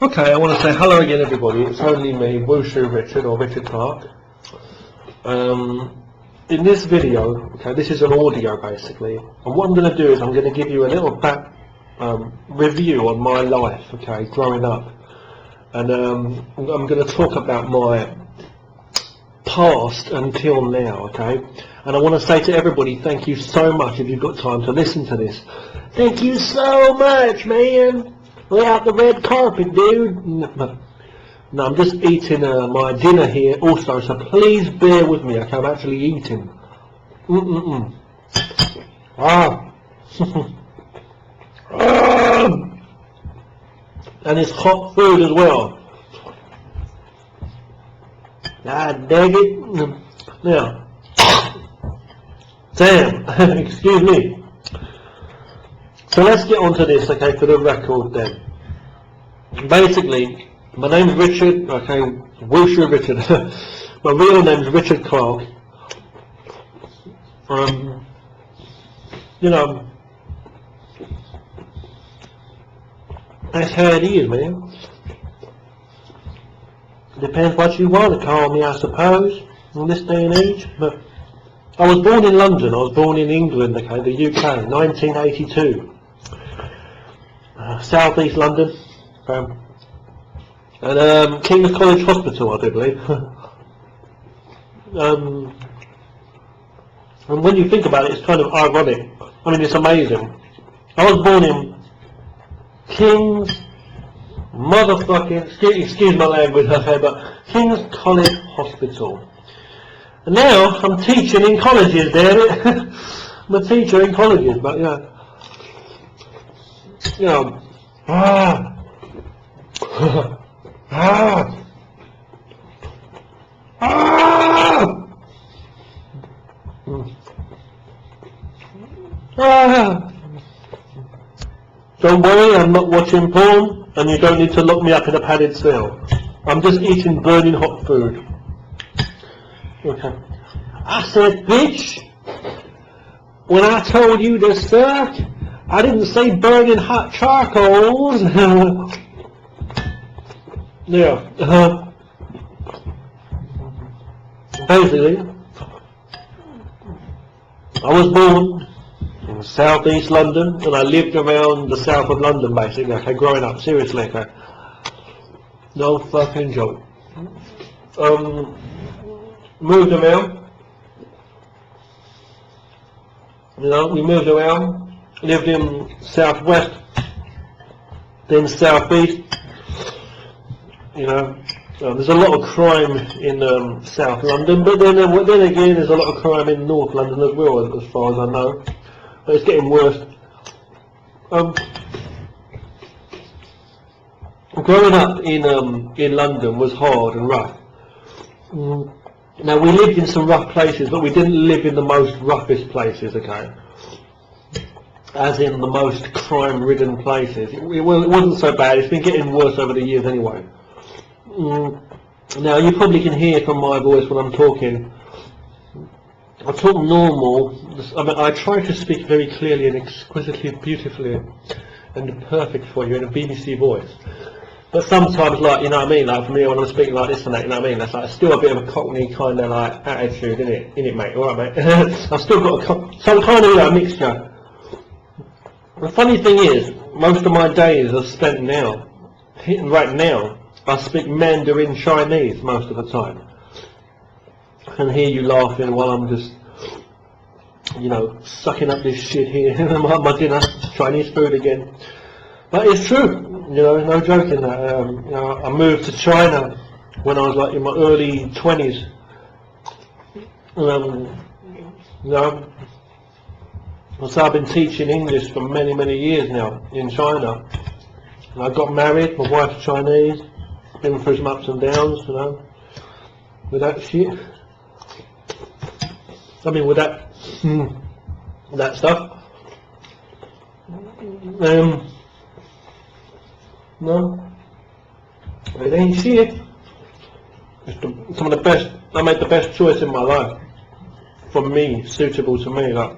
Okay, I want to say hello again, everybody. It's only me, wushurichard or Richard Clark. In this video, okay, this is an audio basically, and what I'm going to do is I'm going to give you a little back review on my life, okay, growing up, and I'm going to talk about my past until now, okay. And I want to say to everybody, thank you so much if you've got time to listen to this. Thank you so much, man. Lay out the red carpet, dude. No, I'm just eating my dinner here also, so please bear with me, okay? I'm actually eating. Ah. And it's hot food as well. Ah, dang it. Now, damn, excuse me. So let's get on to this, okay, for the record then. Basically, my name's Richard, okay, wushurichard. My real name's Richard Clark. You know, that's how it is, man. Depends what you want to call me, I suppose, in this day and age. But I was born in London, I was born in England, okay, the UK, 1982. South East London, and King's College Hospital, I do believe. And when you think about it, it's kind of ironic. I mean, it's amazing. I was born in King's motherfucking, excuse my language, okay, but King's College Hospital. And now I'm teaching in colleges, damn it. I'm a teacher in colleges, but yeah. You know, Don't worry, I'm not watching porn, and you don't need to lock me up in a padded cell. I'm just eating burning hot food. Okay. I said, bitch, when I told you to suck, I didn't say burning hot charcoals. Yeah. Basically, I was born in South East London, and I lived around the south of London, basically, okay, growing up, seriously, okay. No fucking joke. Moved around. You know, we moved around. Lived in southwest, then southeast. You know, there's a lot of crime in South London, but then again, there's a lot of crime in North London as well, as far as I know. But it's getting worse. Growing up in London was hard and rough. Now, we lived in some rough places, but we didn't live in the most roughest places, okay? As in the most crime-ridden places. It wasn't so bad. It's been getting worse over the years anyway. Now, you probably can hear from my voice when I'm talking. I talk normal. I mean, I try to speak very clearly and exquisitely, beautifully, and perfect for you in a BBC voice. But sometimes, like, you know what I mean, like for me when I'm speaking like this and that, you know what I mean, that's like still a bit of a Cockney kind of like attitude, innit mate, alright mate? I've still got some kind of mixture. The funny thing is, most of my days are spent now, right now, I speak Mandarin Chinese most of the time. I can hear you laughing while I'm just, you know, sucking up this shit here, my dinner, Chinese food again. But it's true. You know, no joking that, you know, I moved to China when I was like in my early 20s. You know, so I've been teaching English for many, many years now in China. And I got married, my wife's Chinese, been through some ups and downs, you know, with that shit. I mean, with that stuff. No, it ain't shit. It's some of the best. I made the best choice in my life. For me, suitable to me. Like,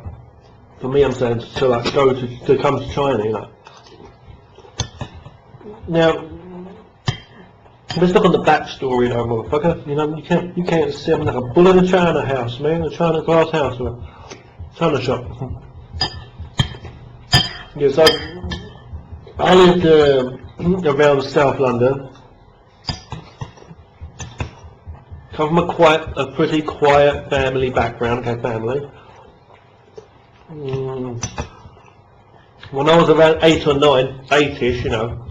for me, I'm saying to like go to come to China. You know. Now, Let's look on the backstory though, motherfucker. You know, you can't see I'm like a bull in a China house, man, a China glass house or a China shop. Yeah, so I lived around South London. Come from a pretty quiet family background, okay, family. When I was around 8 or 9, 8ish, you know,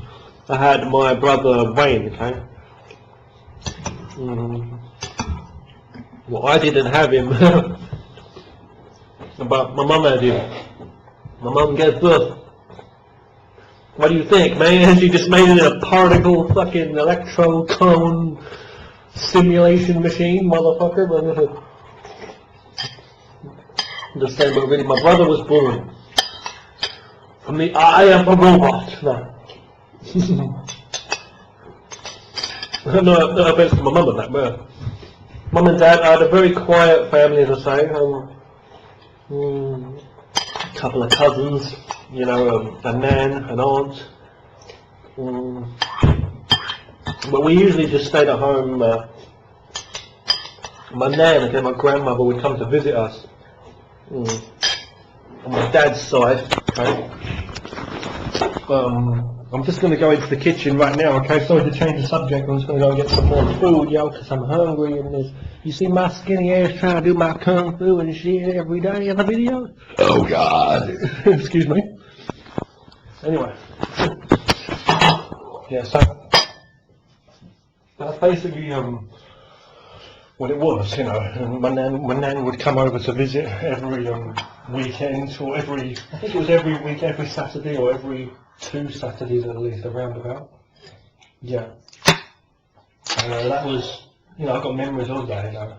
I had my brother Wayne, okay. Well, I didn't have him, but my mum had him. My mum gave birth. What do you think, man? She just made it a particle fucking electro cone simulation machine, motherfucker. The same, but really, my brother was born from the eye of a robot. No, offense to my mum and that, but mum and dad had a very quiet family, as I say. A couple of cousins, you know, a nan, an aunt. But we usually just stayed at home. My nan, okay, my grandmother would come to visit us. On my dad's side, okay. I'm just going to go into the kitchen right now, okay? Sorry to change the subject, I'm just going to go and get some more food, yo, because I'm hungry and there's... You see my skinny ass trying to do my kung fu and shit every day in the video? Oh, God. Excuse me. Anyway. Yeah, so... That's basically, what it was, you know. And my nan would come over to visit every weekend, or I think it was every week, every Saturday, or every 2 Saturdays at least, around about. Yeah. And that was, you know, I've got memories of that, you know.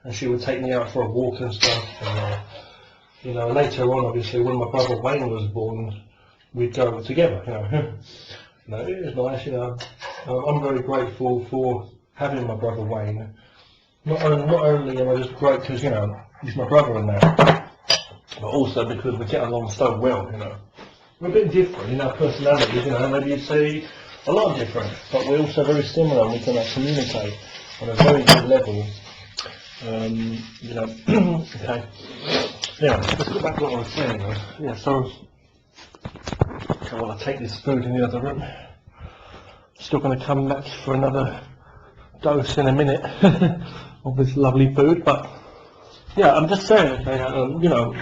And she would take me out for a walk and stuff. And, you know, later on, obviously, when my brother Wayne was born, we'd go together, you know. You know, it was nice, you know. I'm very grateful for having my brother Wayne. Not only am I just great because, you know, he's my brother and that, but also because we get along so well, you know. We're a bit different in our personalities, you know, maybe you'd say a lot different, but we're also very similar and we can communicate on a very good level. You know, okay. Yeah, let's go back to what I was saying. Yeah, so, okay, well, I'll take this food in the other room. Still going to come back for another dose in a minute of this lovely food, but yeah, I'm just saying, okay, you know,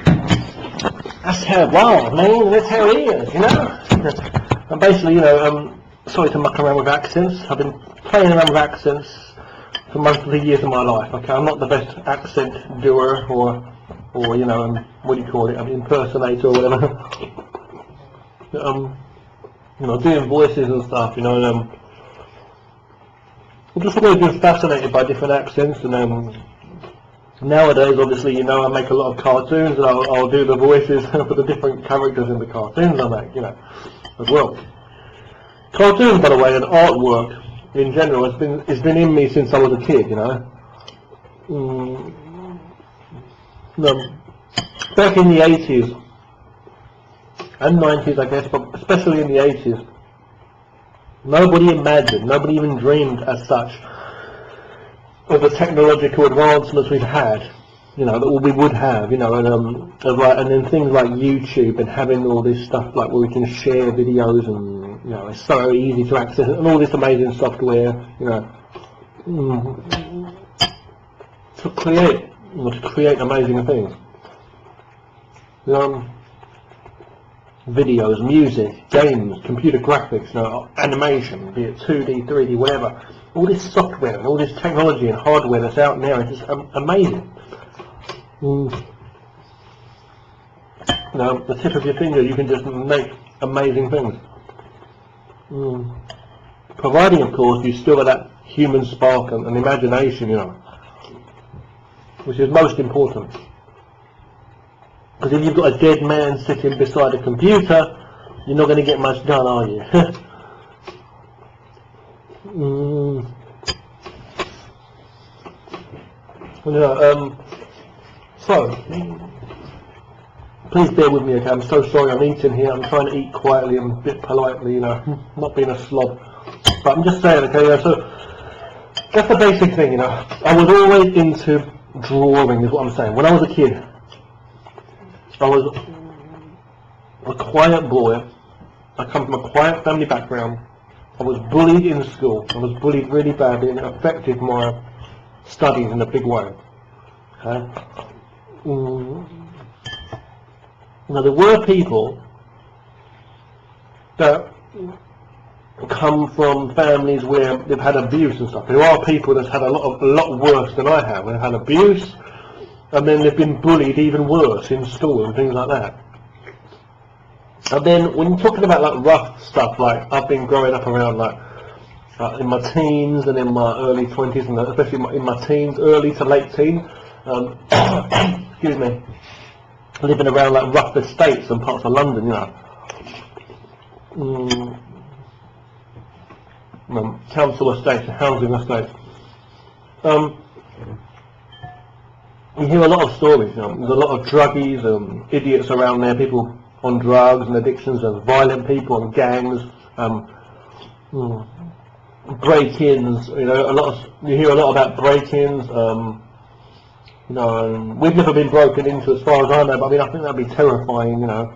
that's how, wow, man, that's how it is, you know. And basically, you know, sorry to muck around with accents. I've been playing around with accents for most of the years of my life. Okay, I'm not the best accent doer or you know, what do you call it, an impersonator or whatever. You know, doing voices and stuff, you know, and I'm just always been fascinated by different accents, and nowadays, obviously, you know, I make a lot of cartoons, and I'll do the voices for the different characters in the cartoons I make, you know, as well. Cartoons, by the way, and artwork in general, it's been in me since I was a kid, you know. Back in the 80s and 90s, I guess, but especially in the 80s, nobody imagined, nobody even dreamed as such of the technological advancements we've had, you know, that we would have, you know, and then things like YouTube and having all this stuff like where we can share videos and, you know, it's so easy to access and all this amazing software, you know, to create amazing things. Videos, music, games, computer graphics, you know, animation, be it 2D, 3D, whatever. All this software and all this technology and hardware that's out now is just amazing. You know, the tip of your finger, you can just make amazing things. Providing, of course, you still have that human spark and imagination, you know, which is most important. Because if you've got a dead man sitting beside a computer, you're not going to get much done, are you? So, please bear with me, okay? I'm so sorry, I'm eating here. I'm trying to eat quietly and a bit politely, you know, not being a slob. But I'm just saying, okay, yeah, so that's the basic thing, you know. I was always into drawing, is what I'm saying. When I was a kid, I was a quiet boy. I come from a quiet family background. I was bullied in school. I was bullied really badly, and it affected my studies in a big way. Okay? Now, there were people that come from families where they've had abuse and stuff. There are people that's had a lot worse than I have. They've had abuse, and then they've been bullied even worse in school and things like that. And then when you're talking about like rough stuff, like I've been growing up around like in my teens and in my early 20s, and especially in my teens, early to late teens, excuse me, living around like rough estates and parts of London, you know. Council estates, housing estates. You hear a lot of stories, you know. There's a lot of druggies, idiots around there, people on drugs and addictions, and violent people and gangs, break-ins, you know, you hear a lot about break-ins, you know, we've never been broken into as far as I know, but I mean, I think that'd be terrifying, you know.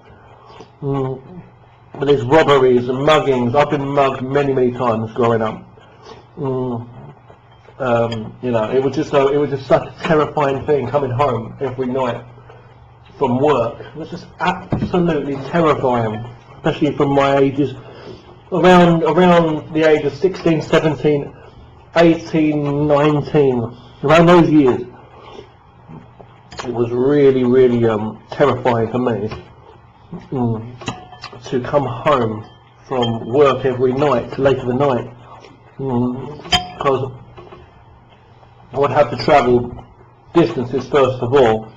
But there's robberies and muggings. I've been mugged many times growing up. You know, it was just such a terrifying thing coming home every night from work. It was just absolutely terrifying, especially from my ages, around the age of 16, 17, 18, 19, around those years. It was really terrifying for me. To come home from work every night to late in the night, because I would have to travel distances first of all,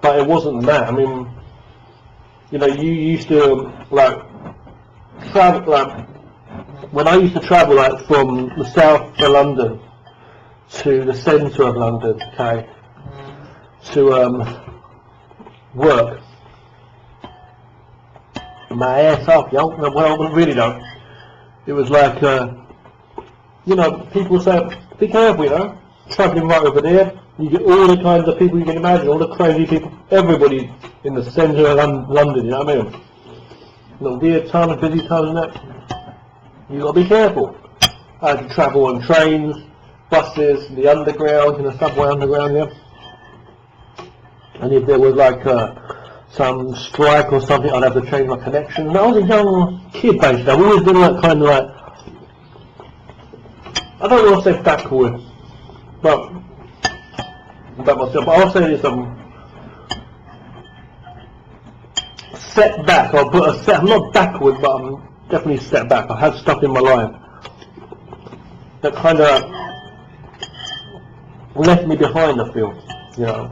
but it wasn't that. I mean, you know, you used to like travel, like when I used to travel like from the south of London to the centre of London, okay, to work. My ass off, yo. Well, really don't. It was like, you know, people say, be careful, you know, travelling right over there, you get all the kinds of people you can imagine, all the crazy people, everybody in the centre of London, you know what I mean? Little weird times, busy times and that. You got to be careful. I had to travel on trains, buses, the underground, in the subway underground, yeah. And if there was like some strike or something, I'd have to change my connection. And I was a young kid basically. I've always been like kind of like, I don't want to say backward, but about myself. But I'll say this: set back. I'll put a set. I'm not backward, but I'm definitely set back. I had stuff in my life that kind of left me behind. I feel, you know,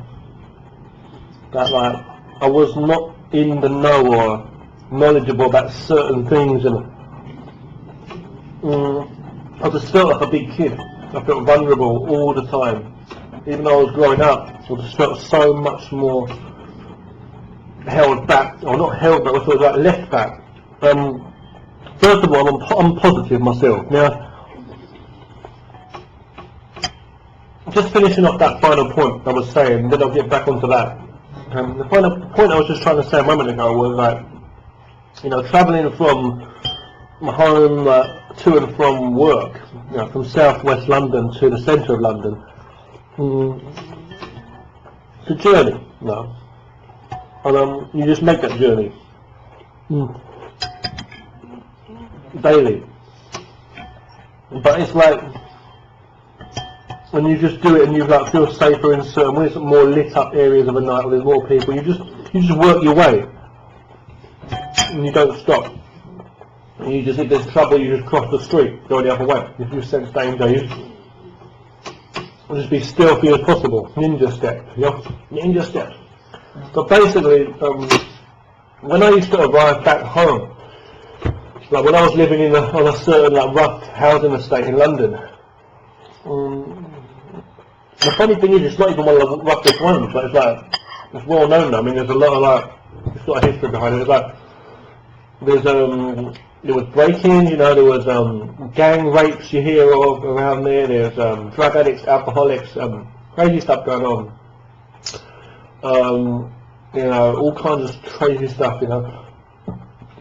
that like I was not in the know or knowledgeable about certain things, and I just felt like a big kid. I felt vulnerable all the time. Even though I was growing up, I just felt so much more held back, or not held back, I felt like left back. First of all, I'm positive myself. Now, just finishing off that final point I was saying, then I'll get back onto that. The final point I was just trying to say a moment ago was that, you know, travelling from my home to and from work, you know, from southwest London to the centre of London, it's a journey, you know, and you just make that journey daily. But it's like when you just do it and you like feel safer in certain ways, more lit up areas of the night where there's more people, you just work your way and you don't stop. And you just, if there's trouble, you just cross the street, go the other way. If you sense danger, you just be stealthy as possible. Ninja step, you know? Ninja step. But basically, when I used to arrive back home, like when I was living on a certain like rough housing estate in London, the funny thing is, it's not even one of the roughest ones, but it's like, it's well known. I mean, there's a lot of like, it's got a history behind it. It's like, there's there was breaking, you know, there was gang rapes you hear of around there. There's drug addicts, alcoholics, crazy stuff going on. You know, all kinds of crazy stuff. You know,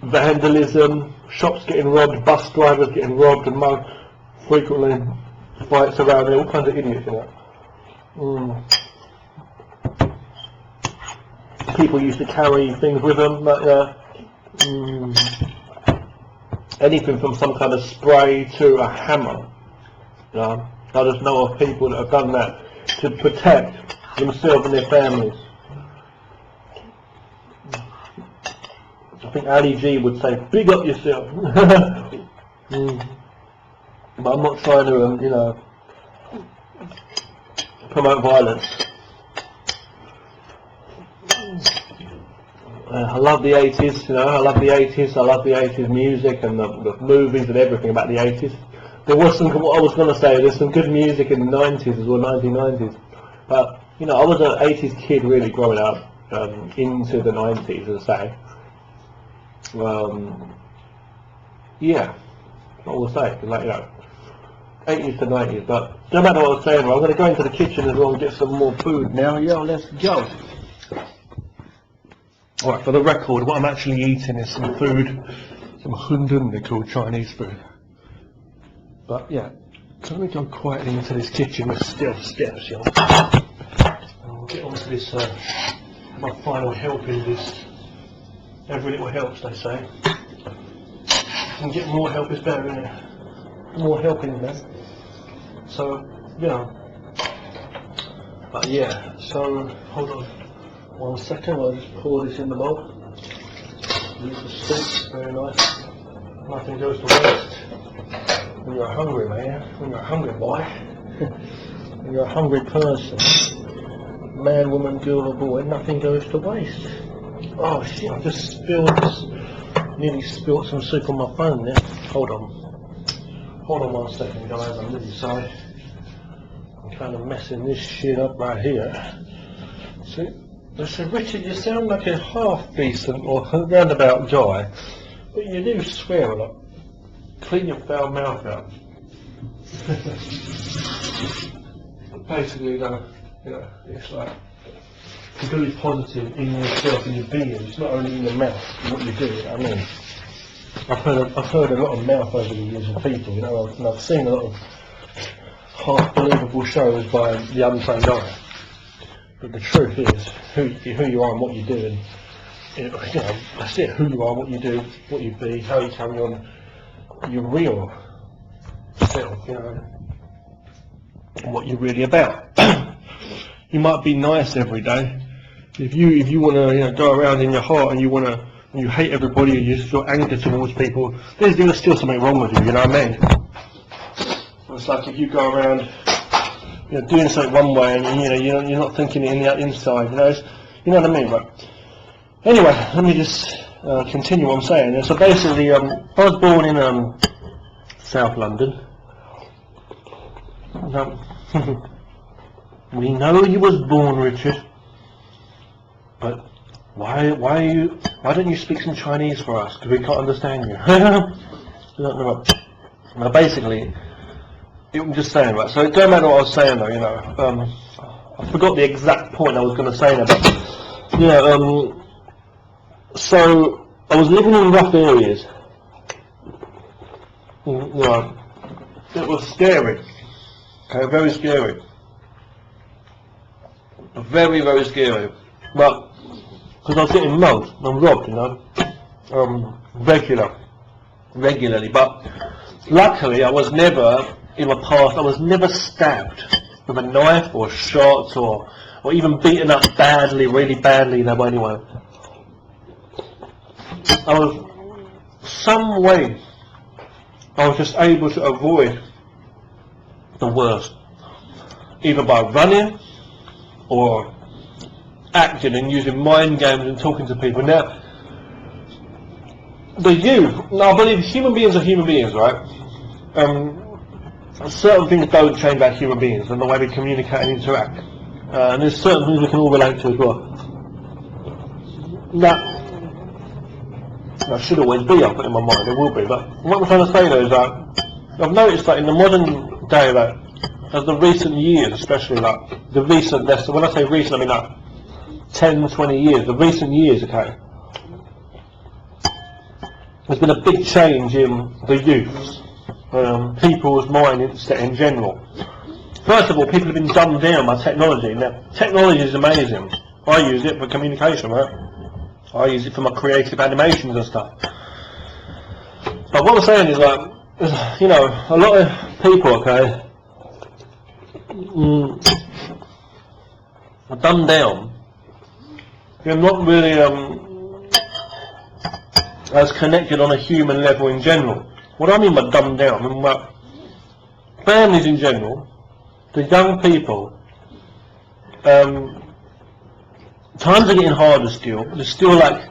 vandalism, shops getting robbed, bus drivers getting robbed and mugged, frequently fights around there. All kinds of idiots, you know. People used to carry things with them, like anything from some kind of spray to a hammer. You know, I just know of people that have done that to protect themselves and their families. I think Ali G would say, "Big up yourself." But I'm not trying to, you know, promote violence. I love the 80s, you know, I love the 80s music and the movies and everything about the 80s. There was some, what I was going to say, there's some good music in the 90s as well, 1990s. But, you know, I was an 80s kid really growing up, into the 90s, as I say. Yeah, what will I say, like, you know, 80s to 90s, but no matter what I was saying, I'm going to go into the kitchen as well and get some more food now. Yo, let's go. Alright, for the record, what I'm actually eating is some food, some hundun, they call Chinese food. But yeah, so let me go quietly into this kitchen with stealth steps, you know. And we'll get on to this, my final helping, this, every little helps, they say. And get more help is better, isn't it? More helping is better. So, you know. But yeah, so, hold on. 1 second, I'll just pour this in the bowl. Use the soup, very nice. Nothing goes to waste. When you're hungry, man, when you're a hungry boy, when you're a hungry person, man, woman, girl or boy, nothing goes to waste. Oh shit, I just nearly spilled some soup on my phone there. Hold on 1 second guys, I'm really sorry. I'm kind of messing this shit up right here. See? I said, Richard, you sound like a half-decent or roundabout guy, but you do swear a lot. Clean your foul mouth out. Basically, you know, it's like, to be positive in yourself and your being, it's not only in your mouth, what you do, you know what I mean? I've heard a lot of mouth over the years of people, you know, and I've seen a lot of half-believable shows by the untrained eye. But the truth is, who you are and what you do, and you know, that's it, who you are, what you do, what you be, how you carry on, your real self, you know, and what you're really about. You might be nice every day. If you want to, you know, go around in your heart and you hate everybody and you just feel anger towards people, there's still something wrong with you, you know what I mean? It's like if you go around, you know, doing something one way and you're not thinking it in the inside, you know what I mean? But anyway, let me just continue what I'm saying. So basically, I was born in South London. No. We know you was born, Richard, but why don't you speak some Chinese for us? Because we can't understand you. No, basically, I'm just saying, right, so it don't matter what I was saying though, you know, I forgot the exact point I was going to say now, but, yeah, so, I was living in rough areas, you know, it was scary, okay, very scary, very, very scary, but, because I was getting mugged and robbed, you know, regularly, but, luckily I was never, in my past, I was never stabbed with a knife or shot or even beaten up badly, really badly, you know, anyway. I was, some way, I was just able to avoid the worst, either by running or acting and using mind games and talking to people. Now, I believe human beings are human beings, right? Certain things don't change about human beings and the way we communicate and interact. And there's certain things we can all relate to as well. Now, It should always be, I put in my mind, it will be, but what I'm trying to say though is that I've noticed that in the modern day, like, as the recent years especially, like, the recent, when I say recent, I mean like 10, 20 years, the recent years, okay, there's been a big change in the youths, people's mindset in general. First of all, people have been dumbed down by technology. Now, technology is amazing. I use it for communication, right? I use it for my creative animations and stuff. But what I'm saying is, like, you know, a lot of people, okay, are dumbed down. They're not really as connected on a human level in general. What I mean by dumbed down, I mean by families in general, the young people, times are getting harder still. There's still like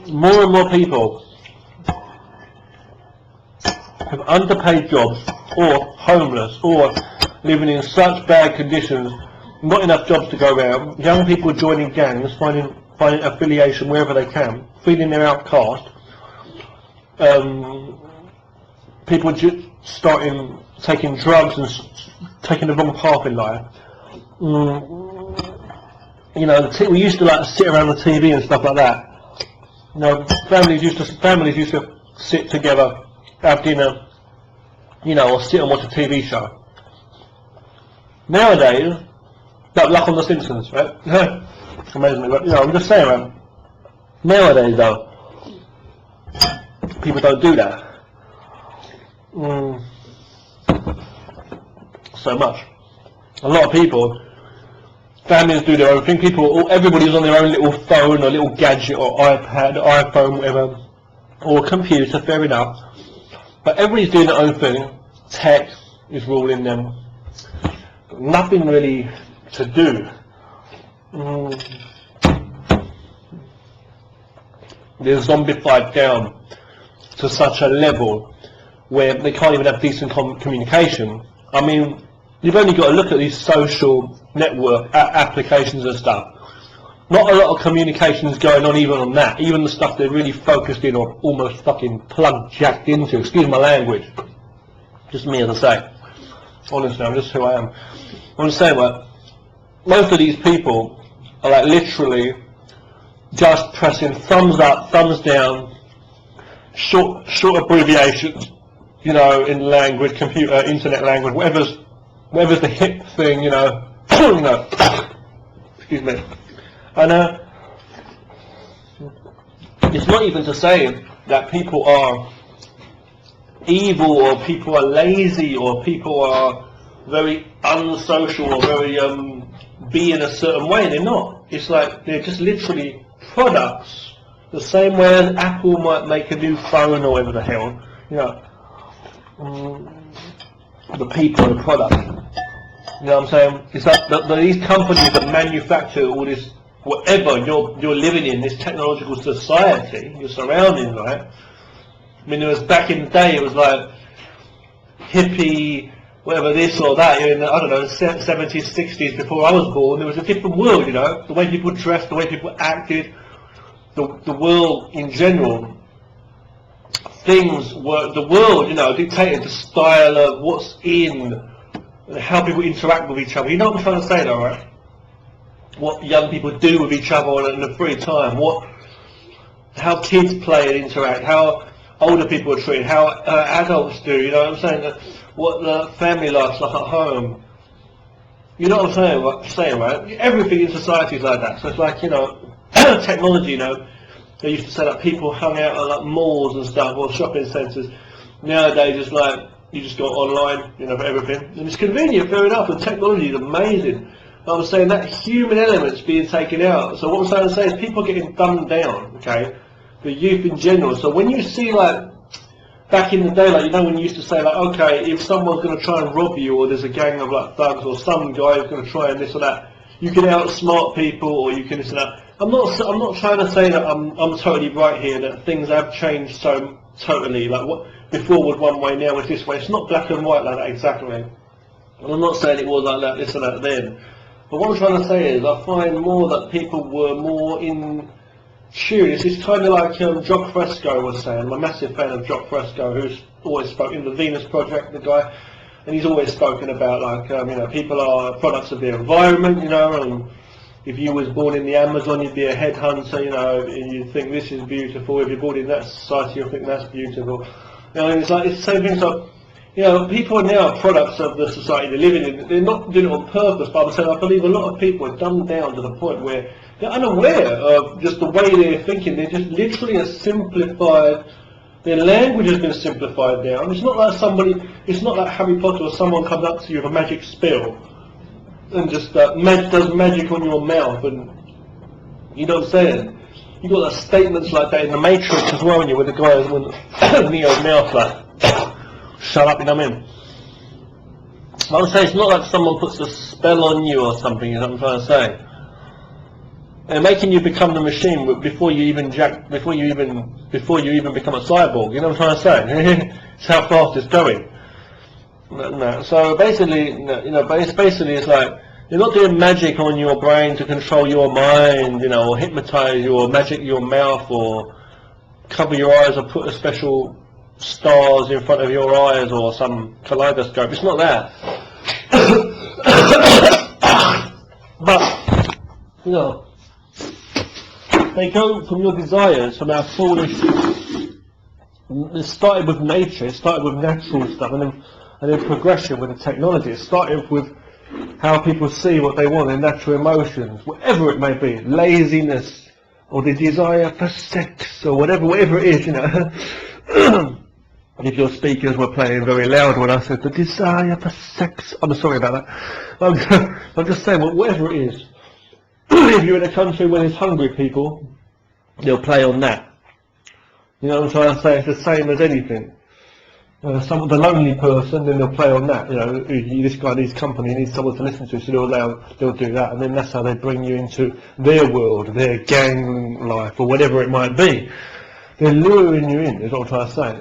more and more people have underpaid jobs, or homeless, or living in such bad conditions, not enough jobs to go around. Young people joining gangs, finding affiliation wherever they can, feeling they're outcast. People starting taking drugs and taking the wrong path in life. You know, we used to like sit around the TV and stuff like that. You know, families used to sit together, have dinner, you know, or sit and watch a TV show. Nowadays, like on The Simpsons, right? Amazingly, but you know, I'm just saying, right? Nowadays, though, people don't do that so much. A lot of people, families do their own thing. Everybody's on their own little phone or little gadget or iPad, iPhone, whatever, or computer. Fair enough. But everybody's doing their own thing. Tech is ruling them. Nothing really to do. They're zombified down to such a level where they can't even have decent communication. I mean, you've only got to look at these social network applications and stuff. Not a lot of communications going on even on that. Even the stuff they're really focused in or almost fucking jacked into. Excuse my language. Just me, as I say. Honestly, I'm just who I am. I'm just saying, like, most of these people are like literally just pressing thumbs up, thumbs down, short abbreviations, you know, in language, computer, internet language, whatever's the hip thing, you know, you know. Excuse me. And it's not even to say that people are evil or people are lazy or people are very unsocial or very be in a certain way. They're not. It's like they're just literally products. The same way as Apple might make a new phone or whatever the hell, you know. The people are the product. You know what I'm saying? It's like these companies that manufacture all this, whatever you're living in, this technological society, your surroundings, right? I mean, it was back in the day, it was like hippie, whatever this or that, in, I don't know, 70s, 60s, before I was born. There was a different world, you know, the way people dressed, the way people acted, the world in general. Things were, the world, you know, dictated the style of what's in, how people interact with each other. You know what I'm trying to say though, right? What young people do with each other in the free time, how kids play and interact, how older people are treated, how adults do, you know what I'm saying? What the family life's like at home. You know what I'm saying, right? Everything in society is like that. So it's like, you know, technology, you know, they used to say that people hung out at like malls and stuff or shopping centres. Nowadays it's like you just go online, you know, for everything. And it's convenient, fair enough, and technology is amazing. But I was saying that human element's being taken out. So what I'm trying to say is people are getting dumbed down, okay? The youth in general. So when you see like, back in the day, like, you know, when you used to say like, okay, if someone's going to try and rob you or there's a gang of like thugs or some guy who's going to try and this or that, you can outsmart people or you can this and that. I'm not trying to say that I'm totally right here, that things have changed so totally, like what before was one way, now it's this way. It's not black and white like that exactly. And I'm not saying it was like that, this and that then. But what I'm trying to say is I find more that people were more in tune. It's kind of like Jock Fresco was saying. I'm a massive fan of Jock Fresco, who's always spoken in the Venus Project, the guy, and he's always spoken about like people are products of their environment, and if you was born in the Amazon, you'd be a headhunter, and you'd think this is beautiful. If you're born in that society, you'll think that's beautiful. And it's like it's the same thing. So, people are now products of the society they're living in. They're not doing it on purpose, but I'm saying I believe a lot of people are dumbed down to the point where they're unaware of just the way they're thinking. They're just literally simplified. Their language has been simplified down. It's not like Harry Potter or someone comes up to you with a magic spell and just does magic on your mouth, and you know what I'm saying? You got statements like that in the Matrix as well, where the guy when Neo's mouth like, shut up, you know what I mean? I would say it's not like someone puts a spell on you or something, you know what I'm trying to say. They're making you become the machine before you even become a cyborg, you know what I'm trying to say? It's how fast it's going. No. So basically, basically it's like you're not doing magic on your brain to control your mind, or hypnotize you, or magic your mouth, or cover your eyes, or put a special stars in front of your eyes, or some kaleidoscope. It's not that. But they go from your desires, from our foolish. It started with nature. It started with natural stuff, and then progression with the technology. It started with how people see what they want, their natural emotions, whatever it may be, laziness, or the desire for sex, or whatever it is, If your speakers were playing very loud when I said the desire for sex, I'm sorry about that. I'm just saying, whatever it is. If you're in a country where there's hungry people, they'll play on that. You know what I'm trying to say? It's the same as anything. The lonely person, then they'll play on that. This guy needs company, he needs someone to listen to, so they'll do that, and then that's how they bring you into their world, their gang life, or whatever it might be. They're luring you in, is what I'm trying to say.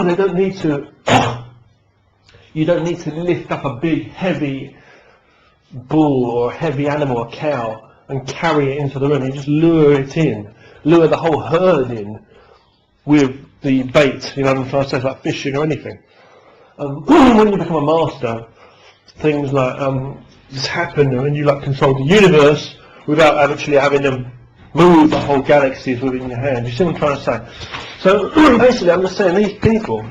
They don't need to. You don't need to lift up a big, heavy bull or a heavy animal, a cow, and carry it into the room. You just lure it in, lure the whole herd in with the bait, you know what I'm trying to say, it's like fishing or anything. When you become a master, things like just happen, and you control the universe without actually having them move the whole galaxies within your hand. You see what I'm trying to say? So basically, I'm just saying these people.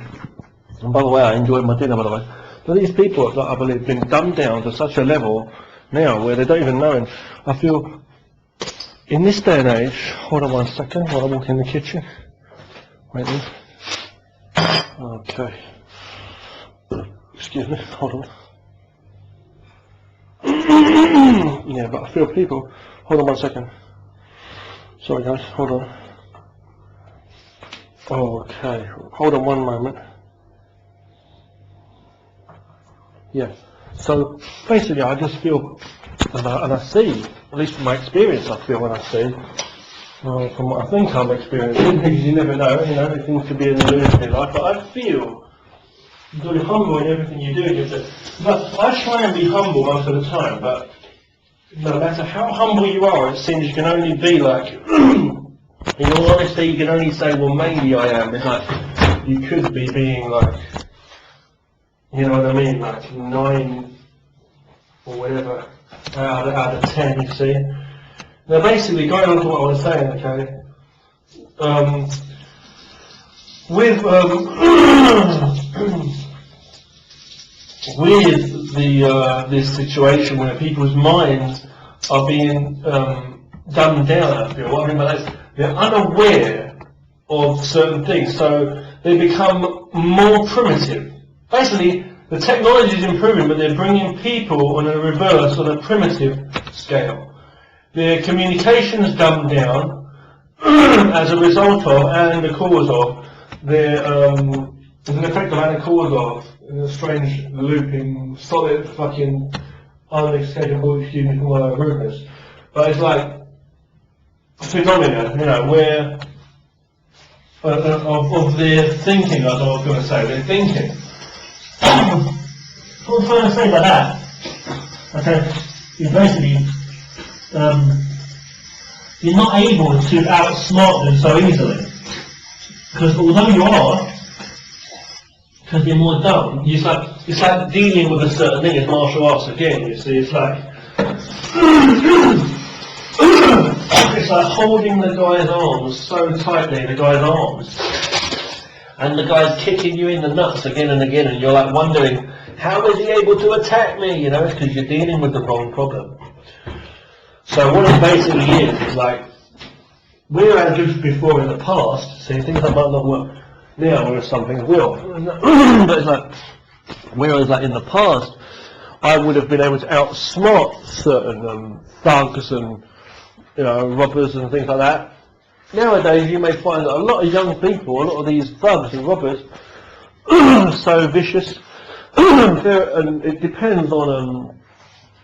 And by the way, I enjoyed my dinner, by the way. But these people, I believe, have been dumbed down to such a level now where they don't even know. And I feel in this day and age. Hold on one second while I walk in the kitchen. Wait then. Okay. Excuse me, hold on. Yeah, but I feel people. Hold on one second. Sorry guys, hold on. Okay, hold on one moment. Yeah, so basically I just feel, and I see, at least from my experience I feel when I see, from what I think I'm experiencing, because you never know, everything could be an illusion in life, but I feel very humble in everything you do. But I try and be humble most of the time, but no matter how humble you are, it seems you can only be like, in all honesty, you can only say, well, maybe I am. It's like, you could be being like, you know what I mean, like 9 or whatever out of 10, you see. Now basically, going on to what I was saying, okay, with this situation where people's minds are being dumbed down, I feel. What I mean by that is they're unaware of certain things, so they become more primitive. Basically, the technology is improving, but they're bringing people on a reverse, on a primitive scale. Their communication is dumbed down as a result of and the cause of their as an effect of and a cause of in a strange looping, solid fucking unescapable, excuse me for my rudeness. But it's like a phenomenon, where of their thinking, as I was going to say, their thinking. What I'm trying to say by that, okay, is basically you're not able to outsmart them so easily. Because although you are, because you're more dumb, it's like dealing with a certain thing as martial arts again, you see, it's like it's like holding the guy's arms so tightly, the guy's arms, and the guy's kicking you in the nuts again and again, and you're like wondering, how is he able to attack me? You know, it's because you're dealing with the wrong problem. So what it basically is like, whereas just before in the past, see, things that might not work now or something will. But it's like, whereas like in the past, I would have been able to outsmart certain thugs and, you know, robbers and things like that. Nowadays you may find that a lot of young people, a lot of these thugs and robbers, are so vicious, and it depends on,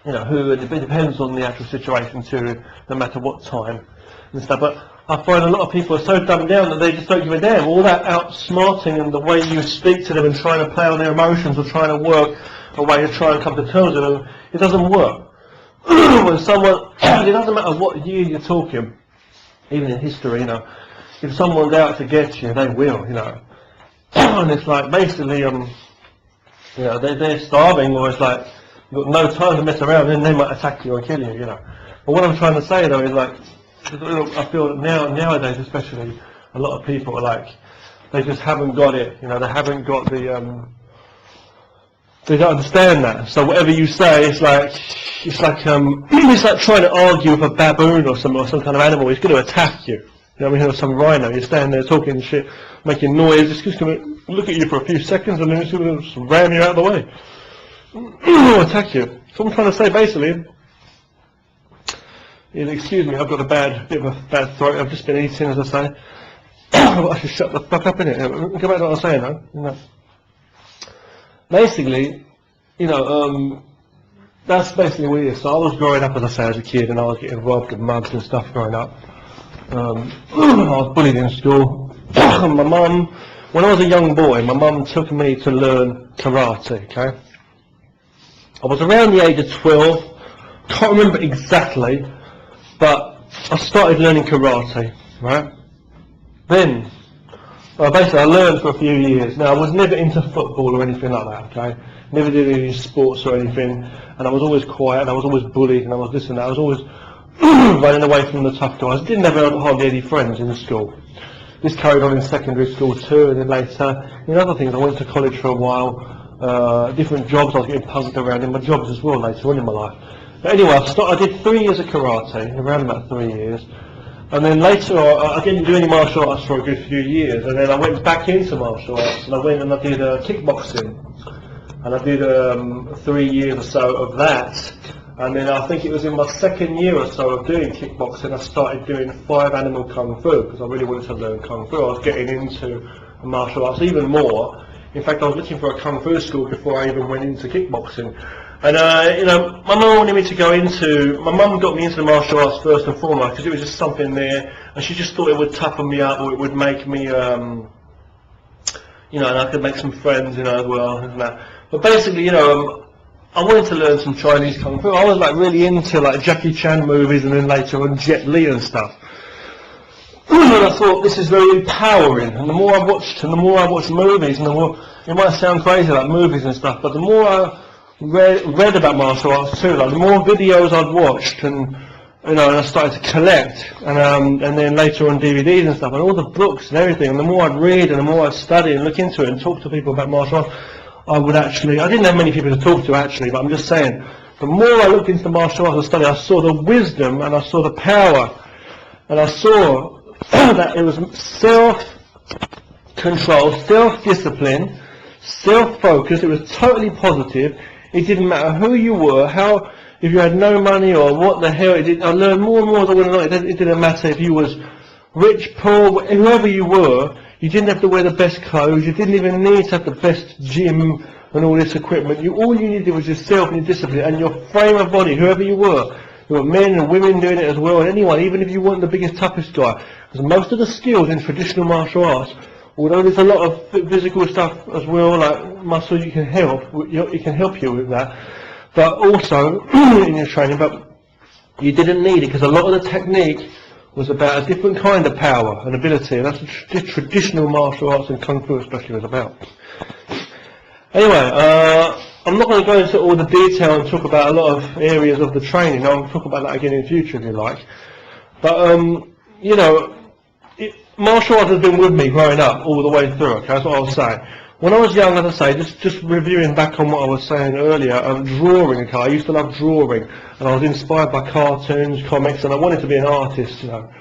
you know, who, it depends on the actual situation too, no matter what time and stuff. But I find a lot of people are so dumbed down that they just don't give a damn. All that outsmarting and the way you speak to them and trying to play on their emotions or trying to work a way to try and come to terms with them, it doesn't work. When someone, it doesn't matter what year you're talking, even in history, you know, if someone's out to get you, they will, you know. And it's like basically, you know, they're starving, or it's like you've got no time to mess around, and then they might attack you or kill you, you know. But what I'm trying to say though is like, I feel that nowadays especially, a lot of people are like, they just haven't got it, you know, they haven't got the, they don't understand that. So whatever you say, it's like it's like trying to argue with a baboon or some kind of animal. It's going to attack you. You know what I mean? Or some rhino. You're standing there talking shit, making noise. It's just going to look at you for a few seconds and then it's going to just ram you out of the way. Attack you. So I'm trying to say basically, excuse me, I've got a bit of a bad throat. I've just been eating, as I say. I should shut the fuck up, innit? Go back to what I was saying, though. You know. Basically, you know, that's basically what it is. So I was growing up, as I say, as a kid, and I was getting involved in mugs and stuff growing up. I was bullied in school. My mum, when I was a young boy, my mum took me to learn karate, okay? I was around the age of 12, can't remember exactly, but I started learning karate, right? Then, basically I learned for a few years. Now I was never into football or anything like that, okay? Never did any sports or anything, and I was always quiet, and I was always bullied, and I was this and that. I was always running away from the tough guys. Didn't have hardly any friends in school. This carried on in secondary school too, and then later in other things. I went to college for a while, different jobs. I was getting punked around in my jobs as well later on in my life. But anyway, I did 3 years of karate, around about 3 years. And then later I didn't do any martial arts for a good few years, and then I went back into martial arts, and I went and I did kickboxing, and I did 3 years or so of that, and then I think it was in my second year or so of doing kickboxing I started doing 5 animal kung fu, because I really wanted to learn kung fu. I was getting into martial arts even more. In fact, I was looking for a kung fu school before I even went into kickboxing. And, you know, my mum wanted me to go into, my mum got me into the martial arts first and foremost because it was just something there, and she just thought it would toughen me up, or it would make me, you know, and I could make some friends, you know, as well, and that. But basically, you know, I wanted to learn some Chinese Kung Fu. I was like really into like Jackie Chan movies, and then later on Jet Li and stuff. And I thought, this is very empowering, and the more I watched movies, and the more, it might sound crazy like movies and stuff, but the more I read about martial arts too, like the more videos I'd watched, and you know, and I started to collect, and then later on DVDs and stuff, and all the books and everything, and the more I'd read and the more I'd study and look into it and talk to people about martial arts, I didn't have many people to talk to actually, but I'm just saying, the more I looked into martial arts and study, I saw the wisdom and I saw the power, and I saw that it was self-control, self-discipline, self-focus. It was totally positive. It didn't matter who you were, if you had no money or what the hell. I learned more and more as I went along. It didn't matter if you was rich, poor, whoever you were. You didn't have to wear the best clothes. You didn't even need to have the best gym and all this equipment. All you needed was yourself and your discipline and your frame of body, whoever you were. There were men and women doing it as well, and anyone, even if you weren't the biggest, toughest guy. Because most of the skills in traditional martial arts, although there's a lot of physical stuff as well, like muscle, it can help you with that, but also in your training, but you didn't need it, because a lot of the technique was about a different kind of power and ability, and that's what traditional martial arts and Kung Fu especially was about. Anyway, I'm not going to go into all the detail and talk about a lot of areas of the training. I'll talk about that again in the future if you like. But, you know, martial arts has been with me growing up all the way through, okay, that's what I was saying. When I was young, as I say, just reviewing back on what I was saying earlier, drawing, okay, I used to love drawing, and I was inspired by cartoons, comics, and I wanted to be an artist, you know.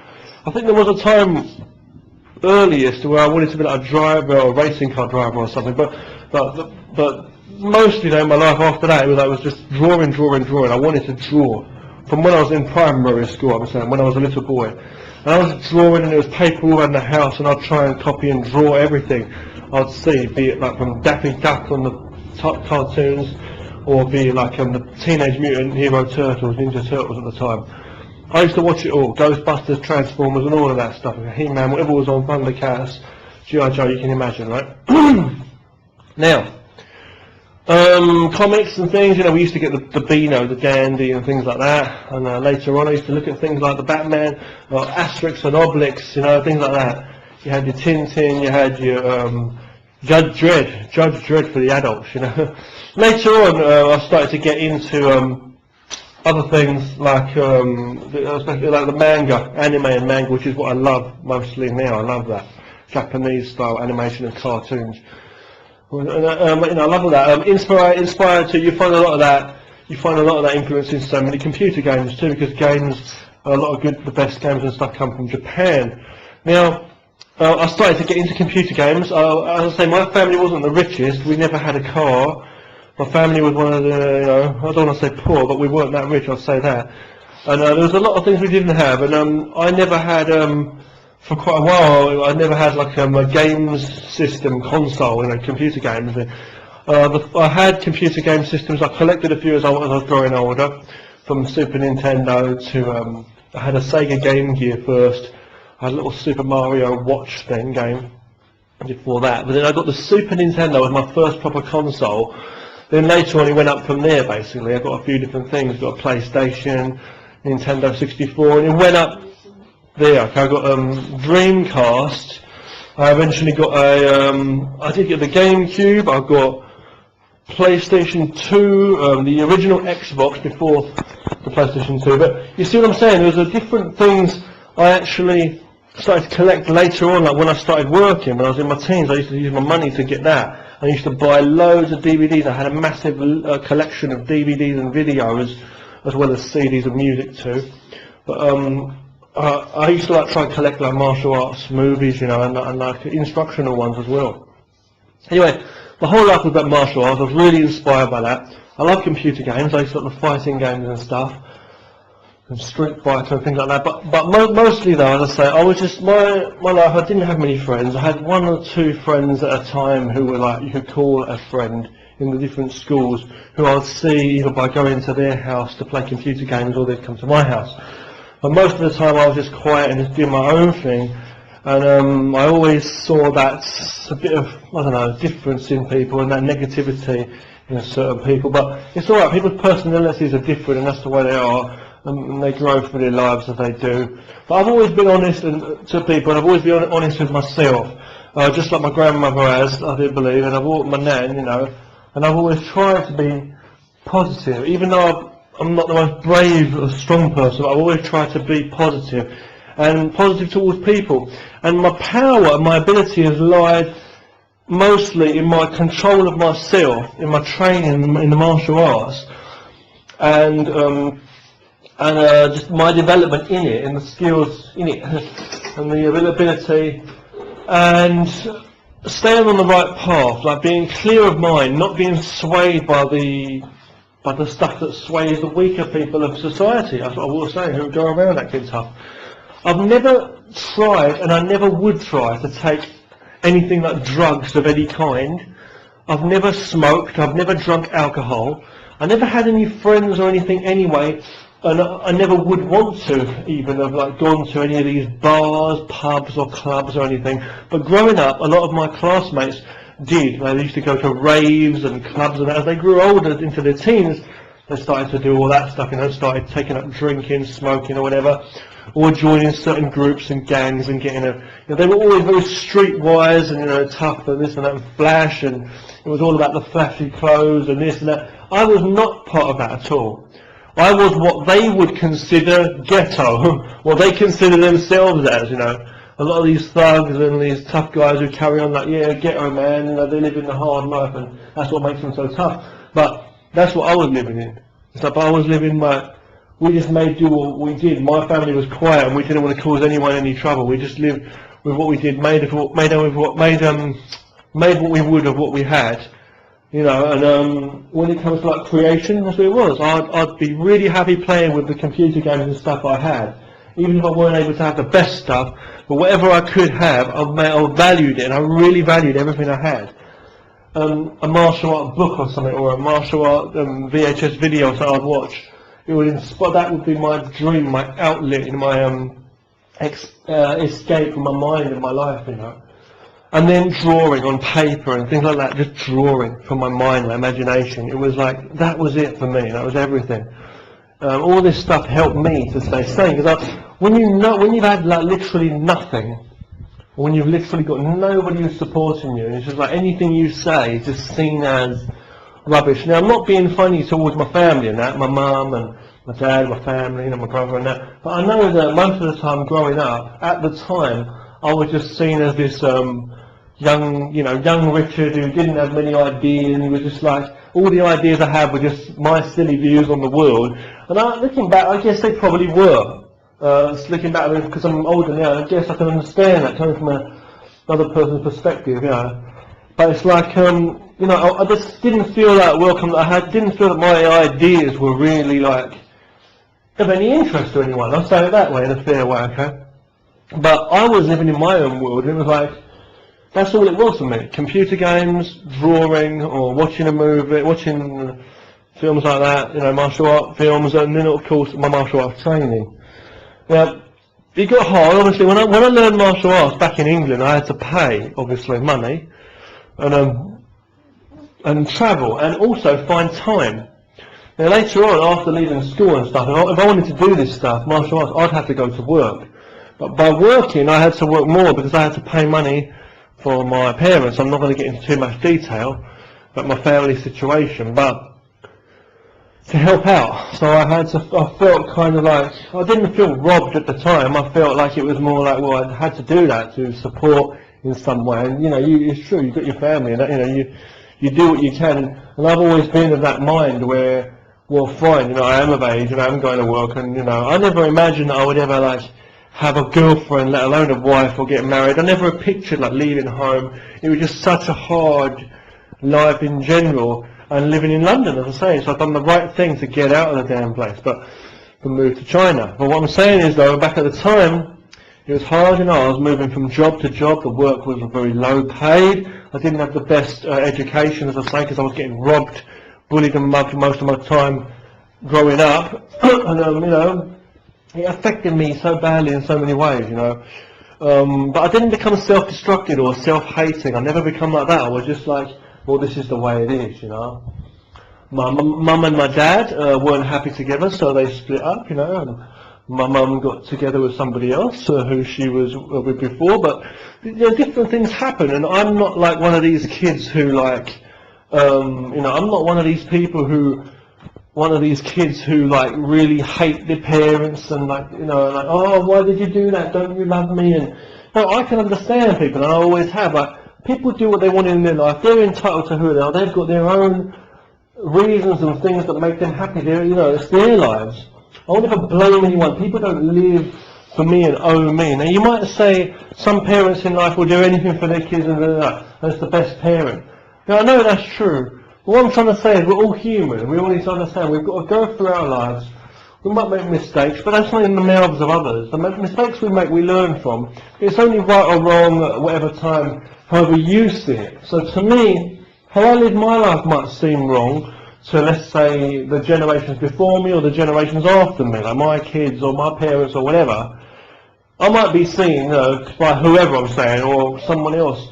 I think there was a time earliest where I wanted to be like a driver or a racing car driver or something, but mostly though in my life after that, it was just drawing. I wanted to draw. From when I was in primary school, I'm saying, when I was a little boy. And I was drawing, and there was paper all around the house, and I'd try and copy and draw everything I'd see, be it like from Daffy Duck on the top cartoons, or be it like the Teenage Mutant Hero Turtles, Ninja Turtles at the time. I used to watch it all, Ghostbusters, Transformers, and all of that stuff, He-Man, whatever was on, Thundercats, G.I. Joe, you can imagine, right? Now, comics and things, you know, we used to get the Beano, the Dandy and things like that, and later on I used to look at things like the Batman, Asterix and Obelix, you know, things like that. You had your Tintin, you had your Judge Dredd for the adults, you know. Later on I started to get into other things like, especially like the manga, anime and manga, which is what I love mostly now. I love that Japanese style animation and cartoons. You know, I love all that. Inspired to, you find a lot of that influence in so many computer games too, because games, a lot of the best games and stuff come from Japan. Now, I started to get into computer games. As I say, my family wasn't the richest. We never had a car. My family was one of the, you know, I don't want to say poor, but we weren't that rich, I'll say that. And there was a lot of things we didn't have, and I never had, for quite a while, I never had like a games system console, you know, computer games. I had computer game systems. I collected a few as I was growing older, from Super Nintendo to, I had a Sega Game Gear first. I had a little Super Mario Watch thing game before that, but then I got the Super Nintendo as my first proper console. Then later on it went up from there basically. I got a few different things, got a PlayStation, Nintendo 64, and it went up there. Okay, I got Dreamcast. I eventually got I did get the GameCube. I got PlayStation 2, the original Xbox before the PlayStation 2. But you see what I'm saying? There was different things I actually started to collect later on, like when I started working, when I was in my teens. I used to use my money to get that. I used to buy loads of DVDs. I had a massive collection of DVDs and videos, as well as CDs of music too. But I used to like try and collect like martial arts movies, you know, and like instructional ones as well. Anyway, my whole life was about martial arts. I was really inspired by that. I love computer games. I used to like the fighting games and stuff, and Street Fighter and things like that. But mostly though, as I say, I was just, my life, I didn't have many friends. I had one or two friends at a time who were like, you could call a friend in the different schools, who I would see either by going to their house to play computer games, or they'd come to my house. But most of the time I was just quiet and just doing my own thing. And I always saw that a bit of, I don't know, difference in people and that negativity in certain people. But it's alright, people's personalities are different, and that's the way they are. And they grow through their lives as they do. But I've always been honest to people, and I've always been honest with myself, just like my grandmother has, I do believe, and I've always, my nan, you know, and I've always tried to be positive, even though I'm not the most brave or strong person. I've always tried to be positive, and positive towards people. And my power and my ability has lied mostly in my control of myself, in my training in the martial arts, and just my development in it, and the skills in it, and the ability, and staying on the right path, like being clear of mind, not being swayed by the stuff that sways the weaker people of society. That's what I was saying, who go around acting tough. I've never tried, and I never would try, to take anything like drugs of any kind. I've never smoked, I've never drunk alcohol, I never had any friends or anything anyway. And I never would want to even have like gone to any of these bars, pubs or clubs or anything. But growing up, a lot of my classmates did. They used to go to raves and clubs, and as they grew older into their teens, they started to do all that stuff, you know, started taking up drinking, smoking or whatever, or joining certain groups and gangs and getting a, you know, they were always very streetwise and, you know, tough and this and that and flash, and it was all about the flashy clothes and this and that. I was not part of that at all. I was what they would consider ghetto, what they consider themselves as, you know. A lot of these thugs and these tough guys who carry on like, yeah, ghetto man, you know, they live in the hard life and that's what makes them so tough. But that's what I was living in. It's like I was living like, we just made do what we did. My family was quiet and we didn't want to cause anyone any trouble. We just lived with what we did, made what we would of what we had. You know, and when it comes to like creation, that's what it was. I'd be really happy playing with the computer games and stuff I had, even if I weren't able to have the best stuff. But whatever I could have, I valued it, and I really valued everything I had. A martial art book or something, or a martial art VHS video that I'd watch, it would inspire. That would be my dream, my outlet, in my escape from my mind and my life, you know. And then drawing on paper and things like that, just drawing from my mind, my imagination. It was like, that was it for me, that was everything. All this stuff helped me to stay sane, because when you've had like literally nothing, when you've literally got nobody who's supporting you, and it's just like anything you say is just seen as rubbish. Now, I'm not being funny towards my family and that, my mum and my dad, my family, and my brother and that, but I know that most of the time growing up, at the time, I was just seen as this young Richard who didn't have many ideas, and he was just like, all the ideas I had were just my silly views on the world. And looking back, I guess they probably were. Looking back, because I'm older now, I guess I can understand that coming from another person's perspective, you know. But it's like, you know, I just didn't feel that welcome. Didn't feel that my ideas were really like of any interest to anyone. I'll say it that way, in a fair way, okay. But I was living in my own world, and it was like, that's all it was for me. Computer games, drawing, or watching a movie, watching films like that, you know, martial art films, and then of course my martial arts training. Now, it got hard, obviously, when I learned martial arts back in England, I had to pay, obviously, money, and travel, and also find time. Now later on, after leaving school and stuff, if I wanted to do this stuff, martial arts, I'd have to go to work. But by working, I had to work more because I had to pay money for my parents. I'm not going to get into too much detail about my family situation, but to help out. So I felt kind of like, I didn't feel robbed at the time. I felt like it was more like, well, I had to do that to support in some way. And, you know, it's true, you've got your family, and, you know, you do what you can. And I've always been of that mind where, well, fine, you know, I am of age and I'm going to work, and, you know, I never imagined that I would ever, like, have a girlfriend, let alone a wife, or get married. I never pictured like leaving home. It was just such a hard life in general, and living in London, as I say, so I've done the right thing to get out of the damn place, but to move to China. But what I'm saying is, though, back at the time, it was hard, you know, I was moving from job to job, the work was very low paid, I didn't have the best education, as I say, because I was getting robbed, bullied and mugged most of my time growing up, and, you know, it affected me so badly in so many ways, you know. But I didn't become self-destructive or self-hating. I never become like that. I was just like, well, this is the way it is, you know. My mum and my dad weren't happy together, so they split up, you know. And my mum got together with somebody else who she was with before. But, you know, different things happen. And I'm not like one of these kids who like, you know, I'm not one of these people who... like really hate their parents and like, you know, like, oh, why did you do that? Don't you love me? And no, I can understand people, and I always have. Like, people do what they want in their life. They're entitled to who they are. They've got their own reasons and things that make them happy. They're, you know, it's their lives. I won't ever blame anyone. People don't live for me and owe me. Now, you might say some parents in life will do anything for their kids and that's the best parent. Now, I know that's true. What I'm trying to say is we're all human. We all need to understand we've got to go through our lives. We might make mistakes, but that's not in the mouths of others. The mistakes we make, we learn from. It's only right or wrong at whatever time, however you see it. So to me, how I live my life might seem wrong to, let's say, the generations before me or the generations after me, like my kids or my parents or whatever. I might be seen, you know, by whoever I'm saying, or someone else,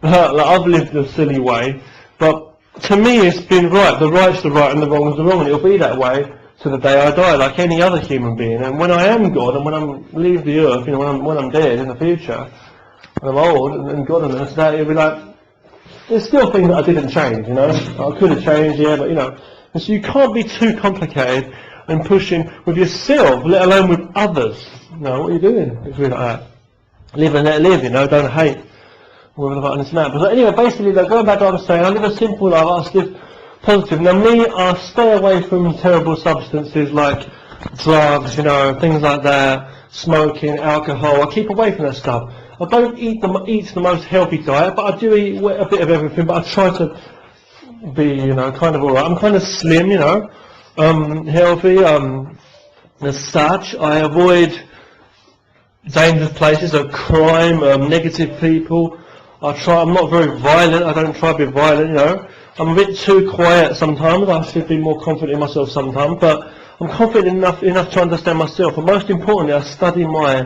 like I've lived a silly way, but to me it's been right. The right's the right and the wrong is the wrong, and it'll be that way to the day I die, like any other human being. And when I am God, and when I leave the earth, when I'm dead in the future, when I'm old and godliness, that it'll be like, there's still things that I didn't change, I could have changed, yeah, but and so you can't be too complicated and pushing with yourself, let alone with others. What are you doing? It's really like that. Live and let live, don't hate. But anyway, basically, going back to what I was saying, I live a simple life, I live positive. Now me, I stay away from terrible substances like drugs, things like that, smoking, alcohol. I keep away from that stuff. I don't eat the most healthy diet, but I do eat a bit of everything, but I try to be, kind of alright. I'm kind of slim, healthy, as such. I avoid dangerous places, so crime, negative people. I'm not very violent, I don't try to be violent, I'm a bit too quiet sometimes, I should be more confident in myself sometimes, but I'm confident enough to understand myself, and most importantly, I study my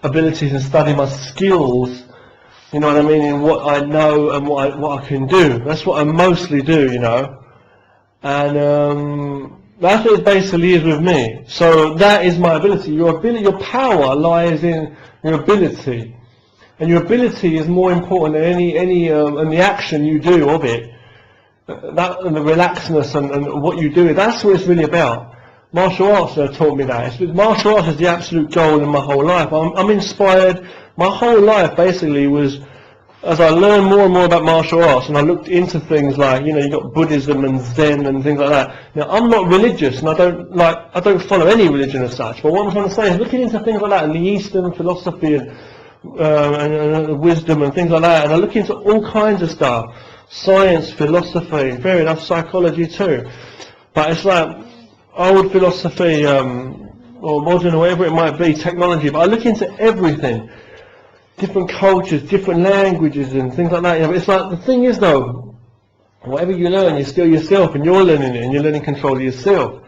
abilities and study my skills, in what I know and what I can do. That's what I mostly do, and that's what it basically is with me. So that is my ability. Your power lies in your ability. And your ability is more important than any and the action you do of it. That and the relaxedness and what you do, that's what it's really about. Martial arts taught me that. Martial arts is the absolute goal in my whole life. I'm inspired. My whole life basically was, as I learned more and more about martial arts, and I looked into things like, you got Buddhism and Zen and things like that. Now, I'm not religious, and I don't follow any religion as such. But what I'm trying to say is, looking into things like that, and the Eastern philosophy and wisdom and things like that, and I look into all kinds of stuff, science, philosophy, fair enough, psychology too, but it's like old philosophy or modern or whatever it might be, technology, but I look into everything, different cultures, different languages and things like that. It's like, the thing is though, whatever you learn, you're still yourself, and you're learning it, and you're learning control of yourself.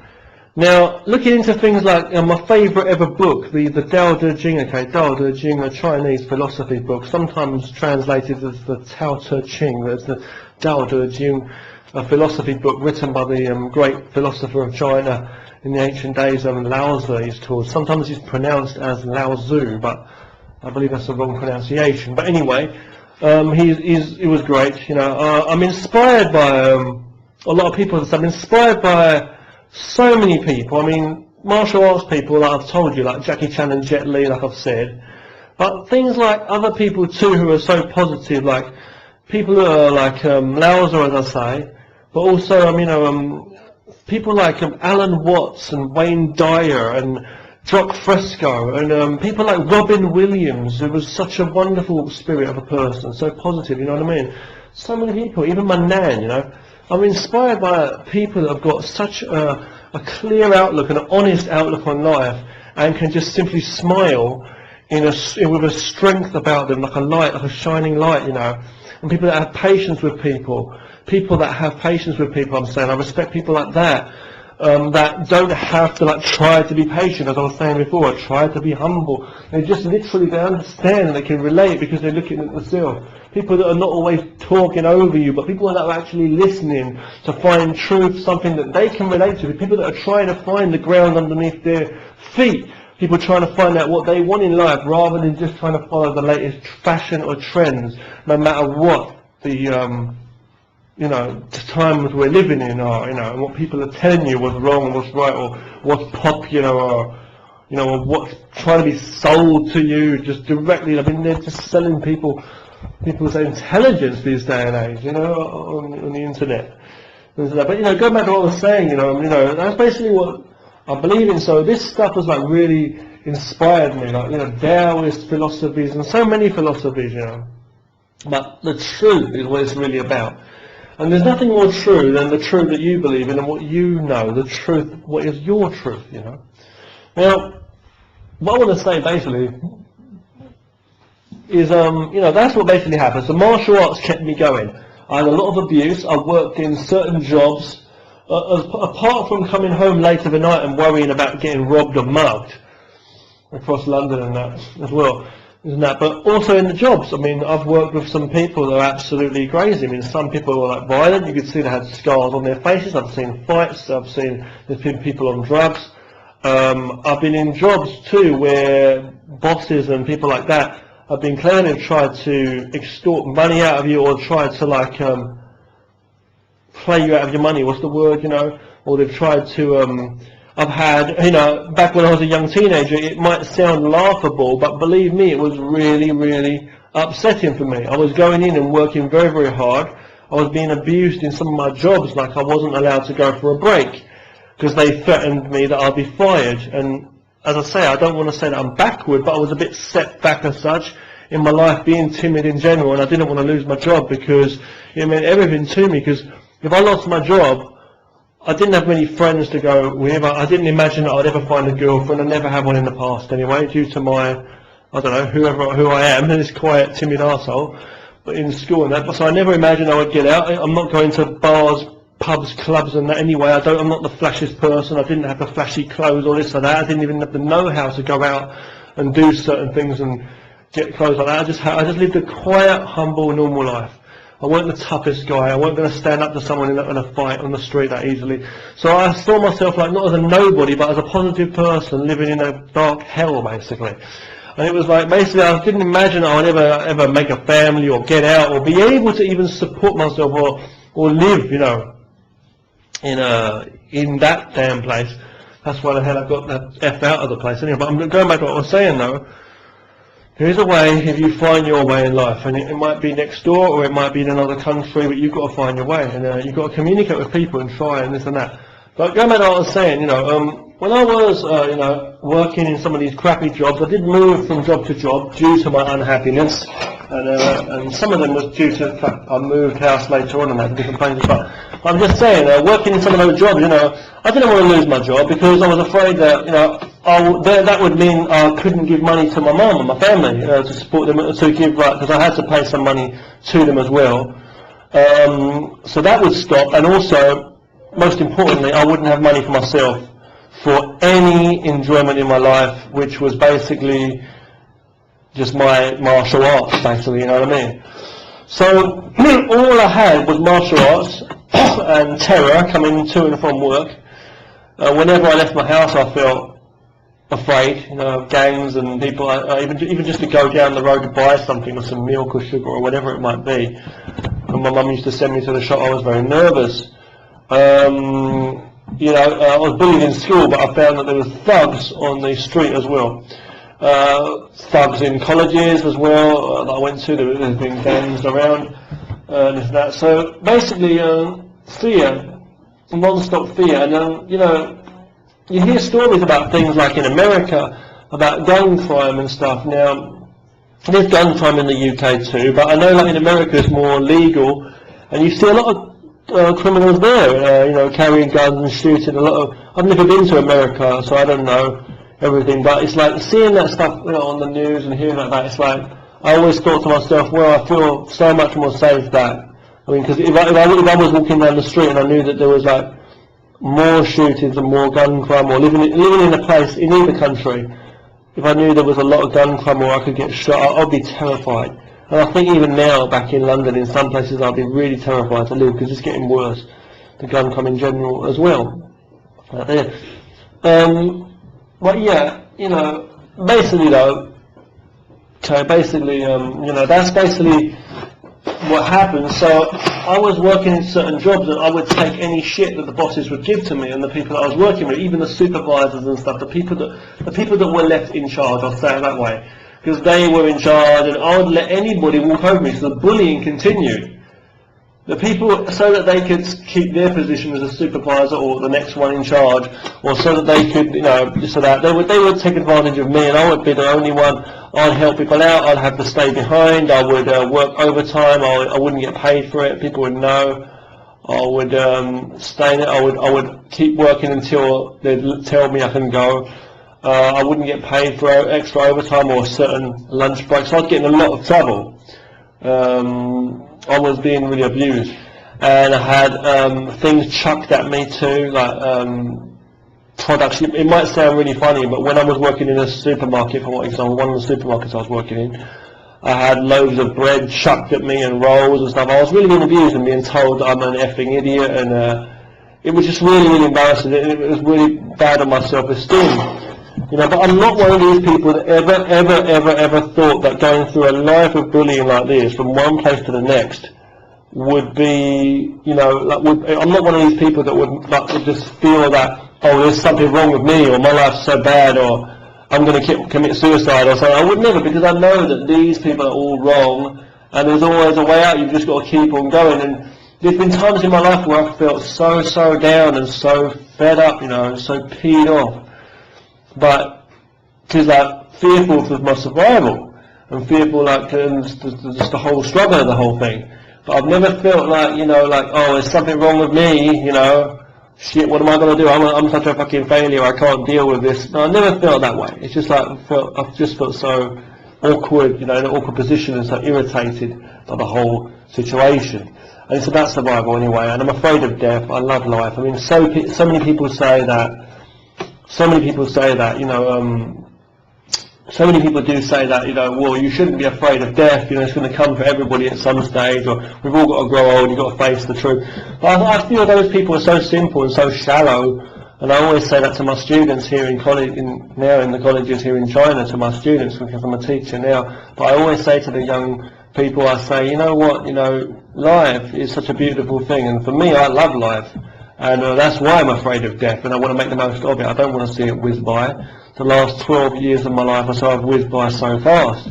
Now, looking into things like my favourite ever book, the Tao Te Ching, Tao Te Ching, a Chinese philosophy book, sometimes translated as the Tao Te Ching, that's the Tao Te Ching, a philosophy book written by the great philosopher of China in the ancient days, Lao Tzu he's called. Sometimes it's pronounced as Lao Tzu, but I believe that's the wrong pronunciation. But anyway, it was great. I'm inspired by a lot of people. I'm inspired by so many people. Martial arts people, like I've told you, like Jackie Chan and Jet Li, like I've said. But things like other people too who are so positive, like people who are like Lao Tzu, as I say, but also, people like Alan Watts and Wayne Dyer and Jock Fresco and people like Robin Williams, who was such a wonderful spirit of a person, so positive, So many people, even my nan, I'm inspired by people that have got such a clear outlook, an honest outlook on life, and can just simply smile with a strength about them, like a light, like a shining light, And people that have patience with people, I'm saying, I respect people like that, that don't have to try to be patient, as I was saying before, try to be humble. They just literally, they understand and they can relate because they're looking at themselves. People that are not always talking over you, but people that are actually listening to find truth, something that they can relate to. People that are trying to find the ground underneath their feet. People trying to find out what they want in life rather than just trying to follow the latest fashion or trends, no matter what the times we're living in are, and what people are telling you what's wrong, what's right, or what's popular, or what's trying to be sold to you just directly. They're just selling people's intelligence these day and age, on the internet. But going back to what I was saying, that's basically what I believe in. So this stuff was really inspired me, Taoist philosophies and so many philosophies, But the truth is what it's really about. And there's nothing more true than the truth that you believe in and what you know, the truth, what is your truth, Now, what I want to say basically is, that's what basically happened. So martial arts kept me going. I had a lot of abuse. I worked in certain jobs, apart from coming home late of the night and worrying about getting robbed or mugged across London and that as well. isn't that? But also in the jobs, I mean, I've worked with some people that are absolutely crazy. I mean, some people were like violent. You could see they had scars on their faces. I've seen fights. I've seen there's been people on drugs. I've been in jobs too where bosses and people like that have been clearly tried to extort money out of you, or tried to like play you out of your money. What's the word? You know, or they've tried to. I've had, you know, back when I was a young teenager, it might sound laughable, but believe me, it was really, really upsetting for me. I was going in and working very, very hard. I was being abused in some of my jobs, like I wasn't allowed to go for a break because they threatened me that I'd be fired. And as I say, I don't want to say that I'm backward, but I was a bit set back as such in my life, being timid in general, and I didn't want to lose my job because it meant everything to me. Because if I lost my job, I didn't have many friends to go with. I didn't imagine that I'd ever find a girlfriend. I never had one in the past anyway, due to my, I don't know, who I am, this quiet, timid arsehole, but in school and that. So I never imagined I would get out. I'm not going to bars, pubs, clubs and that anyway. I'm not the flashiest person. I didn't have the flashy clothes or this or that. I didn't even have the know-how to go out and do certain things and get clothes like that. I just lived a quiet, humble, normal life. I wasn't the toughest guy. I wasn't going to stand up to someone in a fight on the street that easily. So I saw myself like not as a nobody, but as a positive person living in a dark hell, basically. And it was like, basically, I didn't imagine I would ever make a family or get out or be able to even support myself or live, you know, in that damn place. That's why the hell I got that F out of the place anyway. But I'm going back to what I was saying though. There is a way if you find your way in life, and it might be next door or it might be in another country, but you've got to find your way, and you've got to communicate with people and try and this and that. But going back to what I was saying, you know, when I was, you know, working in some of these crappy jobs, I did move from job to job due to my unhappiness, and some of them was due to the fact I moved house later on and that, different places. But I'm just saying, working in some of those jobs, you know, I didn't want to lose my job because I was afraid that, you know, that would mean I couldn't give money to my mum and my family to support them, to give, because I had to pay some money to them as well. So that would stop, and also, most importantly, I wouldn't have money for myself for any enjoyment in my life, which was basically just my martial arts, basically, you know what I mean? So all I had was martial arts and terror coming to and from work. Whenever I left my house, I felt afraid, you know, of gangs and people. Even just to go down the road to buy something, or some milk or sugar or whatever it might be. When my mum used to send me to the shop, I was very nervous. You know, I was bullied in school, but I found that there was thugs on the street as well. Thugs in colleges as well that I went to. There's been gangs around and that. So basically, fear, non-stop fear, and you know. You hear stories about things like in America, about gun crime and stuff. Now, there's gun crime in the UK too, but I know like in America it's more legal, and you see a lot of criminals there, you know, carrying guns and shooting. I've never been to America, so I don't know everything, but it's like seeing that stuff, you know, on the news and hearing like that. It's like I always thought to myself, well, I feel so much more safe that. I mean, because if I was walking down the street and I knew that there was like more shootings and more gun crime, or living in a place in either country, if I knew there was a lot of gun crime or I could get shot, I'd be terrified. And I think even now, back in London, in some places I'd be really terrified to live because it's getting worse, the gun crime in general as well. But yeah, you know, basically though, okay, basically, you know, that's basically what happened. So I was working in certain jobs and I would take any shit that the bosses would give to me, and the people that I was working with, even the supervisors and stuff, the people that were left in charge, I'll say it that way, because they were in charge, and I would let anybody walk over me, so the bullying continued. The people, so that they could keep their position as a supervisor or the next one in charge, or so that they could, you know, so that they would take advantage of me, and I would be the only one. I'd help people out. I'd have to stay behind. I would work overtime. I wouldn't get paid for it. People would know. I would stay there. I would keep working until they'd tell me I can go. I wouldn't get paid for extra overtime or certain lunch breaks. So I'd get in a lot of trouble. I was being really abused, and I had things chucked at me too, like products. It might sound really funny, but when I was working in a supermarket, for example, one of the supermarkets I was working in, I had loads of bread chucked at me and rolls and stuff. I was really being abused and being told that I'm an effing idiot, and it was just really, really embarrassing. It was really bad on my self-esteem. But I'm not one of these people that ever thought that going through a life of bullying like this, from one place to the next, would be, I'm not one of these people that would just feel that, oh, there's something wrong with me, or my life's so bad, or I'm going to commit suicide or something. I would never, because I know that these people are all wrong, and there's always a way out. You've just got to keep on going. And there's been times in my life where I've felt so down and so fed up, so peed off. But because fearful for my survival, and fearful just the whole struggle of the whole thing. But I've never felt oh, there's something wrong with me, shit, what am I going to do? I'm such a fucking failure, I can't deal with this. No, I never felt that way. It's just I've just felt so awkward, in an awkward position, and so irritated by the whole situation. And it's about survival anyway, and I'm afraid of death. I love life. I mean, so many people say that. So many people say that, so many people do say that, well, you shouldn't be afraid of death, it's going to come for everybody at some stage, or we've all got to grow old, you've got to face the truth. But I feel those people are so simple and so shallow, and I always say that to my students here in college, now in the colleges here in China, to my students, because I'm a teacher now, but I always say to the young people, I say, you know what, life is such a beautiful thing, and for me, I love life. And that's why I'm afraid of death, and I want to make the most of it. I don't want to see it whiz by. The last 12 years of my life or so have whizzed by so fast.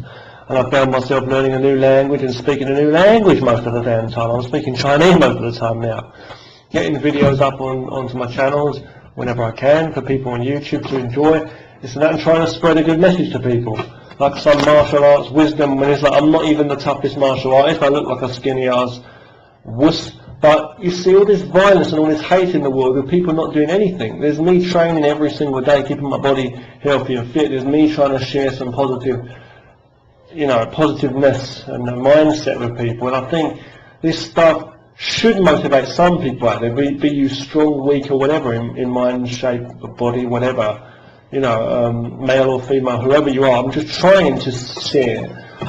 And I found myself learning a new language and speaking a new language most of the damn time. I'm speaking Chinese most of the time now. Getting videos up onto my channels whenever I can for people on YouTube to enjoy. It's that I'm trying to spread a good message to people. Like some martial arts wisdom, when it's like, I'm not even the toughest martial artist, I look like a skinny ass wuss. But you see all this violence and all this hate in the world with people not doing anything. There's me training every single day, keeping my body healthy and fit. There's me trying to share some positiveness and a mindset with people. And I think this stuff should motivate some people out there, be you strong, weak or whatever, in mind, shape, body, whatever, male or female, whoever you are. I'm just trying to share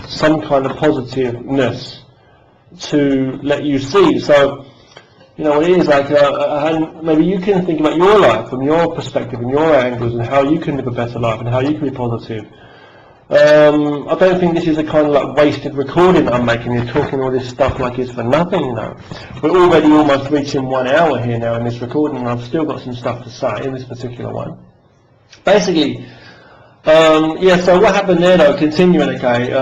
some kind of positiveness to let you see. So, it is like, maybe you can think about your life from your perspective and your angles, and how you can live a better life and how you can be positive. I don't think this is a kind of wasted recording that I'm making. You're talking all this stuff like it's for nothing, We're already almost reaching 1 hour here now in this recording, and I've still got some stuff to say in this particular one. Basically, so what happened there though, continuing, okay,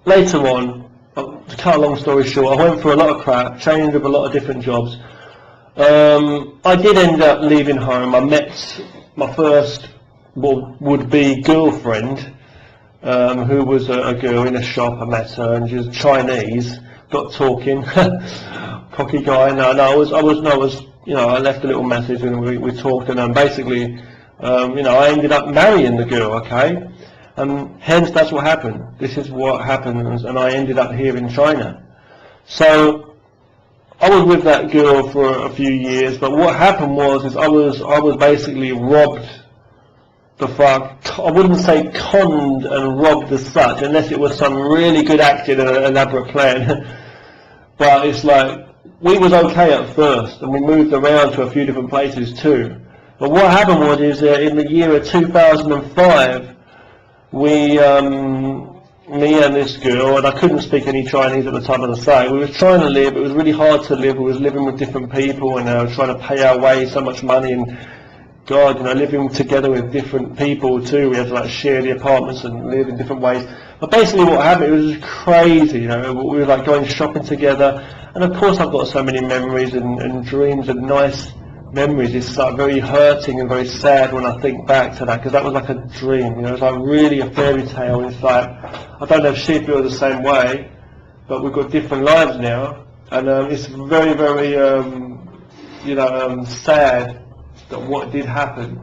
later on, to cut a long story short, I went through a lot of crap, changed with a lot of different jobs. I did end up leaving home. I met my first would-be girlfriend, who was a girl in a shop. I met her, and she was Chinese. Got talking, cocky guy. I left a little message, and we talked, and basically, I ended up marrying the girl. Okay. And hence that's what happened. This is what happened, and I ended up here in China. So I was with that girl for a few years, but what happened was I was basically robbed the fuck. I wouldn't say conned and robbed as such, unless it was some really good acting and an elaborate plan. But it's like, we was okay at first, and we moved around to a few different places too. But what happened was in the year of 2005, me and this girl, and I couldn't speak any Chinese at the time, as I say, we was trying to live. It was really hard to live. We was living with different people, and trying to pay our way so much money, and God, living together with different people too. We had to share the apartments and live in different ways. But basically what happened, it was just crazy, we were going shopping together, and of course I've got so many memories and dreams and nice memories. It's very hurting and very sad when I think back to that, because that was like a dream, it was like really a fairy tale. It's like, I don't know if she feels the same way, but we've got different lives now, and it's very, very, sad that what did happen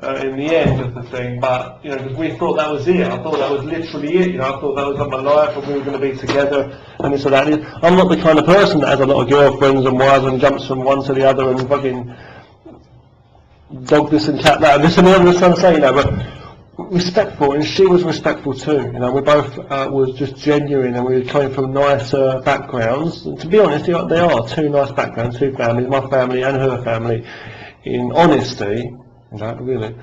in the end of the thing. But because we thought that was it. I thought that was literally it. I thought that was my life, and we were going to be together, and this and that. I'm not the kind of person that has a lot of girlfriends and wives and jumps from one to the other and fucking dog this and cat that, and this and that, I'm just trying to say, you know, but respectful, and she was respectful too. You know, we both was just genuine, and we were coming from nicer backgrounds. And to be honest, they are two nice backgrounds, two families, my family and her family, in honesty. You know, really,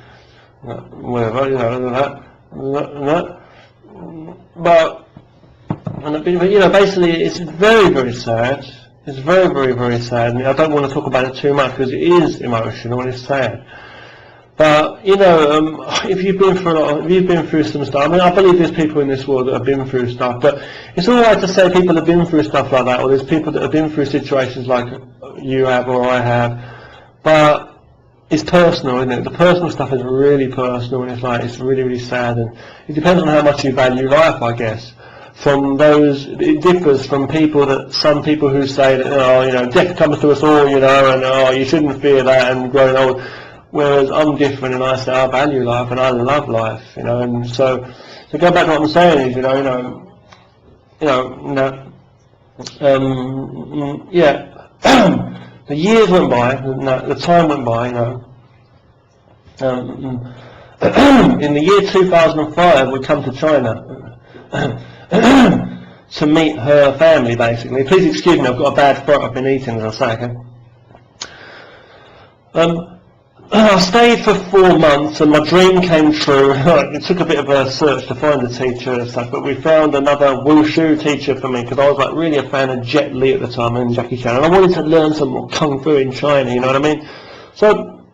whatever, you know, but you know, basically, it's very, very sad. It's very, very, very sad, and I don't want to talk about it too much because it is emotional and it's sad. But you know, if you've been through a lot, if you've been through some stuff, I mean, I believe there's people in this world that have been through stuff. But it's all right to say people have been through stuff like that, or there's people that have been through situations like you have or I have. But it's personal, isn't it? The personal stuff is really personal, and it's really, really sad. And it depends on how much you value life, I guess. From those, it differs from people that some people who say that, oh, you know, death comes to us all, you know, and oh, you shouldn't fear that, and growing old. Whereas I'm different, and I say I value life and I love life, you know. And so to go back to what I'm saying is, yeah, the years went by, the time went by, you know. In the year 2005, we come to China to meet her family, basically. Please excuse me, I've got a bad throat. I've been eating, as I say. Okay. I stayed for 4 months, and my dream came true. It took a bit of a search to find a teacher and stuff, but we found another wushu teacher for me, because I was like really a fan of Jet Li at the time and Jackie Chan, and I wanted to learn some more kung fu in China, you know what I mean? So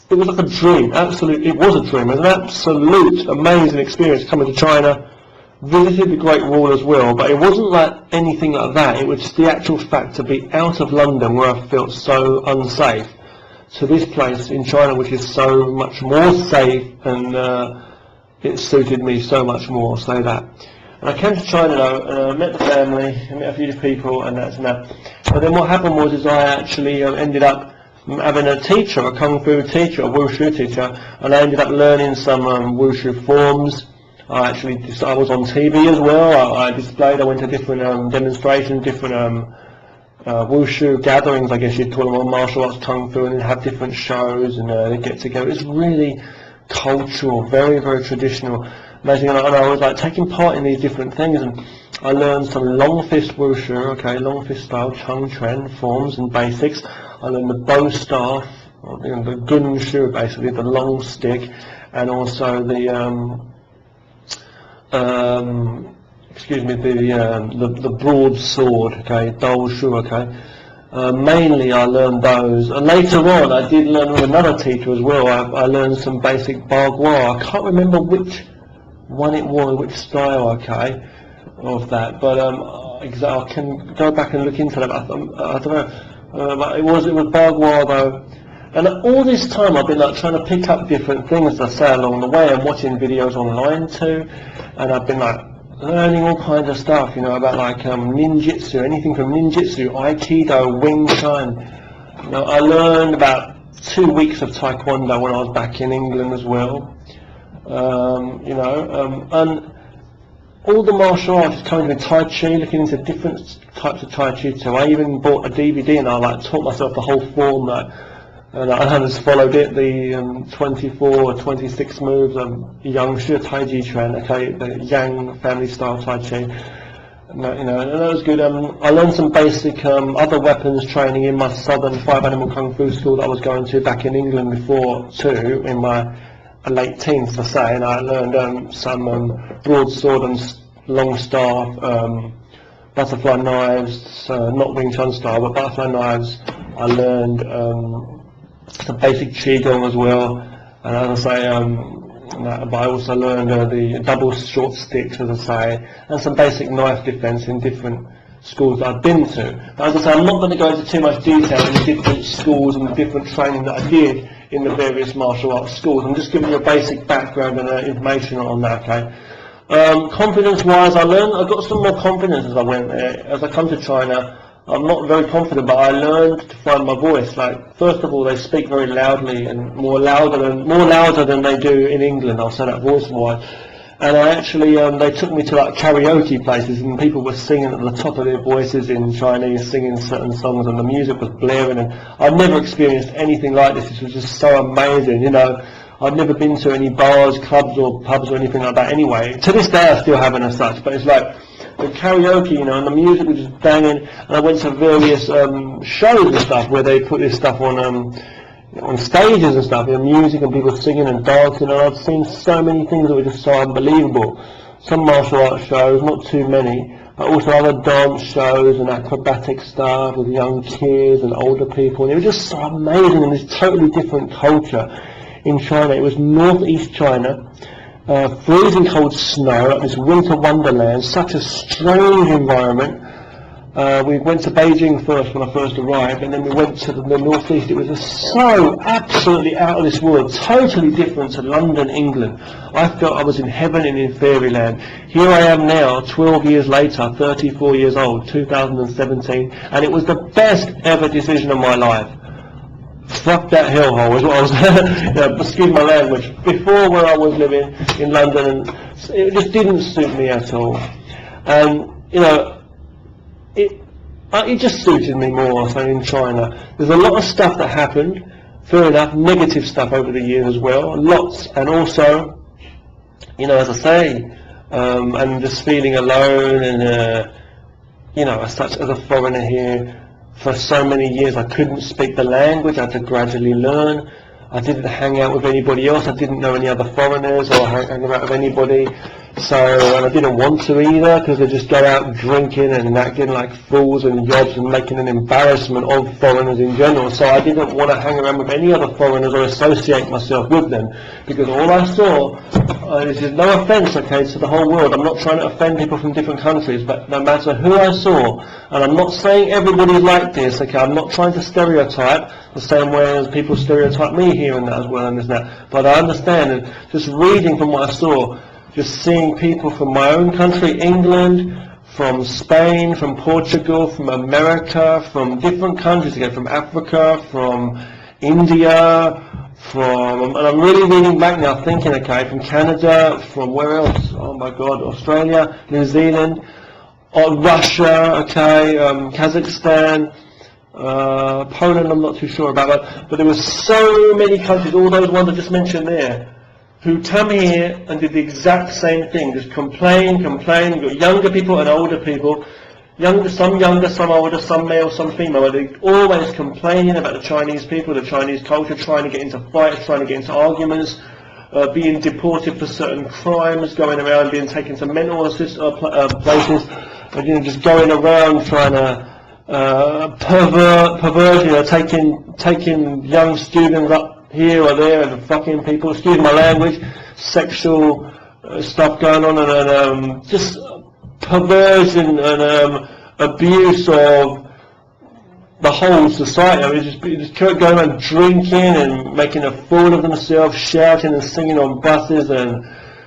it was like a dream. It was a dream. It was an absolute amazing experience coming to China. Visited the Great Wall as well, but it wasn't like anything like that. It was just the actual fact to be out of London, where I felt so unsafe, to this place in China, which is so much more safe, and it suited me so much more, say that. And I came to China though, and I met the family, I met a few people, and that's and that. But then what happened was I actually ended up having a teacher, a kung fu teacher, a wushu teacher, and I ended up learning some wushu forms. I was on TV as well. I went to different demonstrations, different wushu gatherings, I guess you'd call them, on martial arts, kung fu, and they'd have different shows, and they get together. It's really cultural, very, very traditional, amazing. And I was like taking part in these different things, and I learned some long fist wushu, okay, long fist style, chung chuan forms and basics. I learned the bow staff, the gun shu, basically the long stick, and also the the broad sword, okay, dou shu, okay. Mainly I learned those, and later on I did learn with another teacher as well. I learned some basic bagua. I can't remember which one it was, which style, okay, of that, but I can go back and look into that. I don't know, but it was bagua though. And all this time I've been like trying to pick up different things, I say, along the way, and watching videos online too, and I've been like learning all kinds of stuff, you know, about like ninjutsu, anything from ninjutsu, aikido, wing chun. You know, I learned about 2 weeks of taekwondo when I was back in England as well. And all the martial arts is coming to Tai Chi, looking into different types of Tai Chi too. I even bought a DVD and I like taught myself the whole form that. And I just followed it, the 24 or 26 moves of Yang Tai Chi Chuan, okay, the Yang family style Tai Chi. And that was good. I learned some basic other weapons training in my Southern 5-Animal Kung Fu school that I was going to back in England before too, in my late teens, to say. And I learned some broadsword and long staff, butterfly knives, not Wing Chun style, but butterfly knives. I learned some basic qigong as well, and as I say, but I also learned the double short sticks, as I say, and some basic knife defense in different schools that I've been to. But as I say, I'm not going to go into too much detail in the different schools and the different training that I did in the various martial arts schools. I'm just giving you a basic background and information on that, okay? Confidence-wise, I got some more confidence as I went there. As I come to China, I'm not very confident, but I learned to find my voice. Like, first of all, they speak very loudly and more louder than they do in England. I'll say that voice-wise. And I actually, they took me to like karaoke places, and people were singing at the top of their voices in Chinese, singing certain songs, and the music was blaring, and I'd never experienced anything like this. This was just so amazing, you know. I'd never been to any bars, clubs or pubs or anything like that anyway. To this day I still haven't as such, but it's like the karaoke, you know, and the music was just banging, and I went to various shows and stuff where they put this stuff on stages and stuff, you know, music and people singing and dancing, and I'd seen so many things that were just so unbelievable. Some martial arts shows, not too many, but also other dance shows and acrobatic stuff with young kids and older people, and it was just so amazing in this totally different culture in China. It was northeast China, freezing cold snow, like this winter wonderland, such a strange environment. We went to Beijing first when I first arrived, and then we went to the northeast. It was just so absolutely out of this world, totally different to London, England. I felt I was in heaven and in fairyland. Here I am now, 12 years later, 34 years old, 2017, and it was the best ever decision of my life. Fuck that hellhole is what I was, you know, excuse my language, before where I was living in London, and it just didn't suit me at all. And, you know, it just suited me more, say, in China. There's a lot of stuff that happened, fair enough, negative stuff over the years as well, lots, and also, you know, as I say, and just feeling alone, and, you know, as such, as a foreigner here, for so many years I couldn't speak the language. I had to gradually learn. I didn't hang out with anybody else. I didn't know any other foreigners or hang out with anybody. So, and I didn't want to either, because they just go out drinking and acting like fools and yobs and making an embarrassment of foreigners in general. So I didn't want to hang around with any other foreigners or associate myself with them, because all I saw, this is no offence, okay, to the whole world. I'm not trying to offend people from different countries, but no matter who I saw, and I'm not saying everybody's like this, okay, I'm not trying to stereotype the same way as people stereotype me here and that as well and this and that, but I understand, and just reading from what I saw, just seeing people from my own country, England, from Spain, from Portugal, from America, from different countries again, from Africa, from India, and I'm really reading back now, thinking, okay, from Canada, from where else? Oh my God, Australia, New Zealand, Russia, okay, Kazakhstan, Poland, I'm not too sure about, but there were so many countries, all those ones I just mentioned there, who come here and did the exact same thing, just complain. You've got younger people and older people, some younger, some older, some male, some female, but they're always complaining about the Chinese people, the Chinese culture, trying to get into fights, trying to get into arguments, being deported for certain crimes, going around being taken to mental places, and, you know, just going around trying to pervert, you know, taking young students up here or there and fucking people, excuse my language, sexual stuff going on, and just perversion and abuse of the whole society. I mean, just going around drinking and making a fool of themselves, shouting and singing on buses and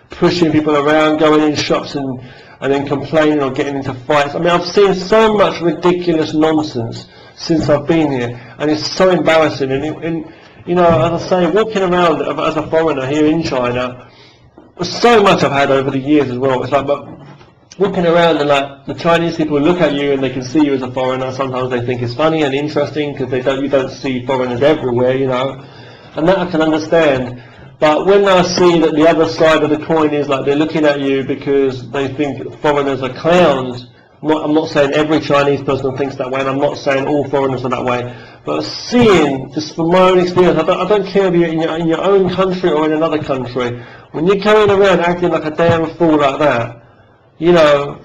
pushing people around, going in shops and then complaining or getting into fights. I mean, I've seen so much ridiculous nonsense since I've been here, and it's so embarrassing. And you know, as I say, walking around as a foreigner here in China, so much I've had over the years as well. It's like, but walking around and like the Chinese people look at you and they can see you as a foreigner. Sometimes they think it's funny and interesting because you don't see foreigners everywhere, you know, and that I can understand. But when I see that the other side of the coin is like they're looking at you because they think foreigners are clowns. I'm not saying every Chinese person thinks that way, and I'm not saying all foreigners are that way. But seeing, just from my own experience, I don't care if you're in your own country or in another country, when you're going around acting like a damn fool like that, you know,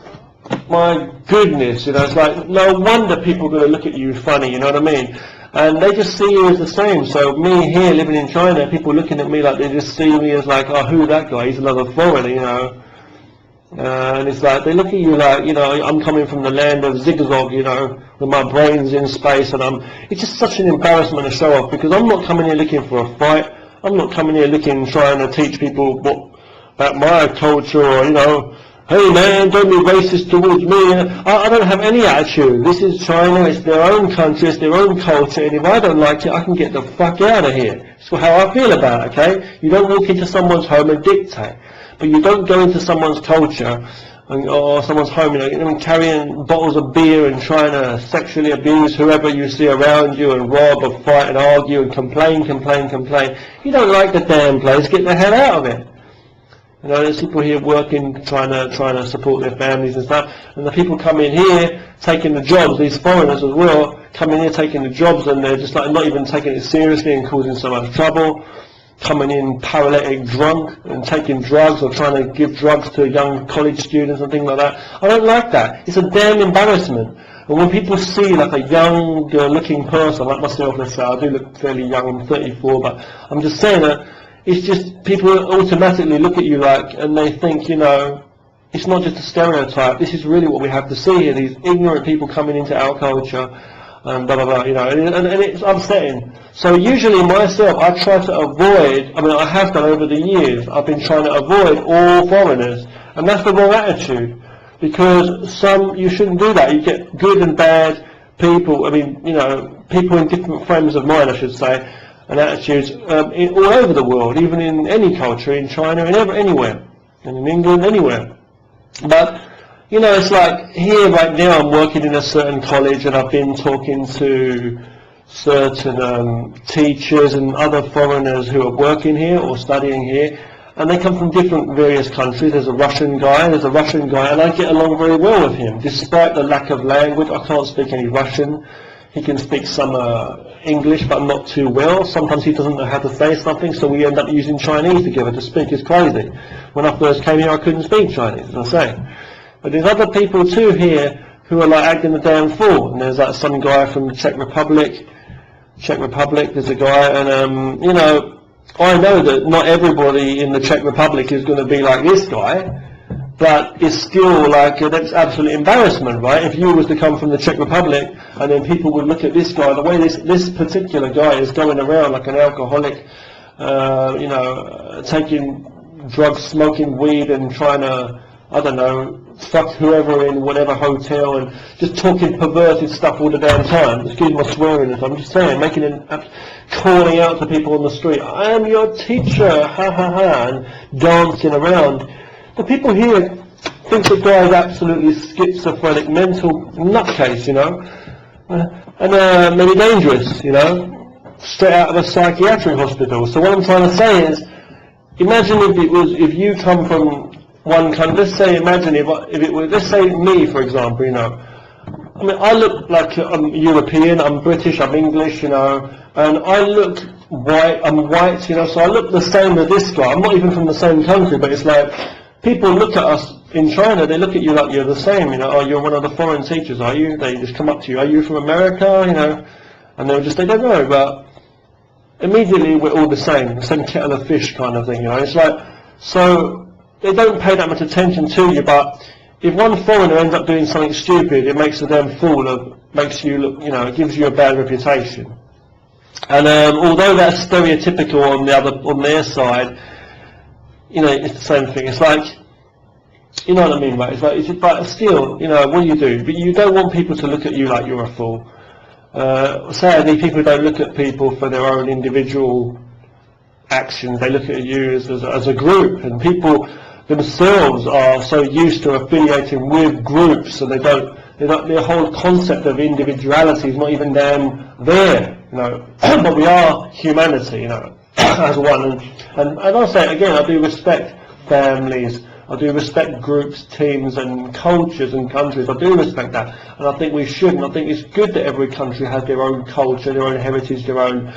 my goodness, you know, it's like, no wonder people are going to look at you funny, you know what I mean? And they just see you as the same. So me here living in China, people looking at me like they just see me as like, oh, who's that guy? He's another foreigner, you know. And it's like, they look at you like, you know, I'm coming from the land of zigzag, you know, with my brains in space, and it's just such an embarrassment to show off, because I'm not coming here looking for a fight. I'm not coming here trying to teach people about my culture, or, you know, hey man, don't be racist towards me. I don't have any attitude. This is China, it's their own country, it's their own culture, and if I don't like it, I can get the fuck out of here. That's how I feel about it, okay? You don't walk into someone's home and dictate. but you don't go into someone's culture or someone's home, and carrying bottles of beer and trying to sexually abuse whoever you see around you and rob or fight and argue and complain. You don't like the damn place, get the hell out of it. There's people here working, trying to support their families and stuff, and the people come in here taking the jobs, these foreigners as well, come in here taking the jobs, and they're just like not even taking it seriously and causing so much trouble, coming in paralytic drunk and taking drugs or trying to give drugs to young college students and things like that. I don't like that. It's a damn embarrassment. And when people see like a young looking person like myself, let's say, I do look fairly young, I'm 34, but I'm just saying that it's just people automatically look at you like, and they think, it's not just a stereotype. This is really what we have to see here. These ignorant people coming into our culture, and blah blah blah. And it's upsetting. So usually myself, I try to avoid. I have done over the years. I've been trying to avoid all foreigners, and that's the wrong attitude. Because you shouldn't do that. You get good and bad people. People in different frames of mind, I should say, and attitudes all over the world, even in any culture, in China, anywhere, and in England, anywhere. But it's like here right now I'm working in a certain college, and I've been talking to certain teachers and other foreigners who are working here or studying here, and they come from different various countries. There's a Russian guy, and I get along very well with him, despite the lack of language. I can't speak any Russian. He can speak some English, but not too well. Sometimes he doesn't know how to say something, so we end up using Chinese together to speak. It's crazy. When I first came here, I couldn't speak Chinese, as I say. But there's other people too here who are like acting the damn fool. And there's like some guy from the Czech Republic. There's a guy, and I know that not everybody in the Czech Republic is going to be like this guy. But it's still like, that's absolute embarrassment, right? If you was to come from the Czech Republic, and then people would look at this guy, the way this particular guy is going around like an alcoholic, taking drugs, smoking weed, and trying to, fuck whoever in whatever hotel, and just talking perverted stuff all the damn time. Excuse my swearing, I'm just saying, calling out to people on the street, I am your teacher, ha ha ha, and dancing around. The people here think the guy is absolutely schizophrenic, mental nutcase, and maybe dangerous, straight out of a psychiatric hospital. So what I'm trying to say is, imagine if you come from one country. Let's say, let's say me, for example, I look like I'm European, I'm British, I'm English, and I look white, I'm white, so I look the same as this guy. I'm not even from the same country, but it's like, people look at us in China, they look at you like you're the same, oh, you're one of the foreign teachers, are you? They just come up to you, are you from America, and they don't know, but immediately we're all the same kettle of fish kind of thing, It's like, so they don't pay that much attention to you, but if one foreigner ends up doing something stupid, it makes a damn fool makes you look, it gives you a bad reputation. And although that's stereotypical on their side, it's the same thing. It's like, you know what I mean, right? It's like, but still, what do you do? But you don't want people to look at you like you're a fool. Sadly, people don't look at people for their own individual actions. They look at you as a group, and people themselves are so used to affiliating with groups, so their whole concept of individuality is not even there, but we are humanity, as one, and I'll say it again, I do respect families, I do respect groups, teams and cultures and countries, I do respect that, and I think we should, and I think it's good that every country has their own culture, their own heritage, their own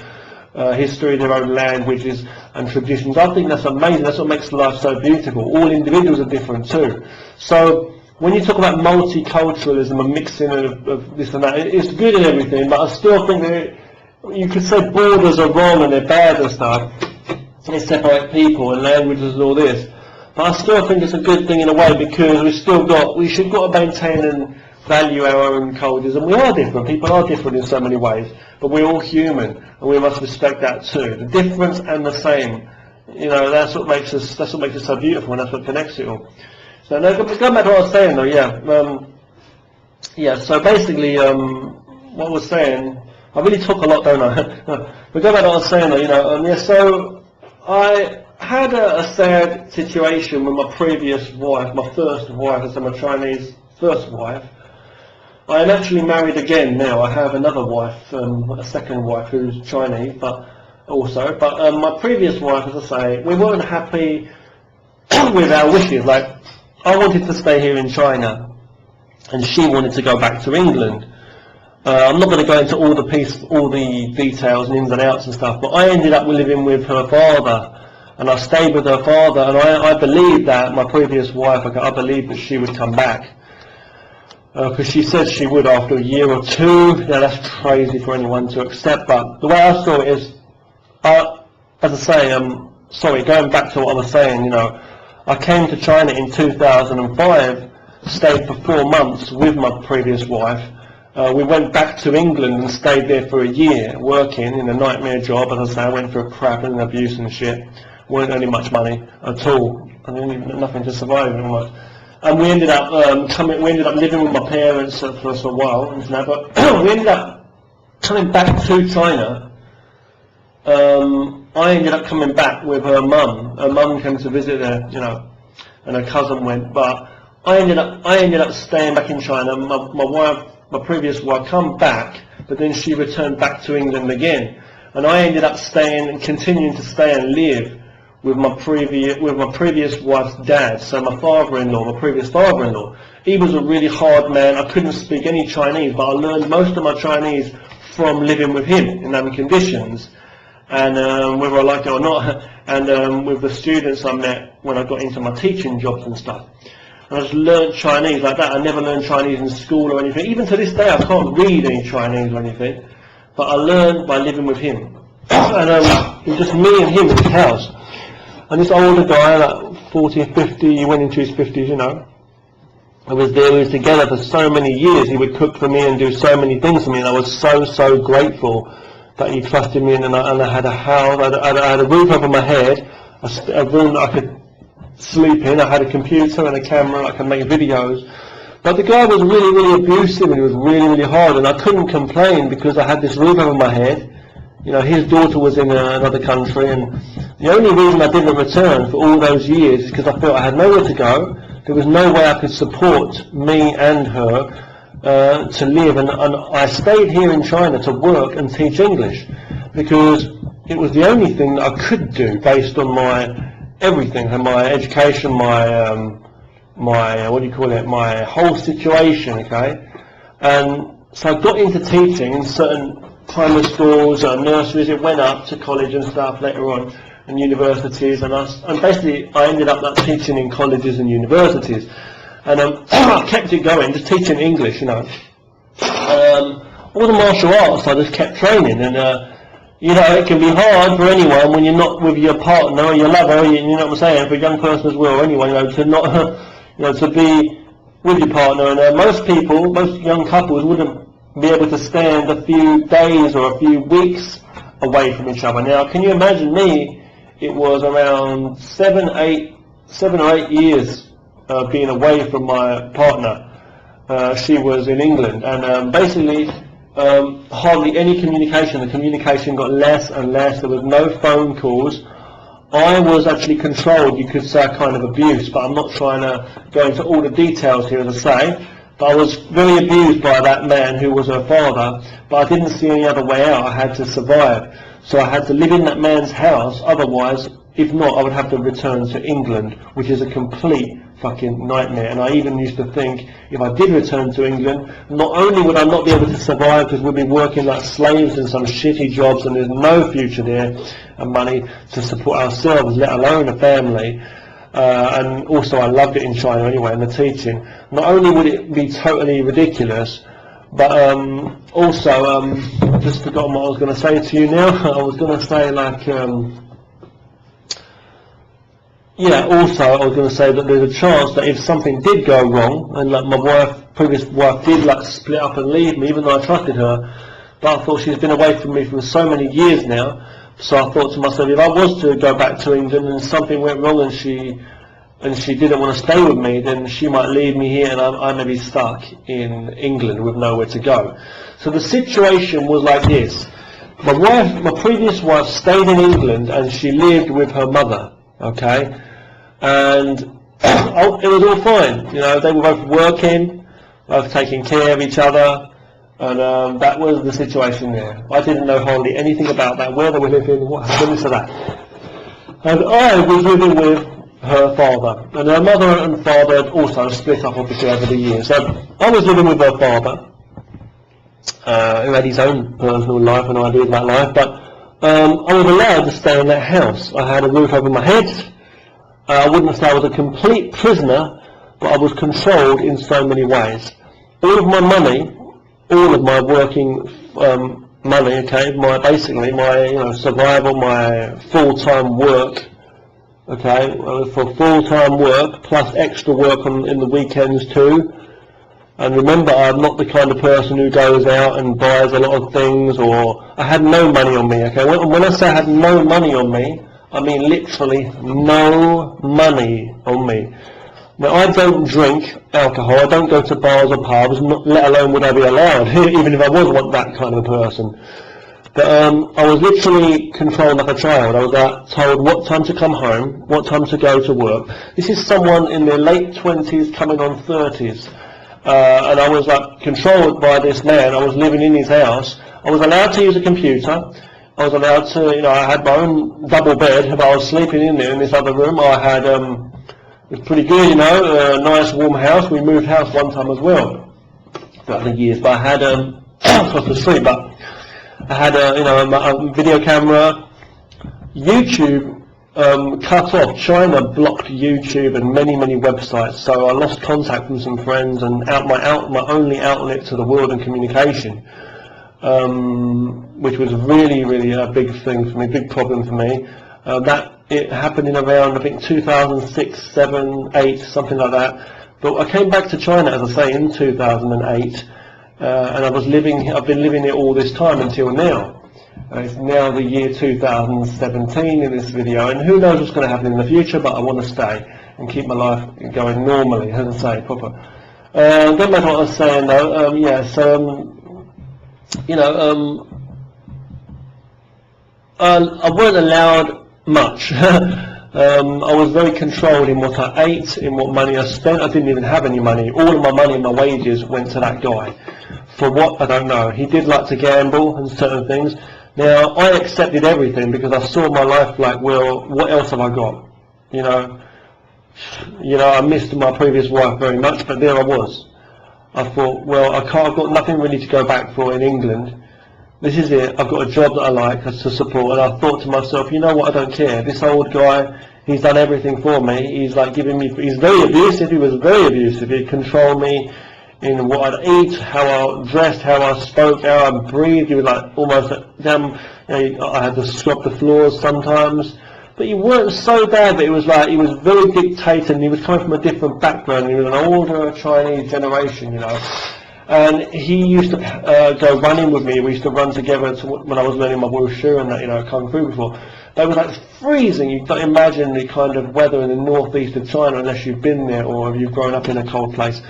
history, their own languages and traditions. I think that's amazing. That's what makes life so beautiful. All individuals are different too. So when you talk about multiculturalism and mixing of this and that, it's good and everything, but I still think that you could say borders are wrong and they're bad and stuff. They separate people and languages and all this. But I still think it's a good thing in a way, because we should got to maintain and value our own cultures, and we are different. People are different in so many ways, but we're all human, and we must respect that too. The difference and the same, that's what makes us so beautiful, and that's what connects it all. So now, going back to what I was saying though, so basically, what I was saying, I really talk a lot, don't I? But going back to what I was saying though, so had a sad situation with my previous wife, my first wife, as my Chinese first wife. I am actually married again now. I have another wife, a second wife who's Chinese, but my previous wife, as I say, we weren't happy with our wishes. Like, I wanted to stay here in China, and she wanted to go back to England. I'm not going to go into all the details and ins and outs and stuff, but I ended up living with her father, and I stayed with her father, and I believed that my previous wife, I believed that she would come back. Because she said she would after a year or two. Now that's crazy for anyone to accept, but the way I saw it is, as I say, sorry, going back to what I was saying, you know, I came to China in 2005, stayed for 4 months with my previous wife. We went back to England and stayed there for a year, working in a nightmare job. As I say, I went through crap and abuse and shit. Weren't earning much money at all. I mean, nothing to survive very much. And we ended up living with my parents for a while, but we ended up coming back to China. I ended up coming back with her mum. Her mum came to visit her, you know, and her cousin went. But I ended up staying back in China. My previous wife, come back, but then she returned back to England again, and I ended up staying and continuing to stay and live with my previous wife's dad. So my previous father-in-law, he was a really hard man. I couldn't speak any Chinese, but I learned most of my Chinese from living with him in them conditions. And whether I liked it or not, and with the students I met when I got into my teaching jobs and stuff. And I just learned Chinese like that. I never learned Chinese in school or anything. Even to this day I can't read any Chinese or anything. But I learned by living with him. And it was just me and him in his house. And this older guy, like 40, 50, he went into his 50s, you know. I was there, we were together for so many years. He would cook for me and do so many things for me. And I was so grateful that he trusted me, and I had a house, I had a roof over my head, a room that I could sleep in, I had a computer and a camera, I could make videos. But the guy was really abusive, and he was really hard, and I couldn't complain because I had this roof over my head. You know, his daughter was in another country, and the only reason I didn't return for all those years is because I felt I had nowhere to go. There was no way I could support me and her to live, and I stayed here in China to work and teach English because it was the only thing that I could do based on my everything, and my education, my my whole situation, okay? And so I got into teaching in certain primary schools, nurseries. It went up to college and stuff later on, and universities, and basically I ended up like teaching in colleges and universities. And I kept it going, just teaching English, you know. All the martial arts, I just kept training, and you know, it can be hard for anyone when you're not with your partner or your lover, you know what I'm saying, for a young person as well, anyway, you know, to not, you know, to be with your partner. And most young couples wouldn't be able to stand a few days or a few weeks away from each other. Now, can you imagine me? It was around 7 or 8 years being away from my partner. She was in England, and basically hardly any communication. The communication got less and less. There was no phone calls. I was actually controlled, you could say, kind of abuse, but I'm not trying to go into all the details here, as I say. But I was very abused by that man who was her father, but I didn't see any other way out. I had to survive. So I had to live in that man's house, otherwise, if not, I would have to return to England, which is a complete fucking nightmare. And I even used to think, if I did return to England, not only would I not be able to survive because we'd be working like slaves in some shitty jobs and there's no future there and money to support ourselves, let alone a family. And also I loved it in China anyway, and the teaching. Not only would it be totally ridiculous, but also, I just forgotten what I was going to say to you now. I was going to say like, yeah, also I was going to say that there's a chance that if something did go wrong, and like my previous wife did like split up and leave me, even though I trusted her, but I thought she's been away from me for so many years now, so I thought to myself, if I was to go back to England and something went wrong and she didn't want to stay with me, then she might leave me here and I may be stuck in England with nowhere to go. So the situation was like this. My previous wife stayed in England and she lived with her mother. okay, and it was all fine. You know, they were both working, both taking care of each other, and that was the situation there. I didn't know hardly anything about that, where they were living, what happened to that. And I was living with her father, and her mother and father had also split up obviously over the years. So I was living with her father, who had his own personal life and ideas about life, but I was allowed to stay in that house. I had a roof over my head. I wouldn't say I was a complete prisoner, but I was controlled in so many ways. All of my money, all of my working money, okay, basically my survival, my full-time work, okay, for full-time work plus extra work in the weekends too. And remember, I'm not the kind of person who goes out and buys a lot of things, or I had no money on me, okay? When I say I had no money on me, I mean literally no money on me. Now, I don't drink alcohol, I don't go to bars or pubs, let alone would I be allowed, even if I was that kind of a person. But I was literally controlled like a child. I was told what time to come home, what time to go to work. This is someone in their late 20s coming on 30s. And I was controlled by this man. I was living in his house. I was allowed to use a computer. I was allowed to, I had my own double bed, but I was sleeping in there in this other room. I had, it was pretty good, a nice warm house. We moved house one time as well throughout the years. But I had, across the street, but I had, a video camera. YouTube cut off. China blocked YouTube and many websites, so I lost contact from some friends, and my only outlet to the world and communication, which was really a big thing for me, big problem for me. It happened in around, I think, 2006, 7, 8, something like that. But I came back to China, as I say, in 2008, and I've been living here all this time until now. It's now the year 2017 in this video, and who knows what's going to happen in the future, but I want to stay and keep my life going normally, as I say, proper. Going back to what I was saying though, I wasn't allowed much. I was very controlled in what I ate, in what money I spent. I didn't even have any money. All of my money and my wages went to that guy. For what, I don't know. He did like to gamble and certain things. Now, I accepted everything because I saw my life like, well, what else have I got? I missed my previous wife very much, but there I was. I thought, well, I've got nothing really to go back for in England. This is it. I've got a job that I like to support, and I thought to myself, you know what, I don't care. This old guy, he's done everything for me. He's giving me, he's very abusive. He was very abusive. He'd control me in what I'd eat, how I dressed, how I spoke, how I breathed. He was almost I had to scrub the floors sometimes. But he weren't so bad, but it was he was very dictator, and he was coming from a different background. He was an older Chinese generation, And he used to go running with me. We used to run together when I was learning my wushurichard and that, kung fu before. It was freezing. You don't imagine the kind of weather in the northeast of China unless you've been there or if you've grown up in a cold place.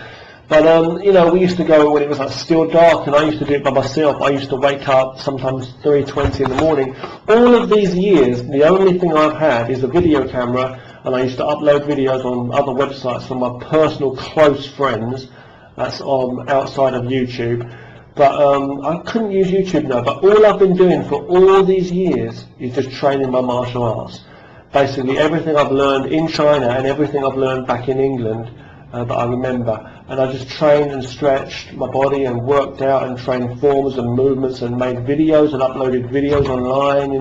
But, we used to go when it was still dark, and I used to do it by myself. I used to wake up sometimes 3:20 in the morning. All of these years, the only thing I've had is a video camera, and I used to upload videos on other websites from my personal close friends. That's outside of YouTube. But I couldn't use YouTube now. But all I've been doing for all these years is just training my martial arts. Basically, everything I've learned in China and everything I've learned back in England that I remember. And I just trained and stretched my body and worked out and trained forms and movements and made videos and uploaded videos online,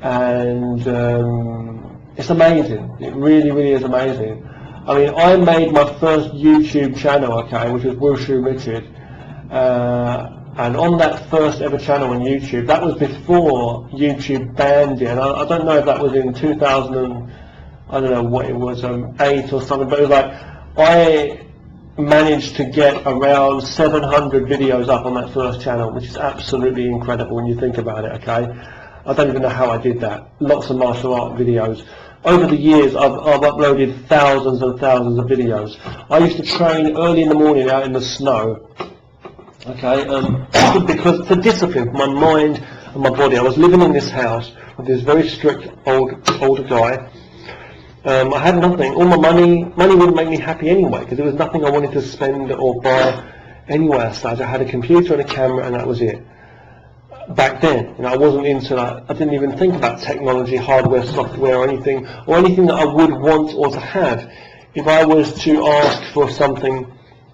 And it's amazing. It really is amazing. I mean, I made my first YouTube channel, which was wushurichard, and on that first ever channel on YouTube, that was before YouTube banned it, and I don't know if that was in 2000, I don't know what it was, 8 or something, but it was I managed to get around 700 videos up on that first channel, which is absolutely incredible when you think about it, I don't even know how I did that. Lots of martial art videos. Over the years, I've uploaded thousands and thousands of videos. I used to train early in the morning out in the snow, because for discipline, for my mind and my body. I was living in this house with this very strict older guy, I had nothing. All my money wouldn't make me happy anyway, because there was nothing I wanted to spend or buy anyway as such. I had a computer and a camera, and that was it. Back then, I wasn't into that. I didn't even think about technology, hardware, software, or anything that I would want or to have. If I was to ask for something,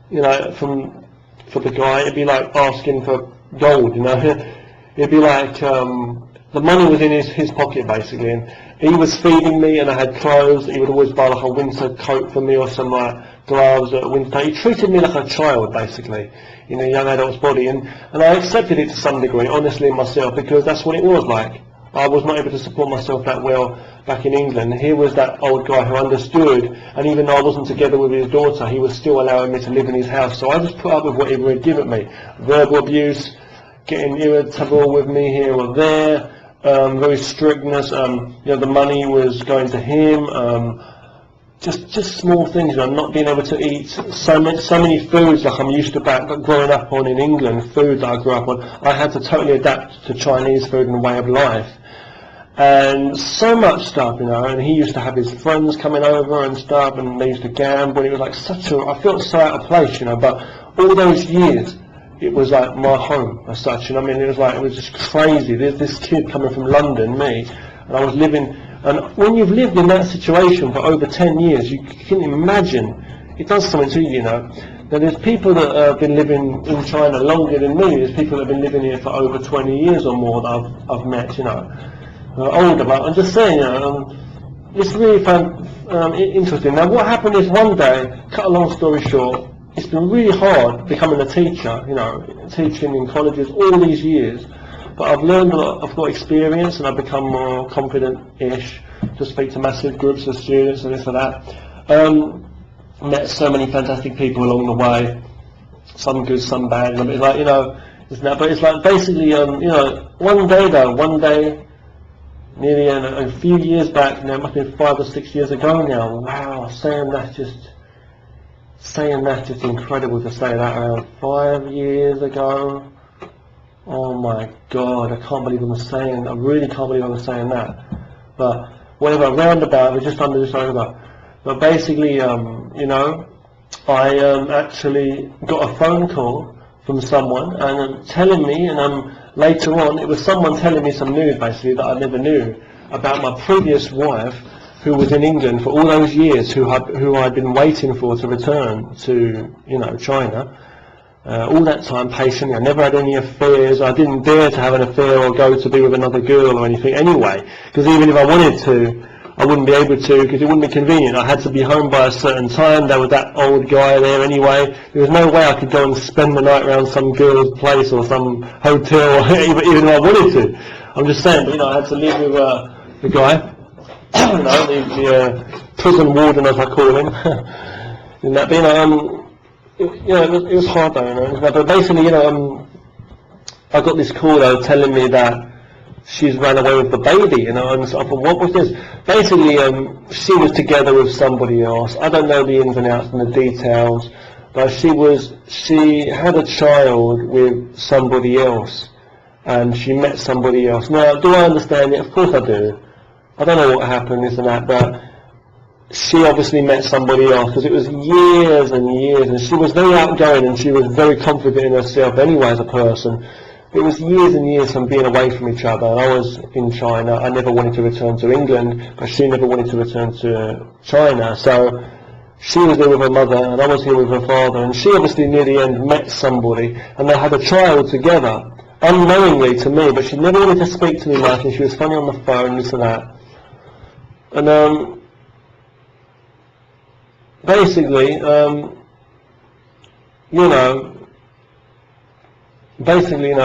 for the guy, it'd be like asking for gold, It'd be like the money was in his pocket basically, and he was feeding me, and I had clothes. He would always buy like a winter coat for me or some like gloves at winter. He treated me like a child basically, in a young adult's body, and I accepted it to some degree, honestly, myself, because that's what it was like. I was not able to support myself that well back in England. Here was that old guy who understood, and even though I wasn't together with his daughter, he was still allowing me to live in his house. So I just put up with whatever he'd given me. Verbal abuse, getting irritable with me here or there, very strictness, the money was going to him, just small things, not being able to eat so many foods like I'm used to back growing up on in England, food that I grew up on. I had to totally adapt to Chinese food and way of life. And so much stuff, and he used to have his friends coming over and stuff, and they used to gamble. It was like I felt so out of place, but all those years, it was like my home as such, it was just crazy. There's this kid coming from London, me, and I was living, and when you've lived in that situation for over 10 years, you can imagine, it does something to you, Now there's people that have been living in China longer than me. There's people that have been living here for over 20 years or more that I've met, older, but I'm just saying, it's really interesting. Now what happened is one day, cut a long story short, it's been really hard becoming a teacher, teaching in colleges all these years, but I've learned a lot, I've got experience, and I've become more confident-ish to speak to massive groups of students and this and that. Met so many fantastic people along the way, some good, some bad, it's like, but it's like basically, one day, nearly a few years back, it must have been 5 or 6 years ago now. Wow, saying that's just incredible to say that around 5 years ago. Oh my God, I can't believe I really can't believe I'm saying that. But whatever, roundabout, we're just over. But basically, I actually got a phone call from someone and telling me, and later on, it was someone telling me some news basically that I never knew about my previous wife, who was in England for all those years, who I'd been waiting for to return to, China. All that time patiently. I never had any affairs. I didn't dare to have an affair or go to be with another girl or anything anyway, because even if I wanted to, I wouldn't be able to, because it wouldn't be convenient. I had to be home by a certain time. There was that old guy there anyway. There was no way I could go and spend the night around some girl's place or some hotel, even if I wanted to. I'm just saying, but I had to live with the guy, the prison warden, as I call him. It was hard though, But basically, I got this call though telling me that she's ran away with the baby, and so I thought, what was this? Basically, she was together with somebody else. I don't know the ins and outs and the details, but she had a child with somebody else, and she met somebody else. Now, do I understand it? Of course I do. I don't know what happened, this and that, but she obviously met somebody else, because it was years and years, and she was very outgoing, and she was very confident in herself anyway as a person. It was years and years from being away from each other. I was in China. I never wanted to return to England, but she never wanted to return to China. So she was there with her mother, and I was here with her father, and she obviously near the end met somebody, and they had a child together, unknowingly to me, but she never wanted to speak to me much, and she was funny on the phone, this and that. And basically, it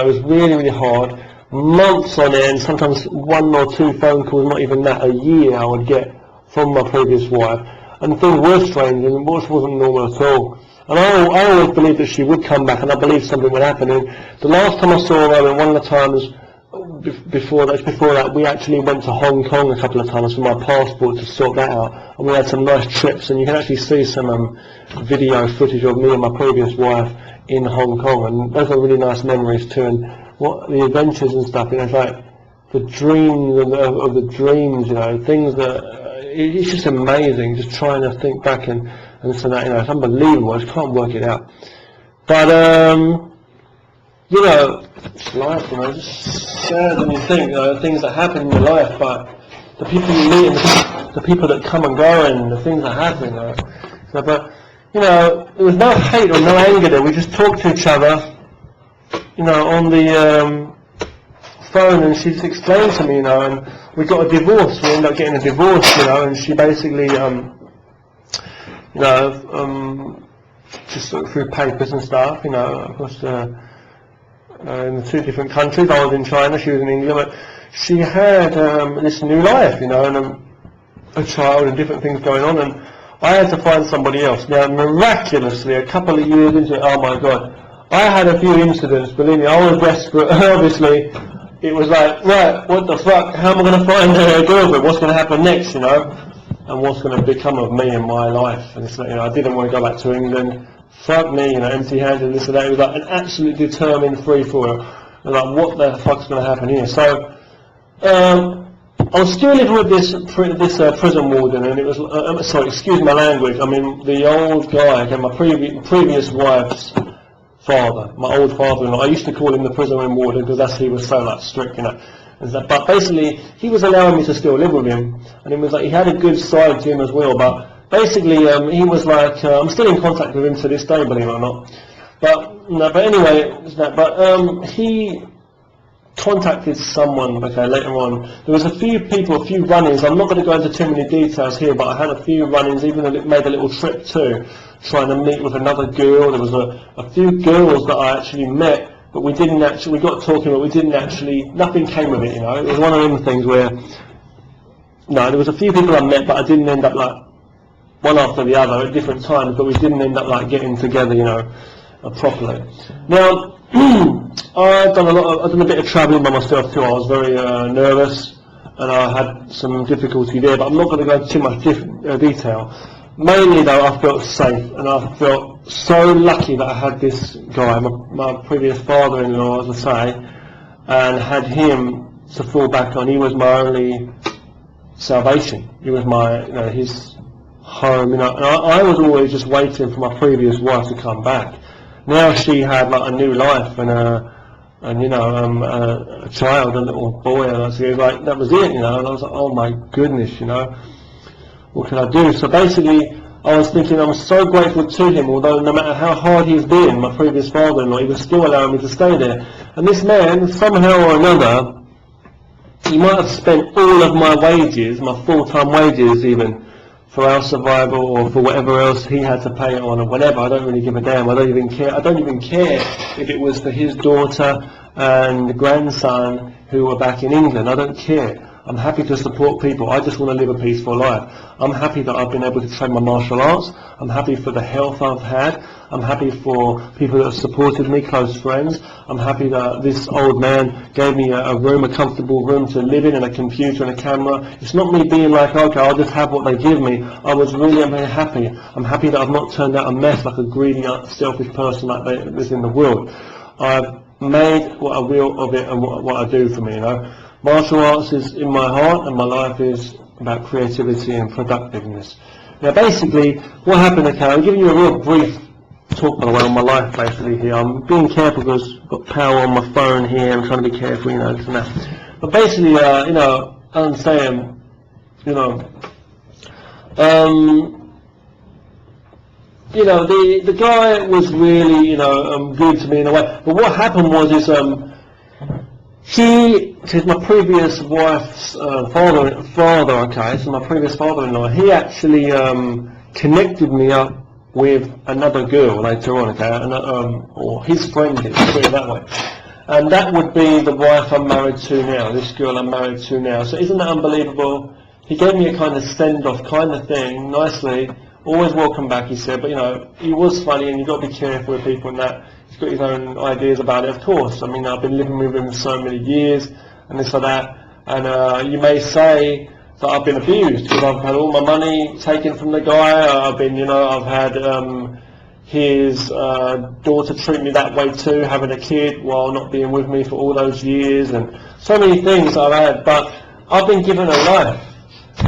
was really, really hard. Months on end, sometimes 1 or 2 phone calls, not even that, a year I would get from my previous wife. And things were strange, and it wasn't normal at all. And I always believed that she would come back, and I believed something would happen. And the last time I saw her, and one of the times before that, we actually went to Hong Kong a couple of times for my passport to sort that out. And we had some nice trips, and you can actually see some video footage of me and my previous wife in Hong Kong, and those are really nice memories too. And what the adventures and stuff, it's like the dreams of the dreams, things that it's just amazing, just trying to think back and so that, it's unbelievable. I just can't work it out. But it's life, just sad when you think, things that happen in your life, but the people you meet and the people that come and go and the things that happen, but there was no hate or no anger there. We just talked to each other, on the phone, and she just explained to me, and we got a divorce. We ended up getting a divorce, and she basically, just through papers and stuff, across in the 2 different countries. I was in China, she was in England, but she had this new life, and a child and different things going on, and I had to find somebody else. Now, miraculously, a couple of years into it, oh my God, I had a few incidents, believe me, I was desperate. Obviously, it was like, right, what the fuck, how am I going to find a girlfriend, what's going to happen next, and what's going to become of me and my life. And it's like, I didn't want to go back to England, fuck me, empty-handed, this and that. It was like an absolute determined free-for-all. Like, what the fuck's going to happen here? So, I was still living with this prison warden, and it was, sorry, excuse my language, the old guy, my previous wife's father, my old father-in-law. I used to call him the prison warden because he was so strict, But basically, he was allowing me to still live with him, and it was like he had a good side to him as well. But basically, he was like, I'm still in contact with him to this day, believe it or not. But anyway, he contacted someone, later on. There was a few people, a few run-ins. I'm not going to go into too many details here, but I had a few run-ins, even made a little trip too, trying to meet with another girl. There was a few girls that I actually met, but we got talking, but we didn't actually, nothing came of it, It was one of them things where, there was a few people I met, but I didn't end up one after the other at different times, but we didn't end up getting together, properly. Now, I've done a bit of travelling by myself too. I was very nervous, and I had some difficulty there, but I'm not going to go into too much detail. Mainly though, I felt safe, and I felt so lucky that I had this guy, my previous father-in-law, as I say, and had him to fall back on. He was my only salvation. He was my, his home, and I was always just waiting for my previous wife to come back. Now she had a new life and a child, a little boy, and so it was like, that was it, and I was like, oh my goodness, what can I do? So basically, I was thinking I'm so grateful to him, although no matter how hard he's been, my previous father-in-law, he was still allowing me to stay there. And this man, somehow or another, he might have spent all of my wages, my full-time wages even, for our survival or for whatever else he had to pay on or whatever. I don't really give a damn. I don't even care. I don't even care if it was for his daughter and grandson who were back in England. I don't care. I'm happy to support people. I just want to live a peaceful life. I'm happy that I've been able to train my martial arts. I'm happy for the health I've had. I'm happy for people that have supported me, close friends. I'm happy that this old man gave me a room, a comfortable room to live in, and a computer and a camera. It's not me being like, okay, I'll just have what they give me. I was really very happy. I'm happy that I've not turned out a mess like a greedy, selfish person like there is in the world. I've made what I will of it and what I do for me, Martial arts is in my heart, and my life is about creativity and productiveness. Now basically, what happened, I'm giving you a real brief talk, by the way, on my life basically here. I'm being careful because I've got power on my phone here, I'm trying to be careful, this and that. But basically, I'm saying, the guy was really, good to me in a way. But what happened was he's my previous wife's father, okay, so my previous father-in-law, he actually connected me up with another girl later on, okay, or his friend did, put it that way. And that would be the wife I'm married to now, this girl I'm married to now. So isn't that unbelievable? He gave me a kind of send-off kind of thing, nicely, always welcome back, he said, but he was funny, and you've got to be careful with people and that. He's got his own ideas about it, of course. I've been living with him so many years, and this or that, and you may say that I've been abused, because I've had all my money taken from the guy, I've had his daughter treat me that way too, having a kid while not being with me for all those years, and so many things I've had, but I've been given a life.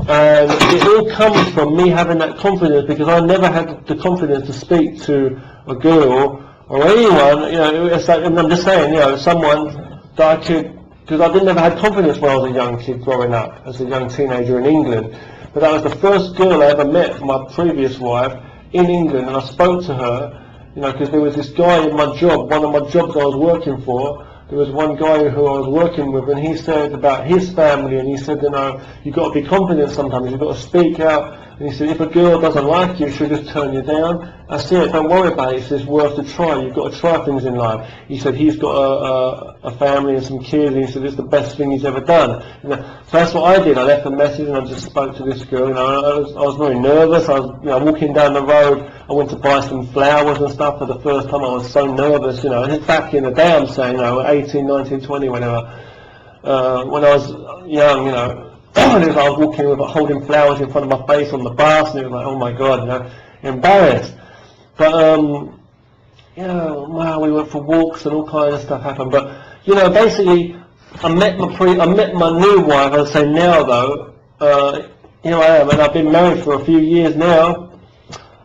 And it all comes from me having that confidence, because I never had the confidence to speak to a girl or anyone, you know. It's like, I'm just saying, you know, someone that I could, because I never had confidence when I was a young kid growing up, as a young teenager in England. But that was the first girl I ever met, my previous wife, in England, and I spoke to her, you know, because there was this guy in my job, one of my jobs I was working for. There was one guy who I was working with, and he said about his family, and he said, you know, you've got to be confident sometimes, you've got to speak out. And he said, if a girl doesn't like you, she'll just turn you down. I said, don't worry about it, it's worth a try, you've got to try things in life. He said he's got a family and some kids, and he said it's the best thing he's ever done. You know, so that's what I did. I left a message and I just spoke to this girl. You know, I was very nervous. I was, you know, walking down the road. I went to buy some flowers and stuff for the first time. I was so nervous, you know. And it's back in the day, I'm saying, you know, 18, 19, 20, whenever. When I was young, you know, and I was walking with, holding flowers in front of my face on the bus, and it was like, oh my God, you know, embarrassed. But you know, wow, we went for walks and all kinds of stuff happened. But you know, basically, I met my new wife. I'd say now though, here I am, and I've been married for a few years now,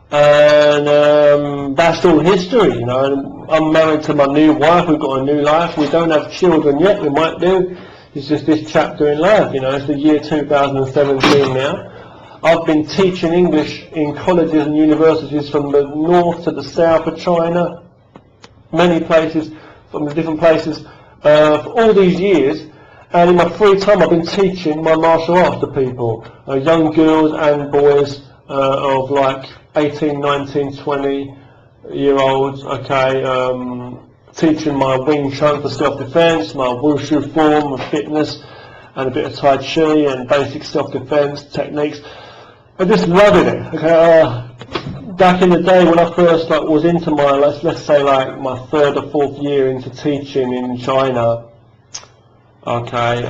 and that's all history, you know. And I'm married to my new wife. We've got a new life. We don't have children yet. We might do. It's just this chapter in life, you know. It's the year 2017 now. I've been teaching English in colleges and universities from the north to the south of China, many places, from the different places, for all these years. And in my free time I've been teaching my martial arts to people, young girls and boys of like 18, 19, 20 year olds, okay, teaching my Wing Chun for self-defense, my Wushu form of fitness, and a bit of Tai Chi and basic self-defense techniques. I'm just loving it. Okay, back in the day when I first was into my, let's say like my third or fourth year into teaching in China, okay,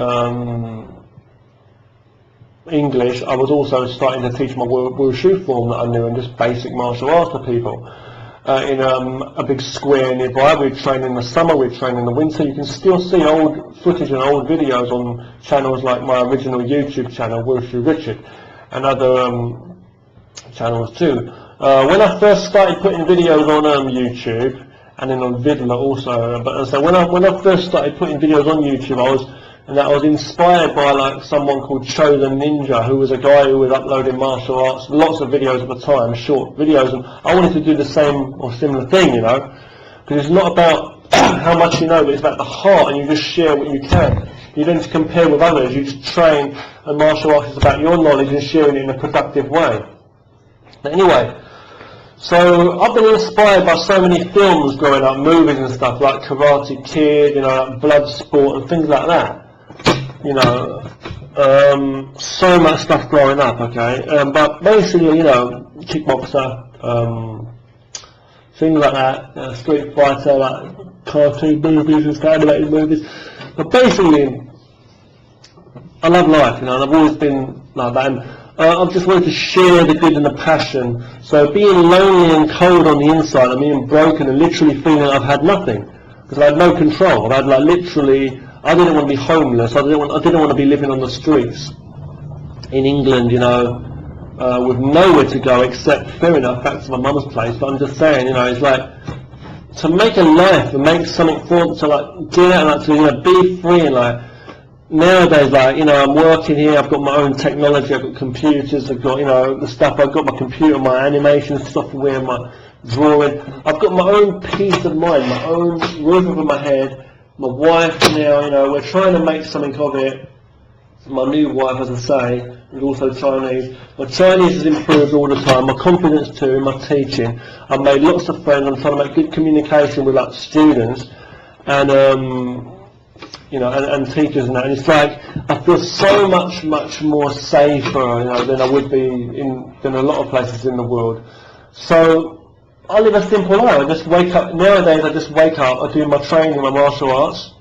English, I was also starting to teach my Wushu form that I knew, and just basic martial arts to people. In a big square nearby. We'd train in the summer, we'd train in the winter. You can still see old footage and old videos on channels like my original YouTube channel, wushurichard, and other channels too. When I first started putting videos on YouTube, and then on Vidma also, but so when I first started putting videos on YouTube, I was inspired by like someone called Chosen Ninja, who was a guy who was uploading martial arts, lots of videos at the time, short videos, and I wanted to do the same or similar thing, you know, because it's not about how much you know, but it's about the heart, and you just share what you can. You don't compare with others, you just train, and martial arts is about your knowledge and sharing it in a productive way. But anyway, so I've been inspired by so many films growing up, movies and stuff, like Karate Kid, you know, like Bloodsport and things like that. You know, so much stuff growing up, okay, but basically, you know, kickboxer, things like that, Street Fighter, like cartoon movies and stuff, animated movies, but basically, I love life, you know, and I've always been like that, and I've just wanted to share the good and the passion. So being lonely and cold on the inside, and being broken and literally feeling I've had nothing, because I had no control. I had like literally, I didn't want to be homeless. I didn't want to be living on the streets in England, you know, with nowhere to go except, fair enough, back to my mum's place. But I'm just saying, you know, it's like to make a life and make something for, to like get out and like to, you know, be free. And like nowadays, like, you know, I'm working here. I've got my own technology. I've got computers. I've got, you know, the stuff. I've got my computer, my animation software, my drawing. I've got my own peace of mind, my own roof over my head. My wife now, you know, we're trying to make something of it. My new wife, as I say, is also Chinese. My Chinese has improved all the time. My confidence too in my teaching. I've made lots of friends. I'm trying to make good communication with like students and you know, and teachers and that. And it's like I feel so much more safer, you know, than I would be than a lot of places in the world. So I live a simple life. I just wake up, nowadays I just wake up, I do my training, my martial arts,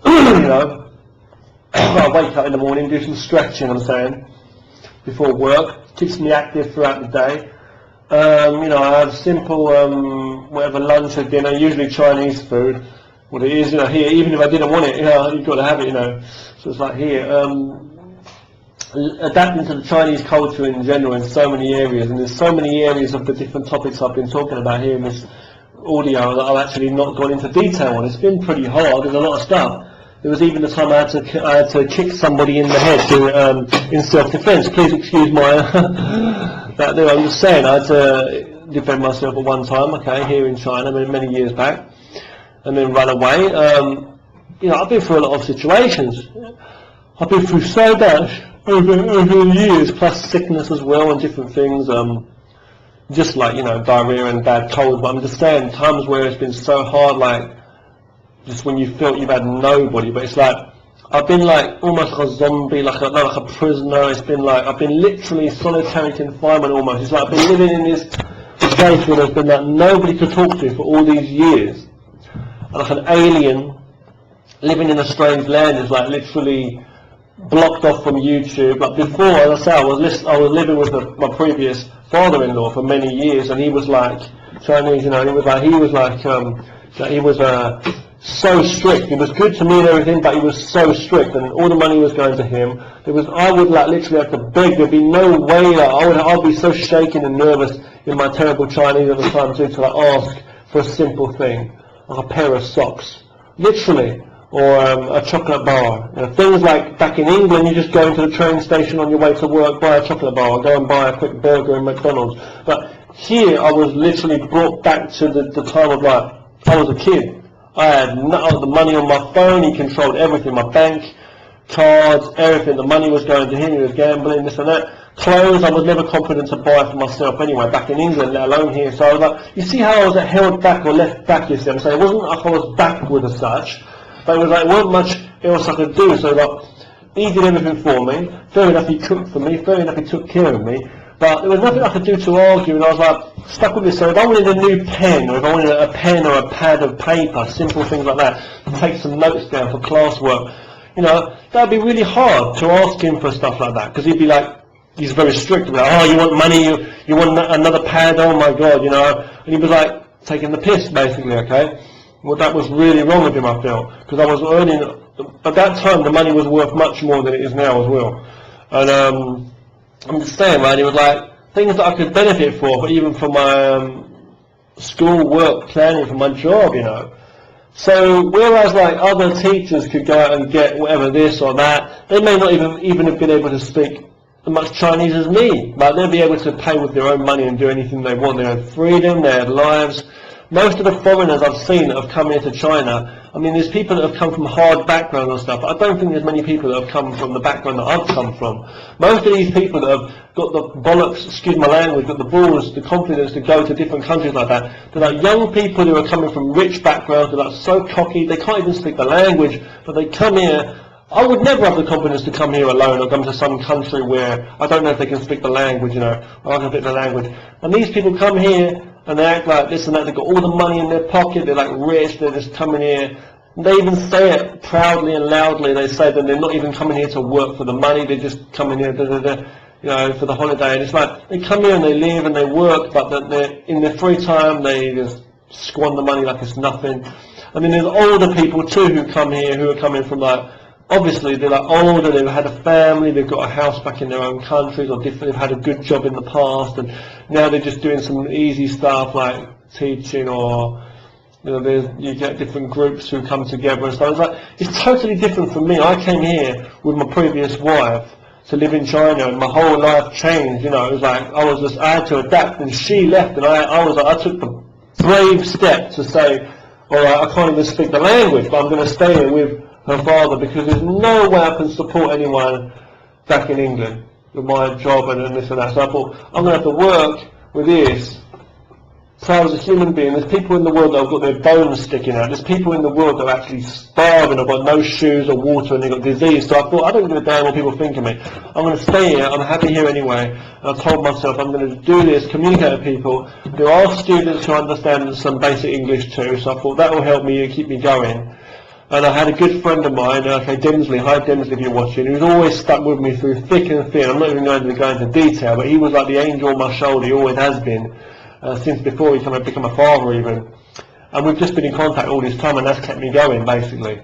you know, I wake up in the morning, do some stretching, I'm saying, before work, keeps me active throughout the day, you know, I have simple, whatever, lunch or dinner, usually Chinese food, what it is, you know, here, even if I didn't want it, you know, you've got to have it, you know, so it's like here, adapting to the Chinese culture in general in so many areas, and there's so many areas of the different topics I've been talking about here in this audio that I've actually not gone into detail on. It's been pretty hard. There's a lot of stuff. There was even the time I had to kick somebody in the head in self-defense. Please excuse my that there. I'm just saying, I had to defend myself at one time, okay, here in China, many years back, and then run away. You know, I've been through a lot of situations. I've been through so much over the years, plus sickness as well and different things. Just like, you know, diarrhea and bad colds. But I'm just saying, times where it's been so hard, like just when you felt you've had nobody. But it's like I've been like almost like a zombie, like a prisoner. It's been like I've been literally solitary confinement almost. It's like I've been living in this place where there's been like nobody to talk to for all these years, and like an alien living in a strange land is like literally blocked off from YouTube. Like before, as I say, I was living with my previous father-in-law for many years, and he was like Chinese, you know. He was so strict. He was good to me and everything, but he was so strict, and all the money was going to him. I would like literally have to beg. There'd be no way that I'd be so shaken and nervous in my terrible Chinese at the time too, to like ask for a simple thing, like a pair of socks, literally. Or a chocolate bar. You know, things like back in England, you just go into the train station on your way to work, buy a chocolate bar, or go and buy a quick burger in McDonald's. But here, I was literally brought back to the time of like, I was a kid. I had the money on my phone, he controlled everything, my bank, cards, everything. The money was going to him, he was gambling, this and that. Clothes, I was never confident to buy for myself anyway, back in England, let alone here. So I was like, you see how I was held back or left back, you see? I'm saying it wasn't like I was backward as such. But it was like, there wasn't much else I could do, so like, he did everything for me. Fair enough, he cooked for me. Fair enough, he took care of me. But there was nothing I could do to argue, and I was like, stuck with this. So if I wanted a new pen, or if I wanted a pen or a pad of paper, simple things like that, to take some notes down for classwork, you know, that'd be really hard to ask him for stuff like that, because he'd be like, he's very strict about, oh, you want money, you want another pad, oh my God, you know. And he was like, taking the piss, basically, okay. Well, that was really wrong of him, I felt, because I was earning, at that time the money was worth much more than it is now as well. And I'm just saying, man, it was like things that I could benefit for, but even for my school work planning for my job, you know. So whereas like other teachers could go out and get whatever this or that, they may not even have been able to speak as much Chinese as me, but they'll be able to pay with their own money and do anything they want. They have freedom, they have lives. Most of the foreigners I've seen that have come here to China, I mean, there's people that have come from hard backgrounds and stuff, but I don't think there's many people that have come from the background that I've come from. Most of these people that have got the bollocks, excuse my language, got the balls, the confidence to go to different countries like that, they're like young people who are coming from rich backgrounds, they're like so cocky, they can't even speak the language, but they come here. I would never have the confidence to come here alone or come to some country where I don't know if they can speak the language, you know, or I can speak the language. And these people come here, and they act like this and that, they've got all the money in their pocket, they're like rich, they're just coming here. They even say it proudly and loudly, they say that they're not even coming here to work for the money, they're just coming here, you know, for the holiday. And it's like, they come here and they live and they work, but they're, in their free time, they just squander money like it's nothing. I mean, there's older people too who come here, who are coming from like, obviously they're like older, they've had a family, they've got a house back in their own countries, or they've had a good job in the past, and now they're just doing some easy stuff like teaching, or you know, you get different groups who come together and stuff. It's like, it's totally different from me. I came here with my previous wife to live in China, and my whole life changed. You know, it was like I had to adapt, and she left, and I took the brave step to say, all right, I can't even speak the language, but I'm going to stay here with her father, because there's no way I can support anyone back in England with my job and this and that. So I thought, I'm going to have to work with this. So as a human being, there's people in the world that have got their bones sticking out. There's people in the world that are actually starving, have got no shoes or water, and they've got disease. So I thought, I don't give a damn what people think of me. I'm going to stay here, I'm happy here anyway. And I told myself I'm going to do this, communicate with people. There are students who understand some basic English too, so I thought that will help me and keep me going. And I had a good friend of mine, okay, Demsley, hi Demsley if you're watching, who's always stuck with me through thick and thin. I'm not even going to go into detail, but he was like the angel on my shoulder, he always has been, since before he became a father even. And we've just been in contact all this time, and that's kept me going, basically.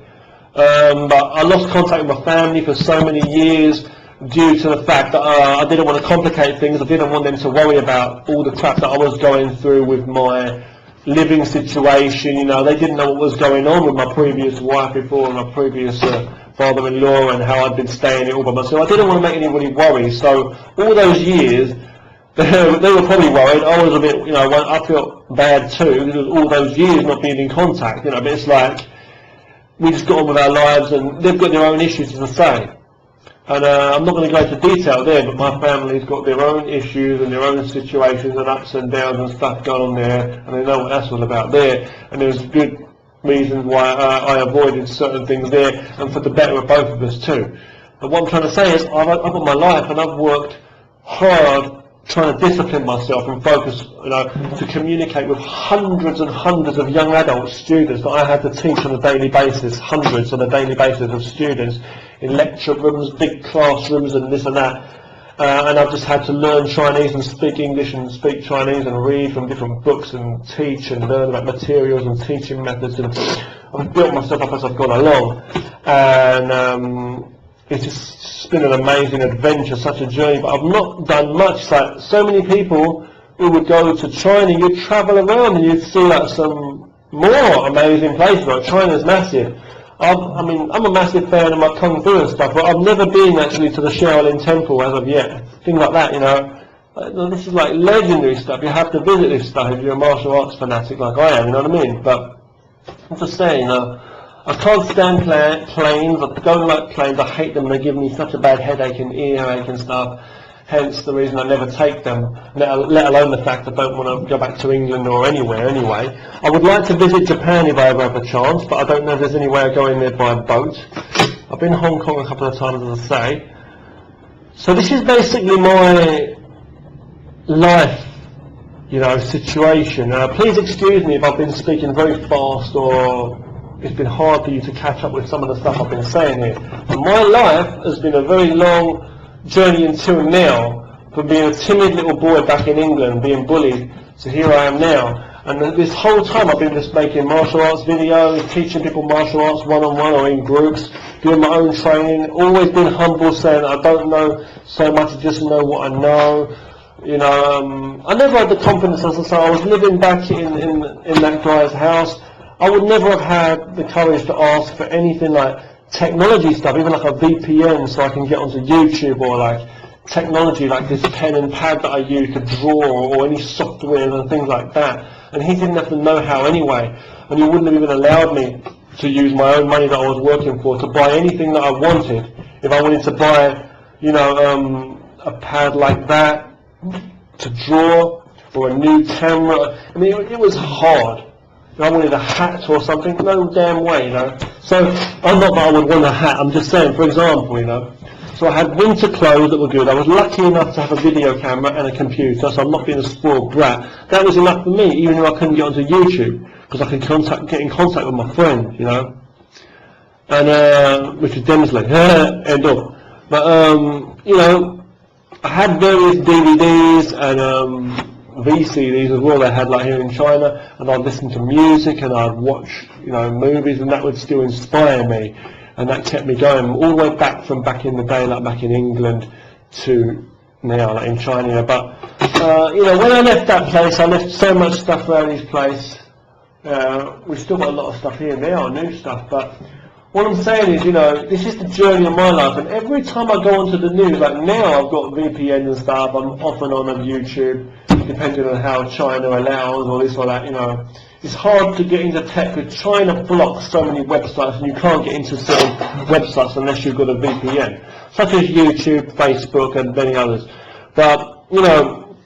But I lost contact with my family for so many years. due to the fact that I didn't want to complicate things. I didn't want them to worry about all the crap that I was going through with my living situation. You know, they didn't know what was going on with my previous wife before, and my previous father-in-law, and how I'd been staying it all by myself. I didn't want to make anybody worry. So all those years, they were probably worried. I was a bit, you know, I felt bad too, because all those years not being in contact, you know, but it's like, we just got on with our lives, and they've got their own issues, as I say. And I'm not going to go into detail there, but my family's got their own issues and their own situations and ups and downs and stuff going on there, and they know what that's all about there. And there's good reasons why I avoided certain things there, and for the better of both of us too. But what I'm trying to say is, I've got my life, and I've worked hard trying to discipline myself and focus, you know, to communicate with hundreds and hundreds of young adult students that I had to teach on a daily basis, hundreds on a daily basis of students in lecture rooms, big classrooms and this and that. And I've just had to learn Chinese and speak English and speak Chinese and read from different books and teach and learn about materials and teaching methods. And I've built myself up as I've gone along. And it's just been an amazing adventure, such a journey, but I've not done much. Like, so many people who would go to China, you'd travel around and you'd see like some more amazing places. Like, China's massive. I mean, I'm a massive fan of my Kung Fu and stuff, but I've never been actually to the Shaolin Temple as of yet. Things like that, you know. This is like legendary stuff. You have to visit this stuff if you're a martial arts fanatic like I am, you know what I mean? But I'm just saying, you know, I can't stand planes. I don't like planes. I hate them. They give me such a bad headache and earache and stuff. Hence the reason I never take them, let alone the fact I don't want to go back to England or anywhere anyway. I would like to visit Japan if I ever have a chance, but I don't know if there's any way of going there by boat. I've been to Hong Kong a couple of times, as I say. So this is basically my life, you know, situation. Please excuse me if I've been speaking very fast, or it's been hard for you to catch up with some of the stuff I've been saying here. But my life has been a very long journey until now, from being a timid little boy back in England, being bullied, to here I am now. And this whole time I've been just making martial arts videos, teaching people martial arts one-on-one or in groups, doing my own training, always been humble, saying I don't know so much, I just know what I know. You know, I never had the confidence, as I say. I was living back in that guy's house. I would never have had the courage to ask for anything like technology stuff, even like a VPN so I can get onto YouTube, or like technology like this pen and pad that I use to draw, or any software and things like that. And he didn't have to know how anyway, and he wouldn't have even allowed me to use my own money that I was working for to buy anything that I wanted. If I wanted to buy, you know, a pad like that to draw, or a new camera, I mean, it was hard. If I wanted a hat or something, no damn way, you know. So, I'm not that I would want a hat, I'm just saying, for example, you know. So I had winter clothes that were good. I was lucky enough to have a video camera and a computer, so I'm not being a spoiled brat. That was enough for me, even though I couldn't get onto YouTube, because I could get in contact with my friend, you know. And, which is Demsley, end of. But, you know, I had various DVDs and, VCDs as well they had like here in China, and I'd listen to music and I'd watch, you know, movies, and that would still inspire me, and that kept me going all the way back from back in the day, like back in England to now, like in China. But you know, when I left that place, I left so much stuff around this place. We've still got a lot of stuff here now, new stuff, but what I'm saying is, you know, this is the journey of my life, and every time I go onto the news, like now I've got VPN and stuff, I'm off and on YouTube, depending on how China allows, or this or that, you know. It's hard to get into tech, because China blocks so many websites, and you can't get into certain websites unless you've got a VPN, such as YouTube, Facebook, and many others. But, you know,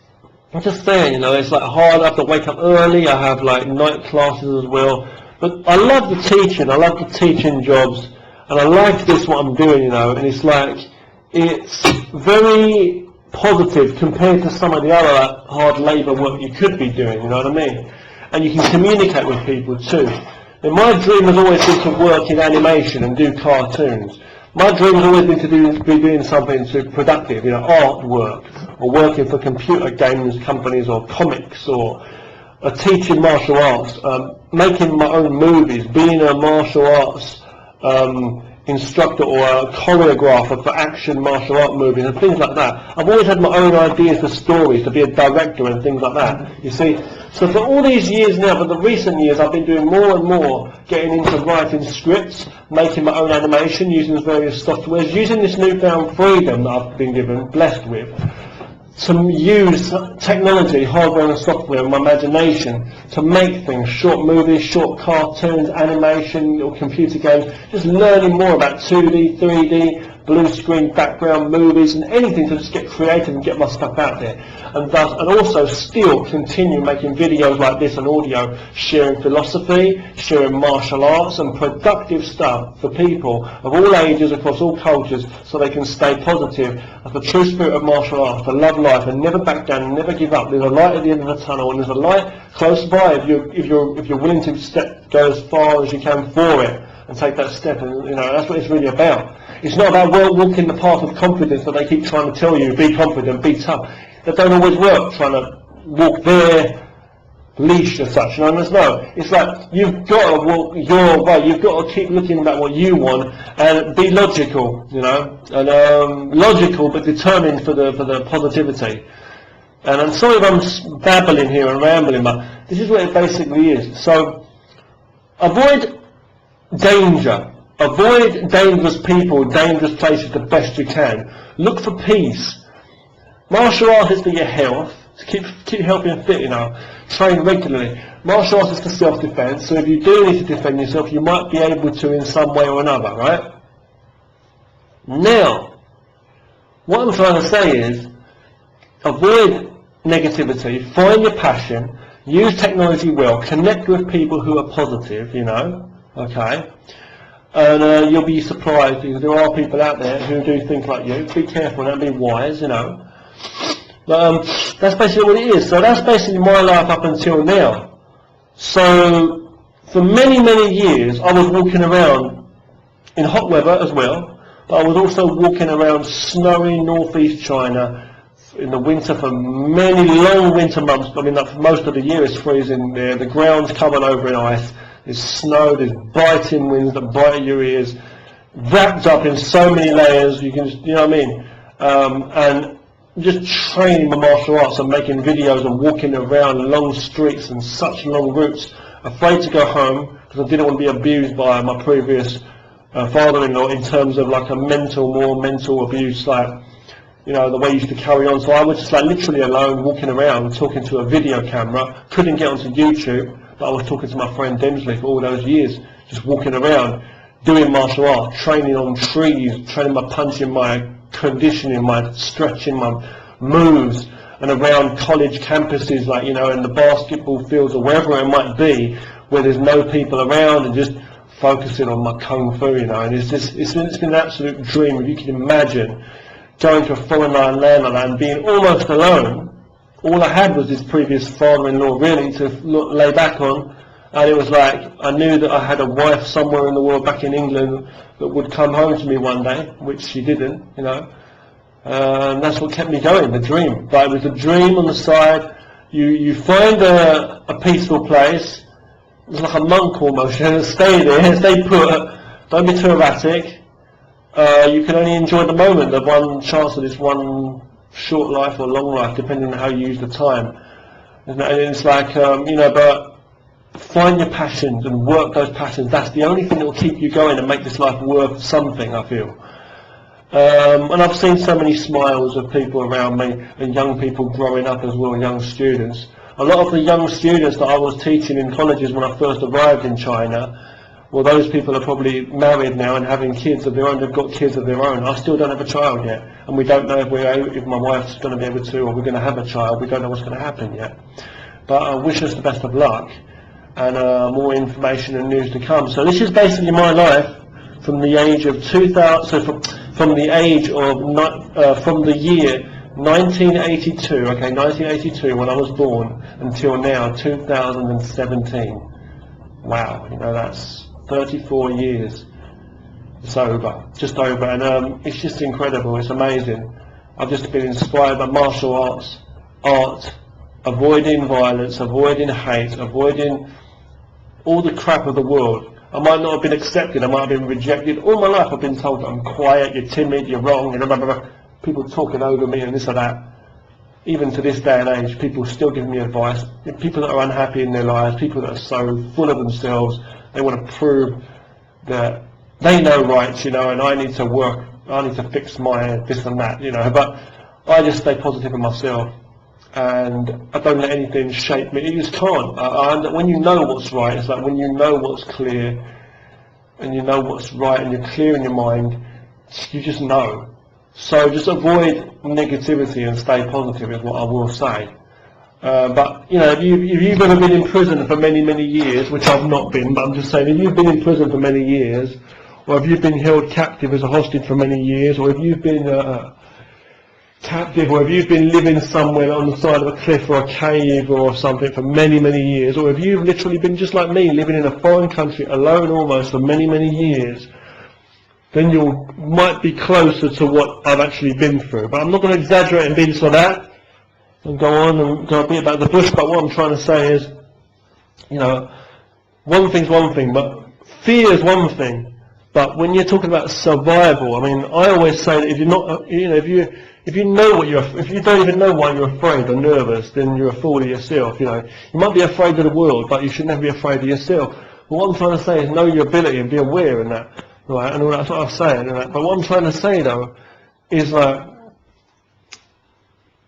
I'm just saying, you know, it's like hard. I have to wake up early, I have like night classes as well. But I love the teaching, I love the teaching jobs, and I like this, what I'm doing, you know, and it's like, it's very positive compared to some of the other hard labour work you could be doing, you know what I mean? And you can communicate with people too. And my dream has always been to work in animation and do cartoons. My dream has always been to be doing something productive, you know, artwork, or working for computer games companies, or comics, or teaching martial arts, making my own movies, being a martial arts instructor or a choreographer for action martial art movies and things like that. I've always had my own ideas for stories, to be a director and things like that, you see. So for all these years now, but the recent years, I've been doing more and more, getting into writing scripts, making my own animation, using various softwares, using this newfound freedom that I've been given, blessed with, to use technology, hardware and software, and my imagination to make things, short movies, short cartoons, animation, or computer games, just learning more about 2D, 3D, blue screen background movies, and anything to just get creative and get my stuff out there. And also still continue making videos like this and audio, sharing philosophy, sharing martial arts and productive stuff for people of all ages across all cultures, so they can stay positive as the true spirit of martial arts, to love life and never back down and never give up. There's a light at the end of the tunnel, and there's a light close by if you're willing to go as far as you can for it and take that step. And that's what it's really about. It's not about walking the path of confidence that they keep trying to tell you, be confident, be tough. That don't always work, trying to walk their leash as such. No, it's like you've got to walk your way. You've got to keep looking at what you want and be logical, and logical but determined for the positivity. And I'm sorry if I'm babbling here and rambling, but this is what it basically is. So avoid danger. Avoid dangerous people, dangerous places the best you can. Look for peace. Martial arts is for your health, to keep healthy and fit, train regularly. Martial arts is for self-defense, so if you do need to defend yourself, you might be able to in some way or another, right? Now, what I'm trying to say is, avoid negativity, find your passion, use technology well, connect with people who are positive, okay? And you'll be surprised, because there are people out there who do think like you. Be careful and be wise, But that's basically what it is. So that's basically my life up until now. So for many, many years, I was walking around in hot weather as well, but I was also walking around snowy northeast China in the winter for many long winter months. I mean, like most of the year it's freezing there. The ground's covered over in ice. There's snow, there's biting winds that bite your ears, wrapped up in so many layers, you can just, and just training my martial arts and making videos and walking around long streets and such long routes, afraid to go home because I didn't want to be abused by my previous father-in-law in terms of like more mental abuse, like, the way he used to carry on. So I was just like literally alone, walking around, talking to a video camera, couldn't get onto YouTube. But I was talking to my friend Demsley for all those years, just walking around, doing martial arts, training on trees, training my punching, my conditioning, my stretching, my moves, and around college campuses, like, in the basketball fields or wherever it might be, where there's no people around, and just focusing on my kung fu, and it's been an absolute dream. If you can imagine going to a foreign land like that and being almost alone. All I had was this previous father-in-law really to lay back on, and it was like I knew that I had a wife somewhere in the world back in England that would come home to me one day, which she didn't, and that's what kept me going, the dream. But it was a dream on the side. You find a peaceful place, it's like a monk almost, stay there, stay put, don't be too erratic. You can only enjoy the moment, the one chance of this one short life or long life, depending on how you use the time. And it's like, but find your passions and work those passions. That's the only thing that will keep you going and make this life worth something, I feel. And I've seen so many smiles of people around me, and young people growing up as well, young students. A lot of the young students that I was teaching in colleges when I first arrived in China, well, those people are probably married now and having kids of their own. They've got kids of their own. I still don't have a child yet, and we don't know if my wife's going to be able to, or we're going to have a child. We don't know what's going to happen yet. But I wish us the best of luck, and more information and news to come. So this is basically my life from the age of 2000. So from the age of from the year 1982. Okay, 1982 when I was born until now, 2017. Wow, that's 34 years. It's over, just over, and it's just incredible. It's amazing. I've just been inspired by martial arts, art, avoiding violence, avoiding hate, avoiding all the crap of the world, I might not have been accepted, I might have been rejected. All my life I've been told that I'm quiet, you're timid, you're wrong, you know, blah, blah, blah. People talking over me and this or that. Even to this day and age, people still give me advice. People that are unhappy in their lives, people that are so full of themselves, they want to prove that they know right, you know, and I need to work, I need to fix my this and that, you know. But I just stay positive in myself, and I don't let anything shape me. You just can't. When you know what's right, it's like when you know what's clear, and you know what's right, and you're clear in your mind, you just know. So just avoid negativity and stay positive is what I will say. But you know, if you've ever been in prison for many years, which I've not been, but I'm just saying, if you've been in prison for many years, or if you've been held captive as a hostage for many years, or if you've been captive, or if you've been living somewhere on the side of a cliff or a cave or something for many years, or if you've literally been just like me, living in a foreign country alone almost for many years, then you might be closer to what I've actually been through. But I'm not going to exaggerate and be this or that and go on and go a bit about the bush. But what I'm trying to say is, you know, one thing's one thing, but fear is one thing. But when you're talking about survival, I mean, I always say that if you're not, you know, if you know what if you don't even know why you're afraid or nervous, then you're a fool of yourself. You know, you might be afraid of the world, but you should never be afraid of yourself. But what I'm trying to say is know your ability and be aware in that. Right, and all that's what I'm saying. But what I'm trying to say though is like,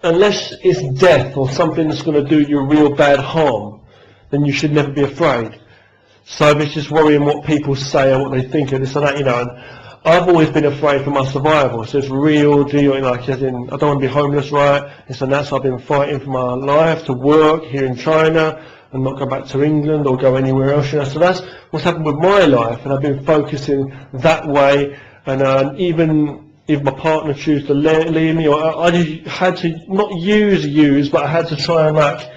unless it's death or something that's going to do you real bad harm, then you should never be afraid. So if it's just worrying what people say or what they think of this and that, you know. And I've always been afraid for my survival. So it's real deal, you know, like as in, I don't want to be homeless, right? This and that. So I've been fighting for my life to work here in China and not go back to England or go anywhere else, you know. So that's what's happened with my life, and I've been focusing that way. And even if my partner chooses to leave me, or I just had to not use, but I had to try and like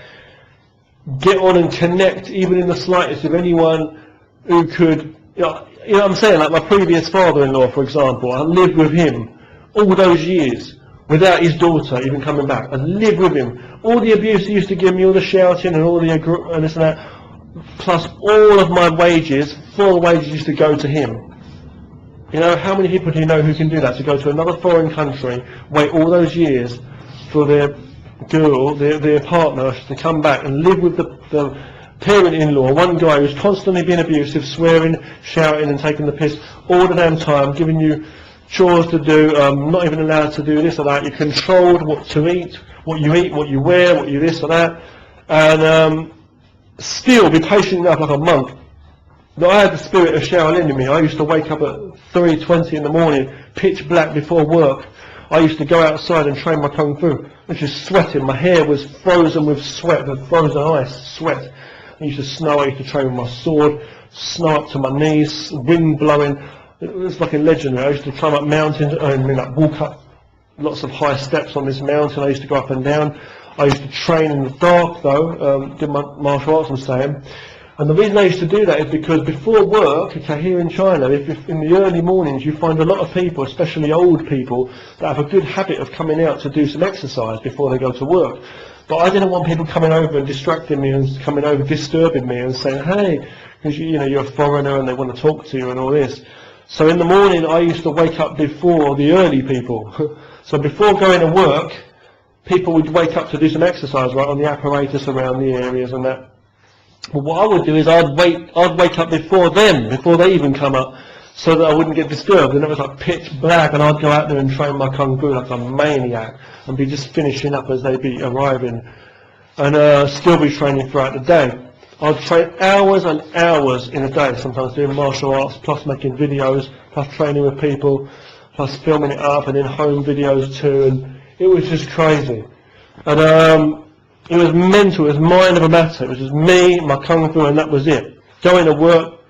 get on and connect, even in the slightest, with anyone who could, you know what I'm saying? Like my previous father-in-law, for example, I lived with him all those years without his daughter even coming back. I lived with him. All the abuse he used to give me, all the shouting and all the and this and that, plus all of my wages, full wages used to go to him. You know, how many people do you know who can do that? To go to another foreign country, wait all those years for their girl, their partner, to come back and live with the parent-in-law, one guy who's constantly being abusive, swearing, shouting and taking the piss all the damn time, giving you chores to do, not even allowed to do this or that. You're controlled what to eat, what you wear, what you this or that, and still be patient enough like a monk. Now, I had the spirit of Shaolin in me. I used to wake up at 3:20 in the morning, pitch black before work. I used to go outside and train my kung fu. I was just sweating. My hair was frozen with sweat, with frozen ice, sweat. I used to snow. I used to train with my sword, snow up to my knees, wind blowing. It was like a legendary. I used to climb up mountains, I mean, like walk up lots of high steps on this mountain. I used to go up and down. I used to train in the dark though, did my martial arts, I'm saying. And the reason I used to do that is because before work, okay, here in China, if in the early mornings you find a lot of people, especially old people, that have a good habit of coming out to do some exercise before they go to work. But I didn't want people coming over and distracting me and coming over disturbing me and saying, hey, because you know, you're a foreigner and they want to talk to you and all this. So in the morning I used to wake up before the early people. So before going to work, people would wake up to do some exercise, right, on the apparatus around the areas and that. But what I would do is I'd wake up before them, before they even come up, so that I wouldn't get disturbed. And it was like pitch black, and I'd go out there and train my kung fu like a maniac, and be just finishing up as they'd be arriving, and still be training throughout the day. I'd train hours and hours in a day, sometimes doing martial arts, plus making videos, plus training with people, plus filming it up, and then home videos too, and it was just crazy. And it was mental, it was mind over matter. It was just me, my kung fu, and that was it. Going to work,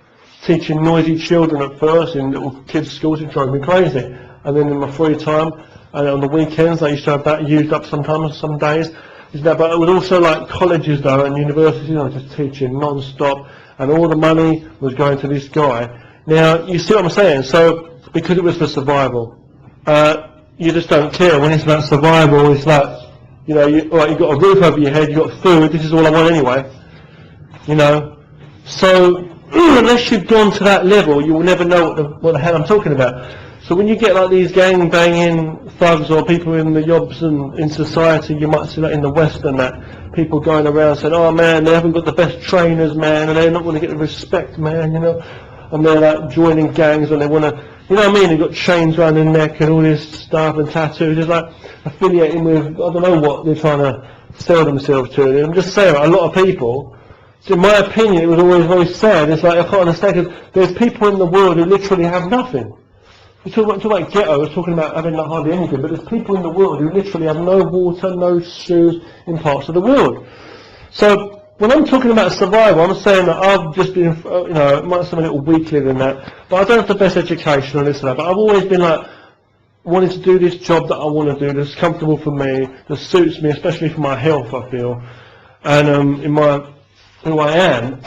teaching noisy children at first in little kids' schools, it drove me crazy. And then in my free time, and on the weekends, I used to have that used up sometimes, some days. But it was also like colleges though, and universities, I was just teaching non-stop, and all the money was going to this guy. Now, you see what I'm saying? So, because it was for survival, you just don't care. When it's about survival, it's like, you know, you've got a roof over your head, you've got food, this is all I want anyway, you know. So, unless you've gone to that level, you will never know what the hell I'm talking about. So when you get like these gang banging thugs or people in the jobs and in society, you might see that in the West and that, people going around saying, oh man, they haven't got the best trainers, man, and they're not going to get the respect, man, you know, and they're like joining gangs and they want to, you know what I mean, they've got chains around their neck and all this stuff and tattoos, it's like affiliating with, I don't know what they're trying to sell themselves to. And I'm just saying, a lot of people, so in my opinion, it was always very sad. It's like, I can't understand, because there's people in the world who literally have nothing. We talk about ghetto, we're talking about having not hardly anything, but there's people in the world who literally have no water, no shoes in parts of the world. So when I'm talking about survival, I'm saying that I've just been, you know, it might seem a little weakly than that, but I don't have the best education on this and that, but I've always been like, wanting to do this job that I want to do, that's comfortable for me, that suits me, especially for my health, I feel, and in my, who I am,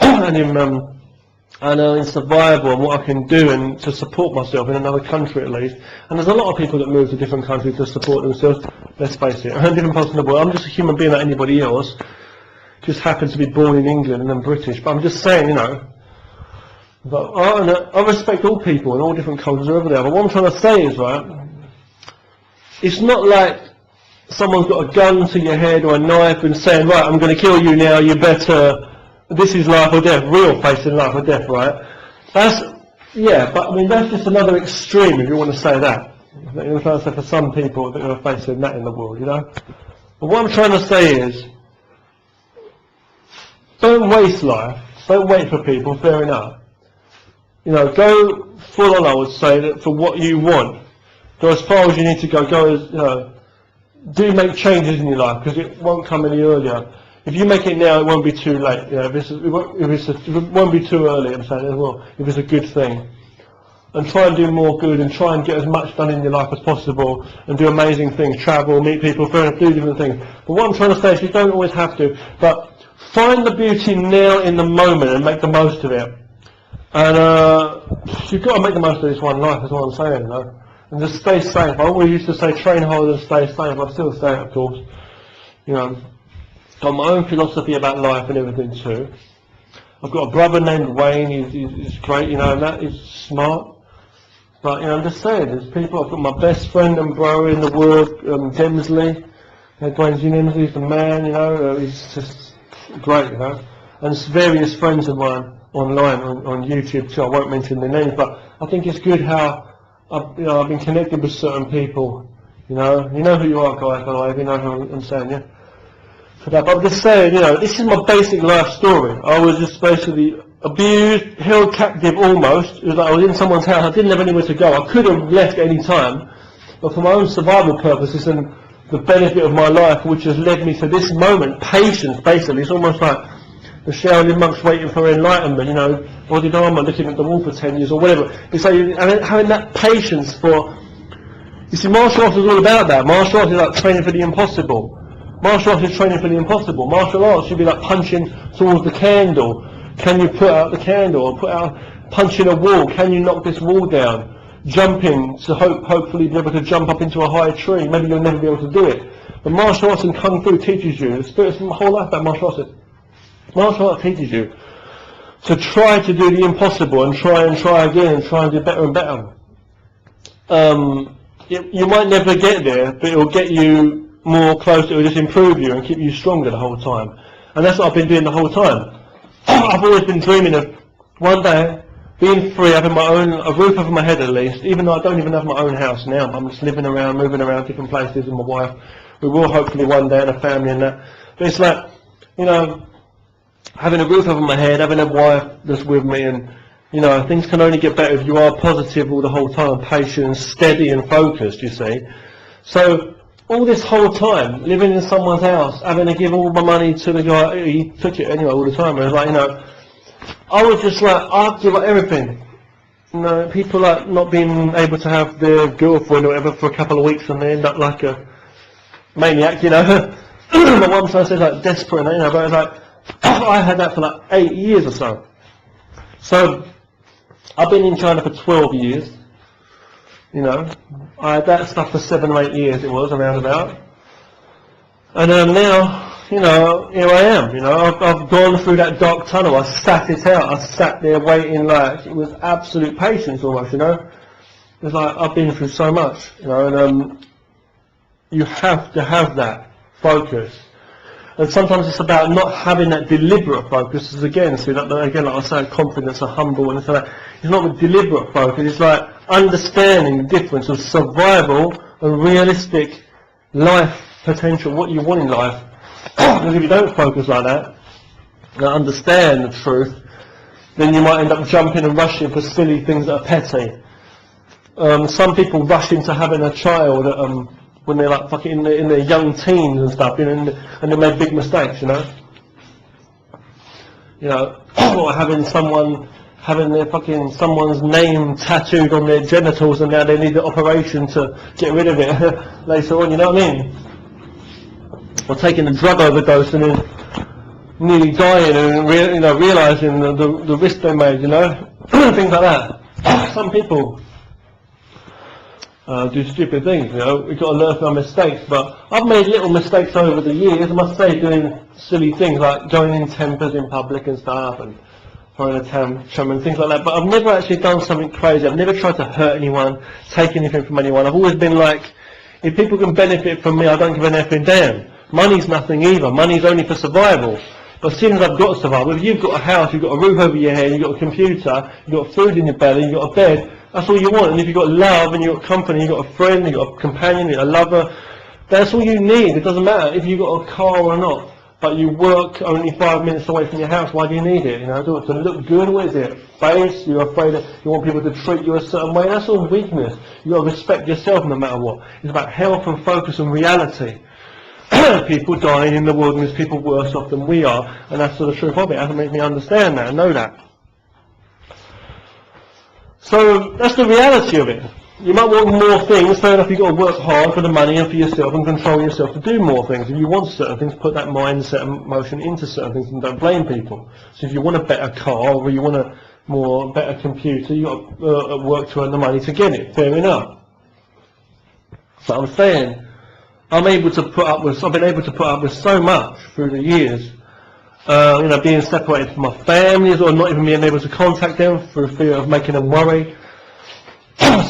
and in survival and what I can do and to support myself in another country at least. And there's a lot of people that move to different countries to support themselves, let's face it, and different parts of the world. I'm just a human being like anybody else, just happens to be born in England and I'm British, but I'm just saying, you know, but I respect all people in all different cultures over there, but what I'm trying to say is, right, it's not like someone's got a gun to your head or a knife and saying, right, I'm going to kill you now, you better, this is life or death, real facing life or death, right? That's, yeah, but I mean, that's just another extreme if you want to say that. You know, trying to say for some people that are facing that in the world, you know? But what I'm trying to say is, don't waste life, don't wait for people, fair enough. You know, go full on, I would say, that for what you want. Go as far as you need to go, as, you know, do make changes in your life, because it won't come any earlier. If you make it now, it won't be too late. You know, it won't be too early, I'm saying as well, if it's a good thing. And try and do more good, and try and get as much done in your life as possible, and do amazing things, travel, meet people, do different things. But what I'm trying to say is you don't always have to, but find the beauty now in the moment and make the most of it. And you've got to make the most of this one life, is what I'm saying, you know. And just stay safe. I always used to say train hard and stay safe. I still say it, of course. You know, got my own philosophy about life and everything too. I've got a brother named Wayne. He's great, you know, and that is smart. But you know, I'm just saying, there's people. I've got my best friend and brother in the world, Demsley. Dwayne Demsley's the man, you know. He's just great, you know. And there's various friends of mine online on YouTube too. I won't mention their names, but I think it's good how I've been connected with certain people. You know who you are, guys, by the way. If you know who I'm saying, yeah. For that, but I'm just saying, you know, this is my basic life story. I was just basically abused, held captive almost. It was like I was in someone's house. I didn't have anywhere to go. I could have left at any time, but for my own survival purposes and the benefit of my life, which has led me to this moment, patience, basically. It's almost like the Shaolin monks waiting for enlightenment, you know, Bodhidharma looking at the wall for 10 years or whatever. It's like having that patience for, you see, martial arts is all about that. Martial arts is like training for the impossible. Martial arts is training for the impossible. Martial arts should be like punching towards the candle. Can you put out the candle? Or punching a wall. Can you knock this wall down? Jumping to hopefully be able to jump up into a high tree. Maybe you'll never be able to do it. But martial arts and kung fu teaches you. The spirit's my whole life about martial arts. Martial arts teaches you to try to do the impossible and try again and try and do better and better. You might never get there, but it will get you more close. It will just improve you and keep you stronger the whole time. And that's what I've been doing the whole time. I've always been dreaming of one day being free, having a roof over my head at least, even though I don't even have my own house now. I'm just living around, moving around different places with my wife. We will hopefully one day, and a family and that. But it's like, you know, having a roof over my head, having a wife that's with me, and you know, things can only get better if you are positive all the whole time, patient, steady and focused, you see. So all this whole time, living in someone's house, having to give all my money to the guy, he took it anyway all the time. It was like, you know, I was just like, I'd give up everything. You know, people like not being able to have their girlfriend or whatever for a couple of weeks and they end up like a maniac, you know. But one time I said like desperate, you know, but it was like, I had that for like 8 years or so. So I've been in China for 12 years. You know, I had that stuff for 7 or 8 years. It was around about. And now you know, here I am, you know, I've gone through that dark tunnel, I sat it out, I sat there waiting, like, it was absolute patience almost, you know. It's like, I've been through so much, you know, and you have to have that focus. And sometimes it's about not having that deliberate focus, as again, see, like I say, confidence, a humble, and so that. It's not a deliberate focus, it's like understanding the difference of survival and realistic life potential, what you want in life. Because if you don't focus like that, and understand the truth, then you might end up jumping and rushing for silly things that are petty. Some people rush into having a child when they're like fucking in their young teens and stuff, you know, and they make big mistakes, you know. You know, or having their fucking someone's name tattooed on their genitals, and now they need the operation to get rid of it later on, you know what I mean? Or taking a drug overdose and then nearly dying and realising the risk they made, you know, things like that. Some people do stupid things, you know. We've got to learn from our mistakes, but I've made little mistakes over the years, I must say, doing silly things like going in tempers in public and stuff and throwing a tantrum and things like that, but I've never actually done something crazy. I've never tried to hurt anyone, take anything from anyone. I've always been like, if people can benefit from me, I don't give an effing damn. Money's nothing either. Money's only for survival. But as soon as I've got survival, if you've got a house, you've got a roof over your head, you've got a computer, you've got food in your belly, you've got a bed, that's all you want. And if you've got love and you've got company, you've got a friend, you've got a companion, you've got a lover, that's all you need. It doesn't matter if you've got a car or not. But you work only 5 minutes away from your house, why do you need it? You know, do it to look good, what is it? Face, you're afraid that you want people to treat you a certain way, that's all weakness. You've got to respect yourself no matter what. It's about health and focus and reality. People dying in the wilderness, people worse off than we are, and that's the truth of it. It hasn't made me understand that and know that. So that's the reality of it. You might want more things, fair enough, you've got to work hard for the money and for yourself and control yourself to do more things. If you want certain things, put that mindset and motion into certain things and don't blame people. So if you want a better car or you want a better computer, you've got to work to earn the money to get it, fair enough. But I'm saying, I've been able to put up with so much through the years, you know, being separated from my family or not even being able to contact them for fear of making them worry.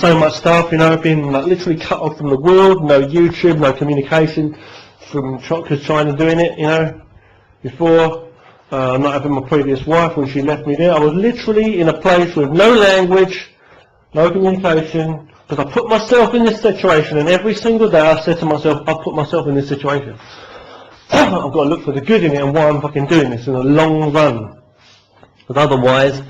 So much stuff, you know, being like literally cut off from the world, no YouTube, no communication from China doing it, you know. Before, not having my previous wife when she left me there, I was literally in a place with no language, no communication, because I put myself in this situation, and every single day I said to myself, I'll put myself in this situation. I've got to look for the good in it and why I'm fucking doing this in the long run. Because otherwise,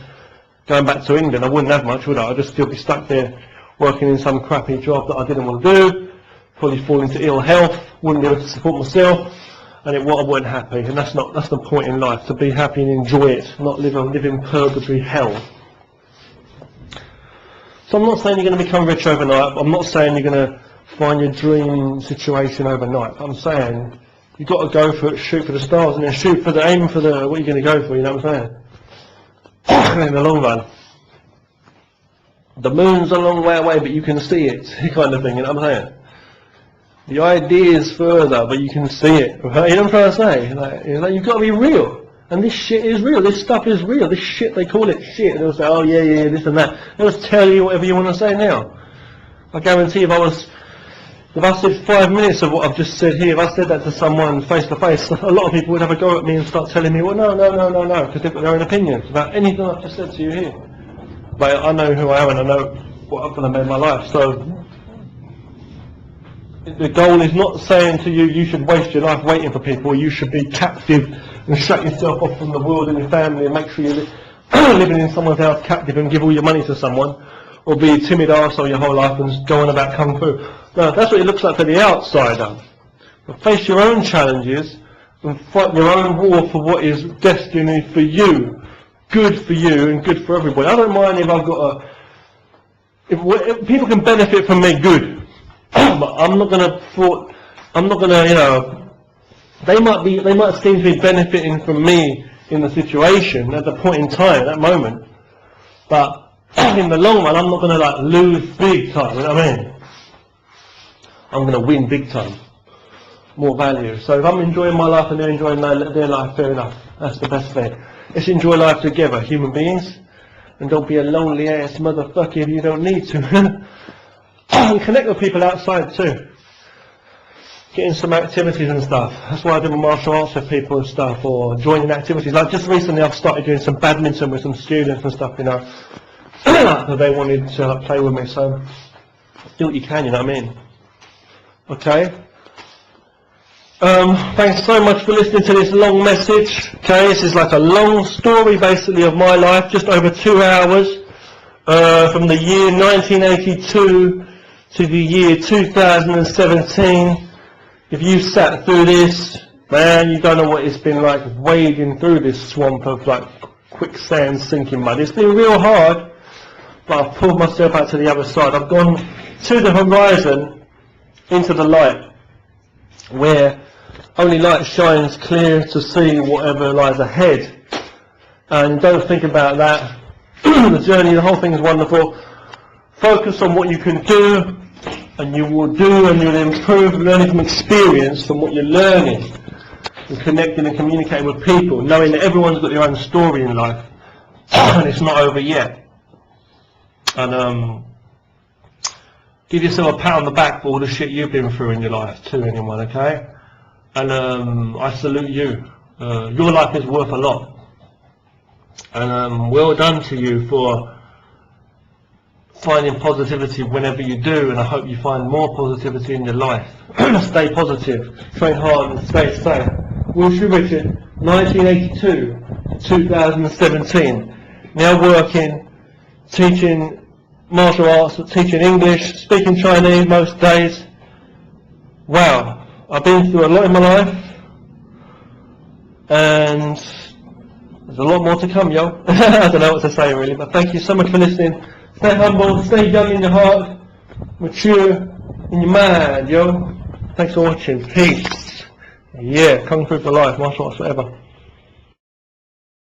going back to England, I wouldn't have much, would I? I'd just still be stuck there working in some crappy job that I didn't want to do, probably fall into ill health, wouldn't be able to support myself, and I wasn't happy. And that's the point in life, to be happy and enjoy it, not live in purgatory hell. So I'm not saying you're going to become rich overnight, I'm not saying you're going to find your dream situation overnight. I'm saying you've got to go for it, shoot for the stars, and then aim for what you're going to go for, you know what I'm saying? In the long run. The moon's a long way away, but you can see it, kind of thing, you know what I'm saying? The idea is further, but you can see it, right? You know what I'm trying to say? Like, you've got to be real. And this shit is real, this stuff is real, this shit, they call it shit. And they'll say, oh yeah, this and that. They'll just tell you whatever you want to say now. I guarantee if I said 5 minutes of what I've just said here, if I said that to someone face to face, a lot of people would have a go at me and start telling me, well, no, because they've got their own opinions about anything I've just said to you here. But I know who I am and I know what I've done in my life. So the goal is not saying to you, you should waste your life waiting for people, or you should be captive and shut yourself off from the world and your family and make sure you're living in someone's house captive and give all your money to someone, or be a timid arsehole your whole life and go on about kung fu. No, that's what it looks like for the outsider. But face your own challenges and fight your own war for what is destiny for you, good for you and good for everybody. I don't mind if I've got if people can benefit from me, good. But I'm not gonna, you know, they might seem to be benefiting from me in the situation at the point in time, at that moment. But in the long run, I'm not gonna like lose big time, you know what I mean? I'm gonna win big time. more value. So if I'm enjoying my life and they're enjoying their life, fair enough. That's the best thing. Let's enjoy life together, human beings. And don't be a lonely ass motherfucker if you don't need to. And connect with people outside too. Getting some activities and stuff. That's why I do my martial arts with people and stuff, or joining activities. Like just recently I've started doing some badminton with some students and stuff, you know. That they wanted to play with me, so do what you can, you know what I mean? Okay. Thanks so much for listening to this long message. Okay, this is like a long story basically of my life, just over 2 hours, from the year 1982 to the year 2017. If you sat through this, man, you don't know what it's been like wading through this swamp of like quicksand sinking mud. It's been real hard, but I've pulled myself out to the other side. I've gone to the horizon, into the light, where only light shines clear to see whatever lies ahead. And don't think about that. The journey, the whole thing is wonderful. Focus on what you can do, and you will do, and you'll improve learning from experience from what you're learning, and connecting and communicating with people, knowing that everyone's got their own story in life, and it's not over yet. And give yourself a pat on the back for all the shit you've been through in your life too, anyone, okay? And I salute you. Your life is worth a lot. And well done to you for finding positivity whenever you do, and I hope you find more positivity in your life. Stay positive, train hard and stay safe. Wushurichard, 1982 to 2017. Now working, teaching martial arts, teaching English, speaking Chinese most days. Wow. I've been through a lot in my life, and there's a lot more to come, yo. I don't know what to say really, but thank you so much for listening. Stay humble, stay young in your heart, mature in your mind, yo. Thanks for watching. Peace. Yeah, Kung Fu for life, martial arts forever.